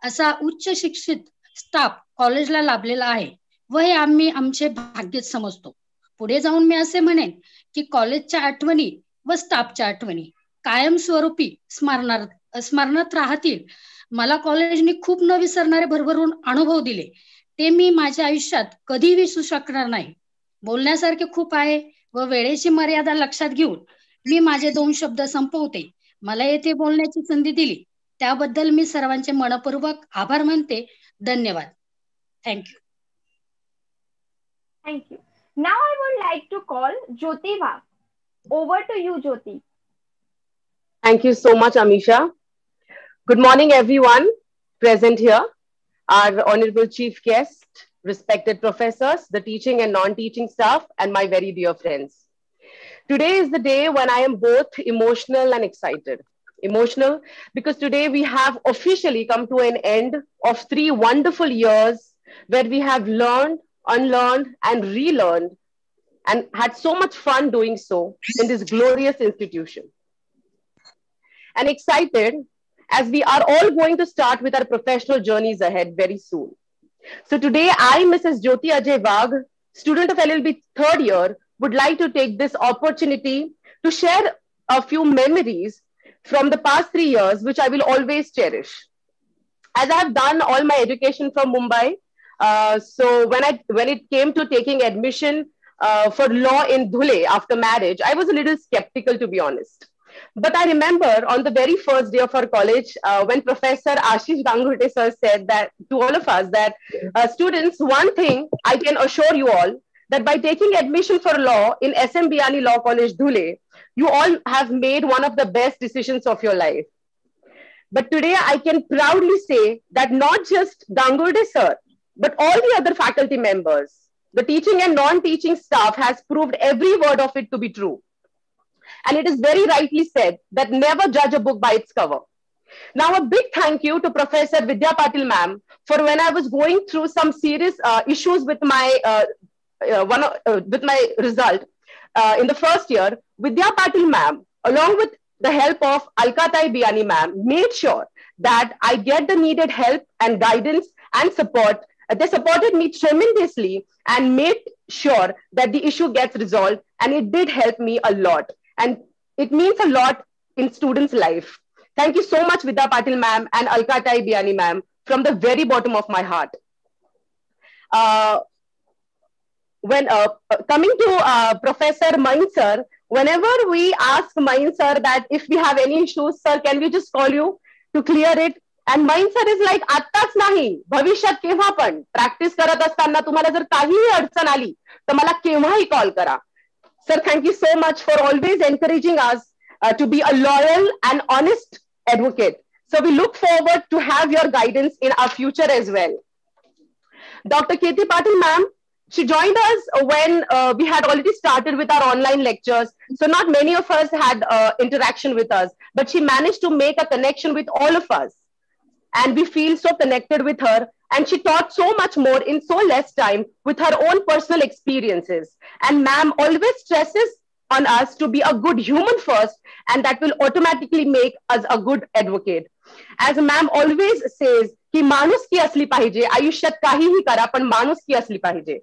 असा उच्च शिक्षित स्टाफ कॉलेजला लाभलेला आहे व हे आम्ही आमचे भाग्यच समजतो. पुढे जाऊन मी असे म्हणेन की कॉलेजच्या आठवणी व स्टाफच्या आठवणी कायमस्वरूपी स्मरणात राहतील. मला कॉलेजने खूप न विसरणारे भरभरून अनुभव दिले. ते मी माझ्या आयुष्यात कधी विसरू शकणार नाही. बोलण्यासारखे खूप आहे व वेळेची मर्यादा लक्षात घेऊन मी माझे 2 शब्द संपवते. मला येथे बोलण्याची संधी दिली त्याबद्दल मी सर्वांचे मनपूर्वक आभार मानते. धन्यवाद. Thank you. Thank you. Now I would like to call Jyoti Wagh. Over to you, Jyoti. Thank you so much, Amisha. Good morning, everyone present here, our honorable chief guest, respected professors, the teaching and non-teaching staff, and my very dear friends. Today is the day when I am both emotional and excited. Emotional because today we have officially come to an end of 3 wonderful years where we have learned, unlearned, and relearned, and had so much fun doing so in this glorious institution. And excited as we are all going to start with our professional journeys ahead very soon. So today I, Mrs. Jyoti Ajay Wagh, student of LLB 3rd year, would like to take this opportunity to share a few memories from the past 3 years, which I will always cherish. As I have done all my education from Mumbai, so when it came to taking admission for law in Dhule after marriage, I was a little skeptical, to be honest. But I remember on the very first day of our college, when Professor Ashish Gangurde sir said that to all of us that students, one thing I can assure you all, that by taking admission for law in SM Biani Law College Dhule, you all have made one of the best decisions of your life. But today I can proudly say that not just Gangurde sir, but all the other faculty members, the teaching and non-teaching staff has proved every word of it to be true. And it is very rightly said that never judge a book by its cover. Now, a big thank you to Professor Vidya Patil ma'am for when I was going through some serious issues with my result in the first year. Vidya Patil ma'am, along with the help of Alkatai Biani ma'am, made sure that I get the needed help and guidance and support. They supported me tremendously and made sure that the issue gets resolved, and it did help me a lot. And it means a lot in students' life. Thank you so much, Vidya Patil ma'am and Alkatai Biani ma'am, from the very bottom of my heart. When coming to Professor Main sir, whenever we ask Main sir that if we have any issues, sir, can we just call you to clear it? And Main sir is like, आत्ताच नाही, भविष्यात केव्हा पण practice करत असताना तुम्हाला जर काहीही अडचण आली तर मला केव्हाही कॉल करा. Sir, thank you so much for always encouraging us to be a loyal and honest advocate. So we look forward to have your guidance in our future as well. Dr. Kirti Patil ma'am, she joined us when we had already started with our online lectures. So not many of us had interaction with us, but she managed to make a connection with all of us. And we feel so connected with her. And she taught so much more in so less time with her own personal experiences. And ma'am always stresses on us to be a good human first, and that will automatically make us a good advocate. As ma'am always says, की माणुसकी असली पाहिजे. आयुष्यात काहीही करा पण माणुसकी असली पाहिजे.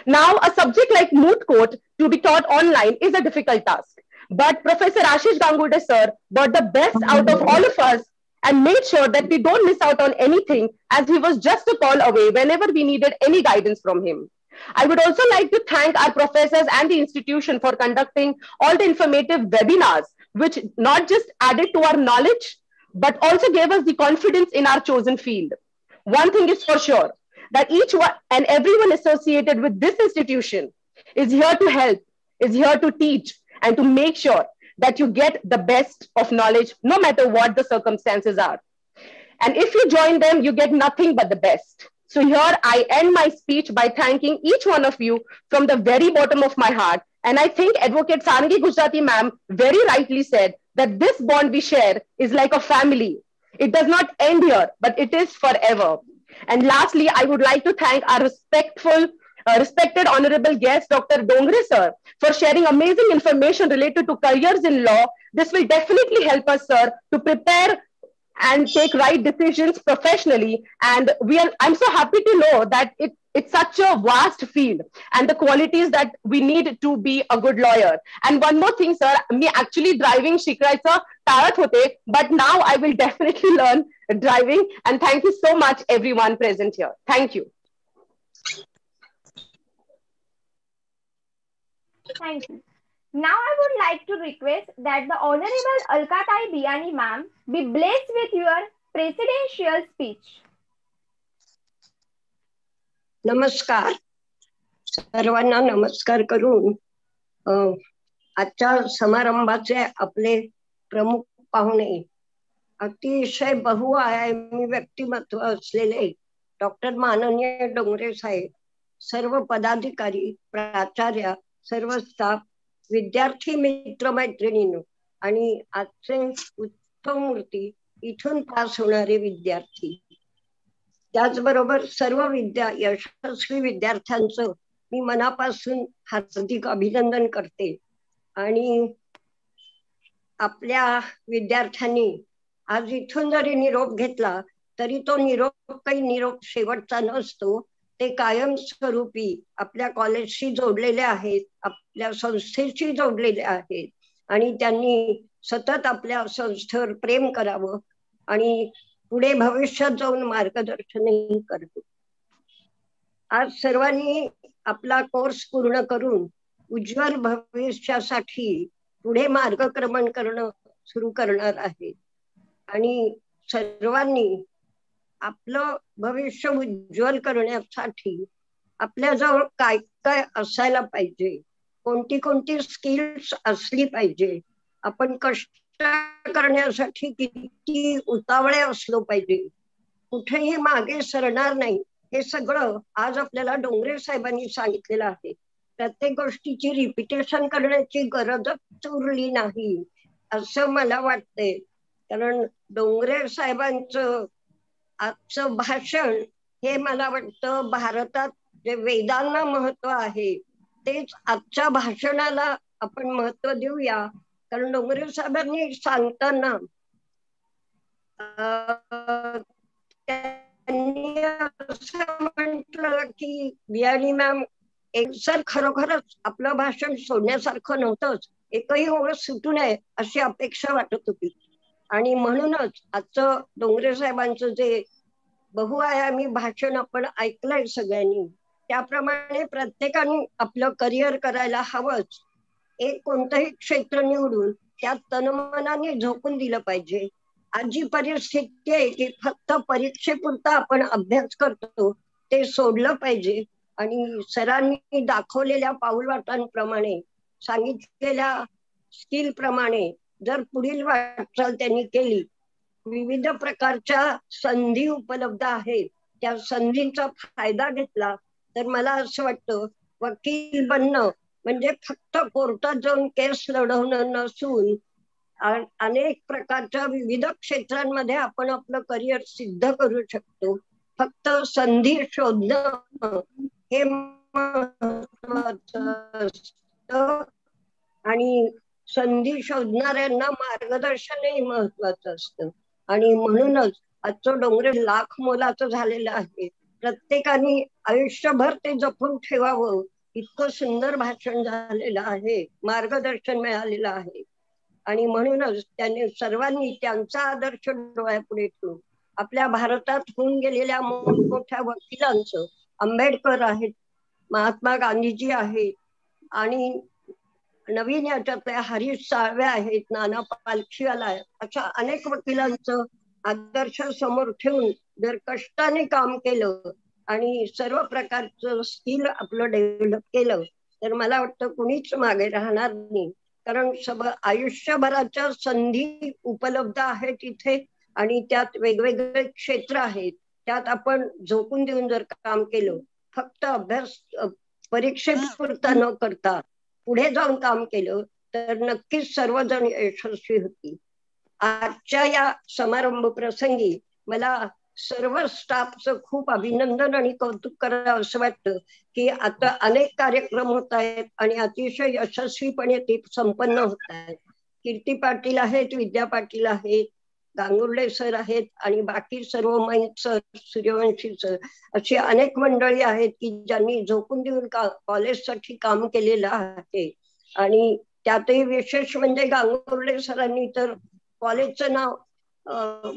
Now, a subject like moot court to be taught online is a difficult task. But Professor Ashish Gangude sir got the best out of all of us and made sure that we don't miss out on anything, as he was just a call away whenever we needed any guidance from him. I would also like to thank our professors and the institution for conducting all the informative webinars, which not just added to our knowledge, but also gave us the confidence in our chosen field. One thing is for sure, that each one and everyone associated with this institution is here to help, is here to teach, and to make sure that you get the best of knowledge, no matter what the circumstances are. And if you join them, you get nothing but the best. So here I end my speech by thanking each one of you from the very bottom of my heart. And I think Advocate Sarangi Gujrati ma'am very rightly said that this bond we share is like a family. It does not end here, but it is forever. And lastly, I would like to thank our respected honorable guest, Dr. Dongre sir, for sharing amazing information related to careers in law. This will definitely help us, sir, to prepare and take right decisions professionally. And I'm so happy to know that it's such a vast field and the qualities that we need to be a good lawyer. And one more thing, sir, me actually driving शिकायचं टाळत होते, but now I will definitely learn driving. And thank you so much, everyone present here. Thank you. Thank you. Now I would like to request that the Honorable Alkatai Biyani ma'am be blessed with your presidential speech. नमस्कार. सर्वांना नमस्कार करून आजच्या समारंभाचे आपले प्रमुख पाहुणे, अतिशय बहुआयामी व्यक्तिमत्व असलेले डॉक्टर माननीय डोंगरे साहेब, सर्व पदाधिकारी, प्राचार्य, सर्व स्टाफ, विद्यार्थी मित्र मैत्रिणींनो आणि आजचे उत्तम मूर्ती, इथून पास होणारे विद्यार्थी, त्याचबरोबर सर्व यशस्वी विद्यार्थ्यांचं मी मनापासून हार्दिक अभिनंदन करते. आणि आपल्या विद्यार्थ्यांनी आज इथून जरी निरोप घेतला तरी तो निरोप काही निरोप शेवटचा नसतो. ते कायमस्वरूपी आपल्या कॉलेजशी जोडलेले आहेत, आपल्या संस्थेशी जोडलेले आहेत आणि त्यांनी सतत आपल्या संस्थेवर प्रेम करावं आणि पुढे भविष्यात जाऊन मार्गदर्शनही करतो. आज सर्वांनी आपला कोर्स पूर्ण करून उज्ज्वल भविष्यासाठी पुढे मार्गक्रमण करणं सुरू करणार आहे आणि सर्वांनी आपलं भविष्य उज्ज्वल करण्यासाठी आपल्याजवळ काय काय असायला पाहिजे, कोणती कोणती स्किल्स असली पाहिजे, आपण कष्ट करण्यासाठी किती उतावळे असलो पाहिजे, कुठेही मागे सरणार नाही, हे सगळं आज आपल्याला डोंगरे साहेबांनी सांगितलेलं आहे. प्रत्येक गोष्टीची रिपिटेशन करण्याची गरजच उरली नाही असं मला वाटतंय. कारण डोंगरे साहेबांचं आजचं भाषण हे मला वाटतं भारतात जे वेदांना महत्व आहे तेच आजच्या भाषणाला आपण महत्व देऊया. कारण डोंगरे साहेबांनी सांगताना त्यांनी असं म्हटलं की बियाणी मॅम सर खरोखरच आपलं भाषण सोडण्यासारखं नव्हतंच, एकही ओळ सुटू नये अशी अपेक्षा वाटत होती. आणि म्हणूनच आजचं डोंगरे साहेबांचं जे बहुआयामी भाषण आपण ऐकलंय सगळ्यांनी, त्याप्रमाणे प्रत्येकाने आपलं करिअर करायला हवंच. एक कोणतंही क्षेत्र निवडून त्यात तनमनाने झोकून दिलं पाहिजे. आज जी परिस्थिती आहे की फक्त परीक्षेपुरता आपण अभ्यास करतो ते सोडलं पाहिजे आणि सरांनी दाखवलेल्या पाऊलवाटांप्रमाणे, सांगितलेल्या स्किल प्रमाणे जर पुढील वाटचाल त्यांनी केली, विविध प्रकारच्या संधी उपलब्ध आहेत, त्या संधींचा फायदा घेतला तर मला असं वाटतं वकील बनणं म्हणजे फक्त कोर्टात जाऊन केस लढवणं नसून अनेक प्रकारच्या विविध क्षेत्रांमध्ये आपण आपलं करिअर सिद्ध करू शकतो. फक्त संधी शोधणं हे महत्त्वाचं असतं आणि संधी शोधणाऱ्यांना मार्गदर्शनही महत्वाचं असतं. आणि म्हणूनच आजचं डोंगरे लाख मोलाचं झालेलं आहे. प्रत्येकाने आयुष्यभर ते जपून ठेवावं इतकं सुंदर भाषण झालेलं आहे, मार्गदर्शन मिळालेलं आहे. आणि म्हणूनच त्यांनी सर्वांनी त्यांचा आदर्श डोळ्यापुढे ठेवून आपल्या भारतात होऊन गेलेल्या मोठमोठ्या वकिलांचं, आंबेडकर आहेत, महात्मा गांधीजी आहेत, आणि नवीन याच्यातल्या हरीश साळवे आहेत, नाना पालखीवाला आहे, अशा अनेक वकिलांचं आदर्श समोर ठेवून जर कष्टाने काम केलं आणि सर्व प्रकारचं स्किल आपलं डेव्हलप केलं तर मला वाटतं कुणीच मागे राहणार नाही. कारण आयुष्यभराच्या संधी उपलब्ध आहेत इथे आणि त्यात वेगवेगळे क्षेत्र आहेत. त्यात आपण झोकून देऊन जर काम केलं, फक्त अभ्यास परीक्षेपुरता न करता पुढे जाऊन काम केलं तर नक्कीच सर्वजण यशस्वी होतील. आजच्या या समारंभ प्रसंगी मला सर्व स्टाफचं खूप अभिनंदन आणि कौतुक करावं असं वाटतं की आता अनेक कार्यक्रम होत आहेत आणि अतिशय यशस्वीपणे ते संपन्न होत आहेत. कीर्ती पाटील आहेत, विद्या पाटील आहेत, गांगुर्डे सर आहेत आणि बाकी सर्व मयंक सर, सूर्यवंशी सर, अशी अनेक मंडळी आहेत की ज्यांनी झोकून देऊन कॉलेजसाठी काम केलेलं आहे. आणि त्यातही विशेष म्हणजे गांगुर्डे सरांनी तर कॉलेजचं नाव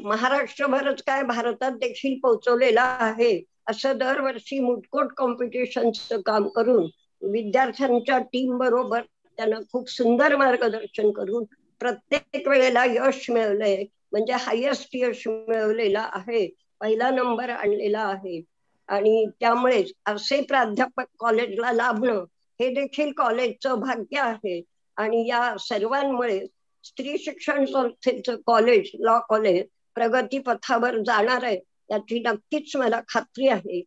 महाराष्ट्रभरच काय भारतात देखील पोहोचवलेलं आहे. असं दरवर्षी मुटकोट कॉम्पिटिशनचं काम करून विद्यार्थ्यांच्या टीम बरोबर त्यांना खूप सुंदर मार्गदर्शन करून प्रत्येक वेळेला यश मिळवलंय, म्हणजे हायेस्ट यश मिळवलेला आहे, पहिला नंबर आणलेला आहे. आणि त्यामुळे असे प्राध्यापक कॉलेजला लाभणं हे देखील कॉलेजचं भाग्य आहे. आणि या सर्वांमुळे स्त्री शिक्षण संस्थेचं कॉलेज, लॉ कॉलेज प्रगती पथावर जाणार आहे याची नक्कीच मला खात्री आहे.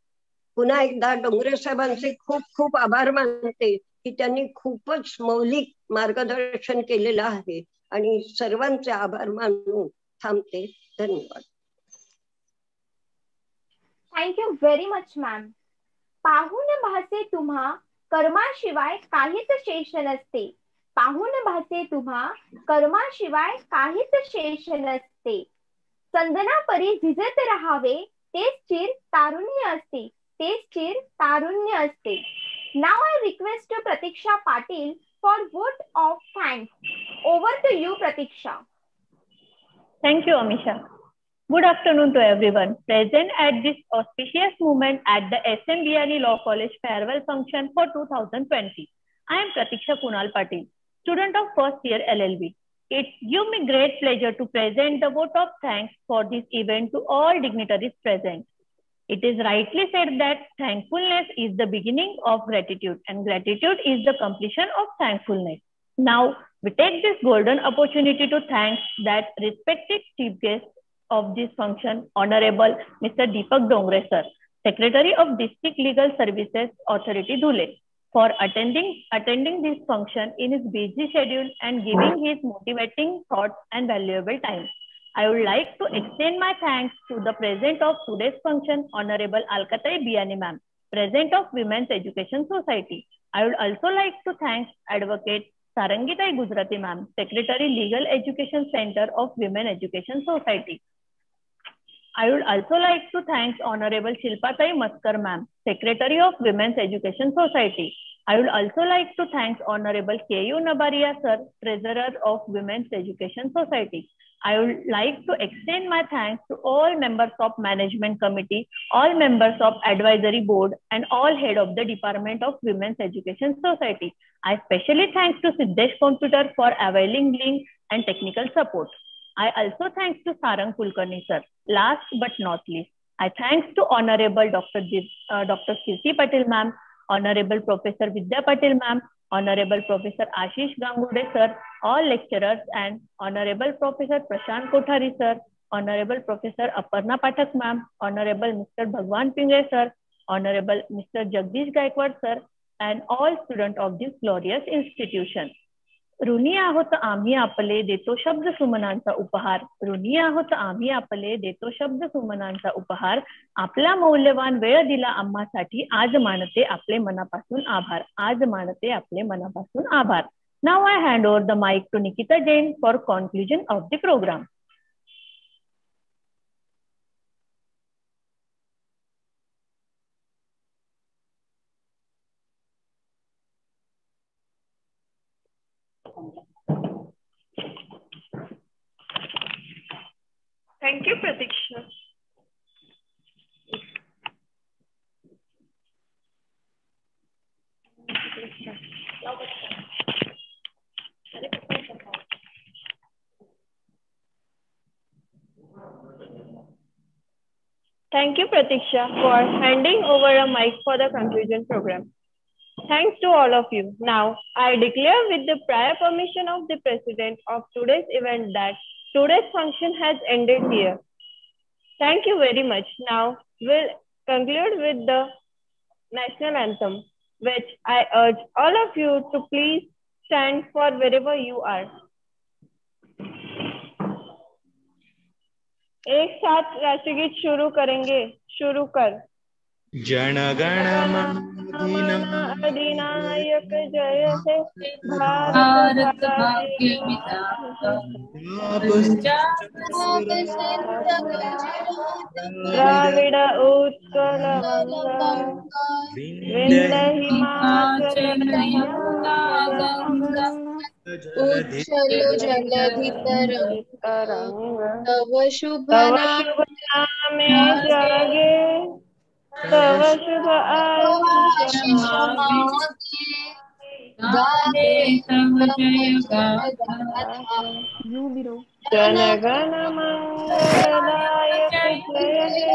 पुन्हा एकदा डोंगरे साहेबांचे खूप खूप आभार मानते की त्यांनी खूपच मौलिक मार्गदर्शन केलेलं आहे आणि सर्वांचे आभार मानून थांबते. धन्यवाद. Thank you very much ma'am. पाहून भासे तुम्हा कर्माशिवाय काहीच शेष नसते. पाहून भासे तुम्हा कर्माशिवाय काहीच शेष नसते. चंदना परी झिजत राहावे तेच चिर तारुण्य असते. तेच चिर तारुण्य असते. नाव I request Pratiksha Patil for vote of thanks. Over to you Pratiksha. Thank you, Amisha. Good afternoon to everyone present at this auspicious moment at the SM Biyani Law College farewell function for 2020. I am Pratiksha Kunal Patil, student of first year LLB. It gives me great pleasure to present the vote of thanks for this event to all dignitaries present. It is rightly said that thankfulness is the beginning of gratitude and gratitude is the completion of thankfulness. Now, we take this golden opportunity to thank that respected chief guest of this function, Honorable Mr. Deepak Dongre sir, Secretary of District Legal Services Authority Dhule, for attending this function in his busy schedule and giving his motivating thoughts and valuable time. I would like to extend my thanks to the president of today's function, Honorable Alkatai Biyani ma'am, President of Women's Education Society. I would also like to thank Advocate Sarangitai Gujrati ma'am, Secretary Legal Education Center of Women Education Society. I would also like to thank Honorable Shilpatai Maskar ma'am, Secretary of Women's Education Society. I would also like to thank Honorable K.U. Nabaria sir, Treasurer of Women's Education Society. I would like to extend my thanks to all members of Management Committee, all members of Advisory Board, and all head of the Department of Women's Education Society. I especially thanks to Siddesh Computer for availing link and technical support. I also thanks to Sarang Kulkarni sir. Last but not least, I thanks to Honorable Dr. Kirti Patil ma'am, Honorable Professor Vidya Patil ma'am, Honorable Professor Ashish Gangude sir, all lecturers, and Honorable Professor Prashant Kothari sir, Honorable Professor Aparna Pathak ma'am, Honorable Mr. Bhagwan Pingre sir, Honorable Mr. Jagdish Gaikwad sir, and all students of this glorious institution. ऋणी आहोत आम्ही आपले देतो शब्द सुमनांचा उपहार. ऋणी आहोत आम्ही आपले देतो शब्द सुमनांचा उपहार. आपला मौल्यवान वेळ दिला आम्हासाठी आज मानते आपले मनापासून आभार. आज मानते आपले मनापासून आभार. Now I hand over the mic to Nikita Jain for conclusion of the program. Thank you, Pratiksha. Thank you, Pratiksha, for handing over a mic for the conclusion program. Thanks to all of you. Now, I declare with the prior permission of the President of today's event that today's function has ended here. Thank you very much. Now, we'll conclude with the national anthem, which I urge all of you to please stand for wherever you are. एक साथ राष्ट्रगीत शुरू करेंगे. शुरू कर. जन गण मन अधिनायक जय हे भारत भाग्य विधाता द्राविड उत्कल गंगा विंध्य हिमाचल यमुना गंगा उच्छल जलधि तरंग तव शुभ नामे जागे तव शुभ आयुष्य गाहे तव जय गाथा जन गण मंगलदायक जय हे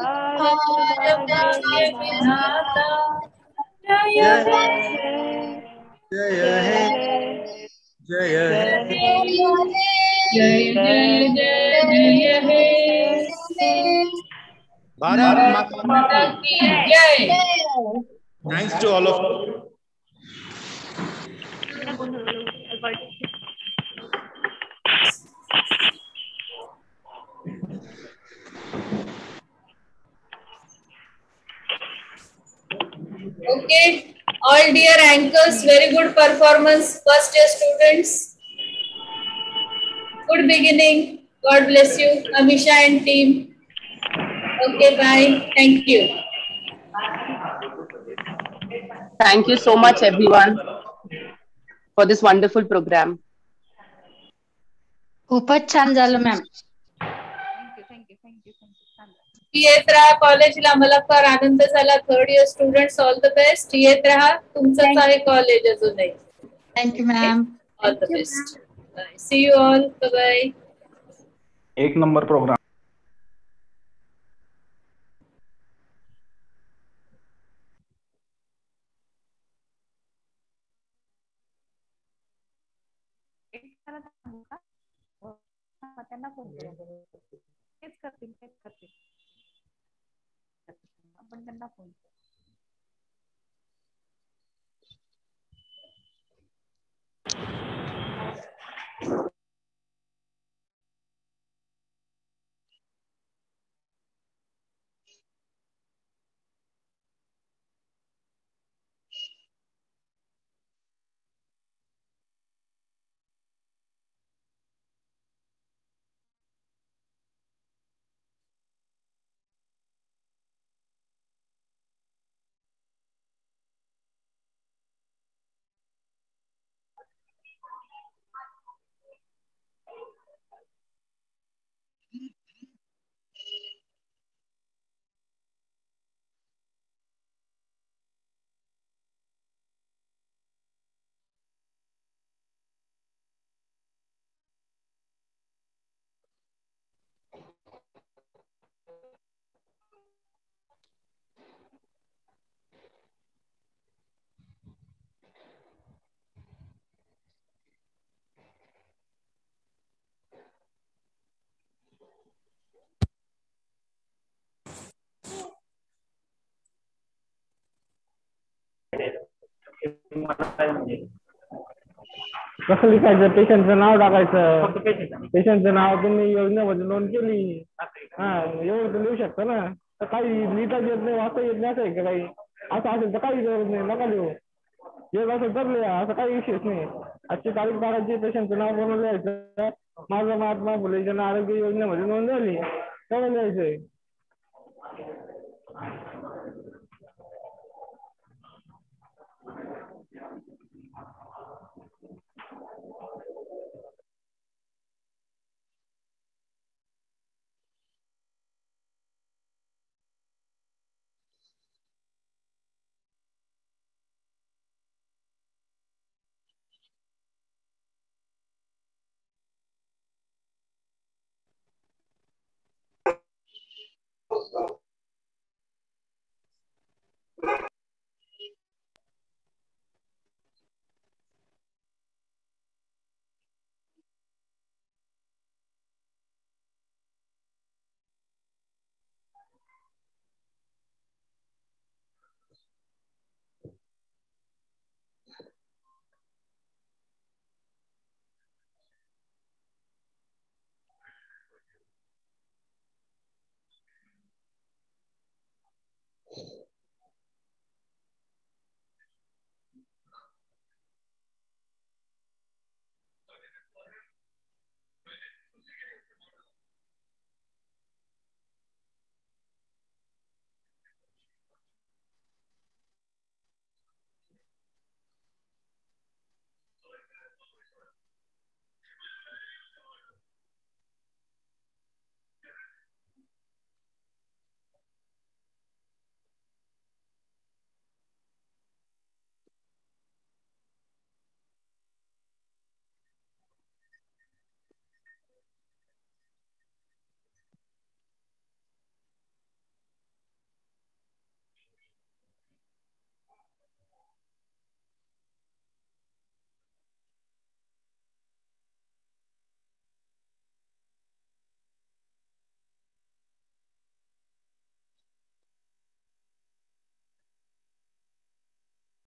भारत भाग्य विधाता जय हे जय जय हे भारत माता की जय. Thanks to all of you. Okay, all dear anchors, very good performance. First year students, good beginning. God bless you, Amisha and team. Okay, bye. Thank you. Thank you so much, everyone, for this wonderful program. खूपच छान झालं ma'am. येत राहा कॉलेजला. मला फार आनंद झाला. Third year students all the best. येत राहा, तुमचंच आहे कॉलेज अजूनही. Thank you ma'am. All the best. See you all. Bye. एक नंबर प्रोग्राम. त्यांना फोन करू. तेच करतील. आपण त्यांना फोन करू. कसं लिहायचं? पेशंटचं नाव टाकायचं. पेशंटचं नाव तुम्ही योजनेमध्ये नोंद केली. हा, एवढं तर लिहू शकता ना. तर काही लिहिता येत नाही, वाचता येत नाही असं आहे का काही? असं असेल तर काही गरज नाही, नका लिहू. येत असेल तर लिहा, असं काही विषयच नाही. आजची तारीख काढायची, पेशंटचं नाव बनवून लिहायचं. माझं महात्मा फुले जन आरोग्य योजनेमध्ये नोंद झाली, तेवढं लिहायचंय.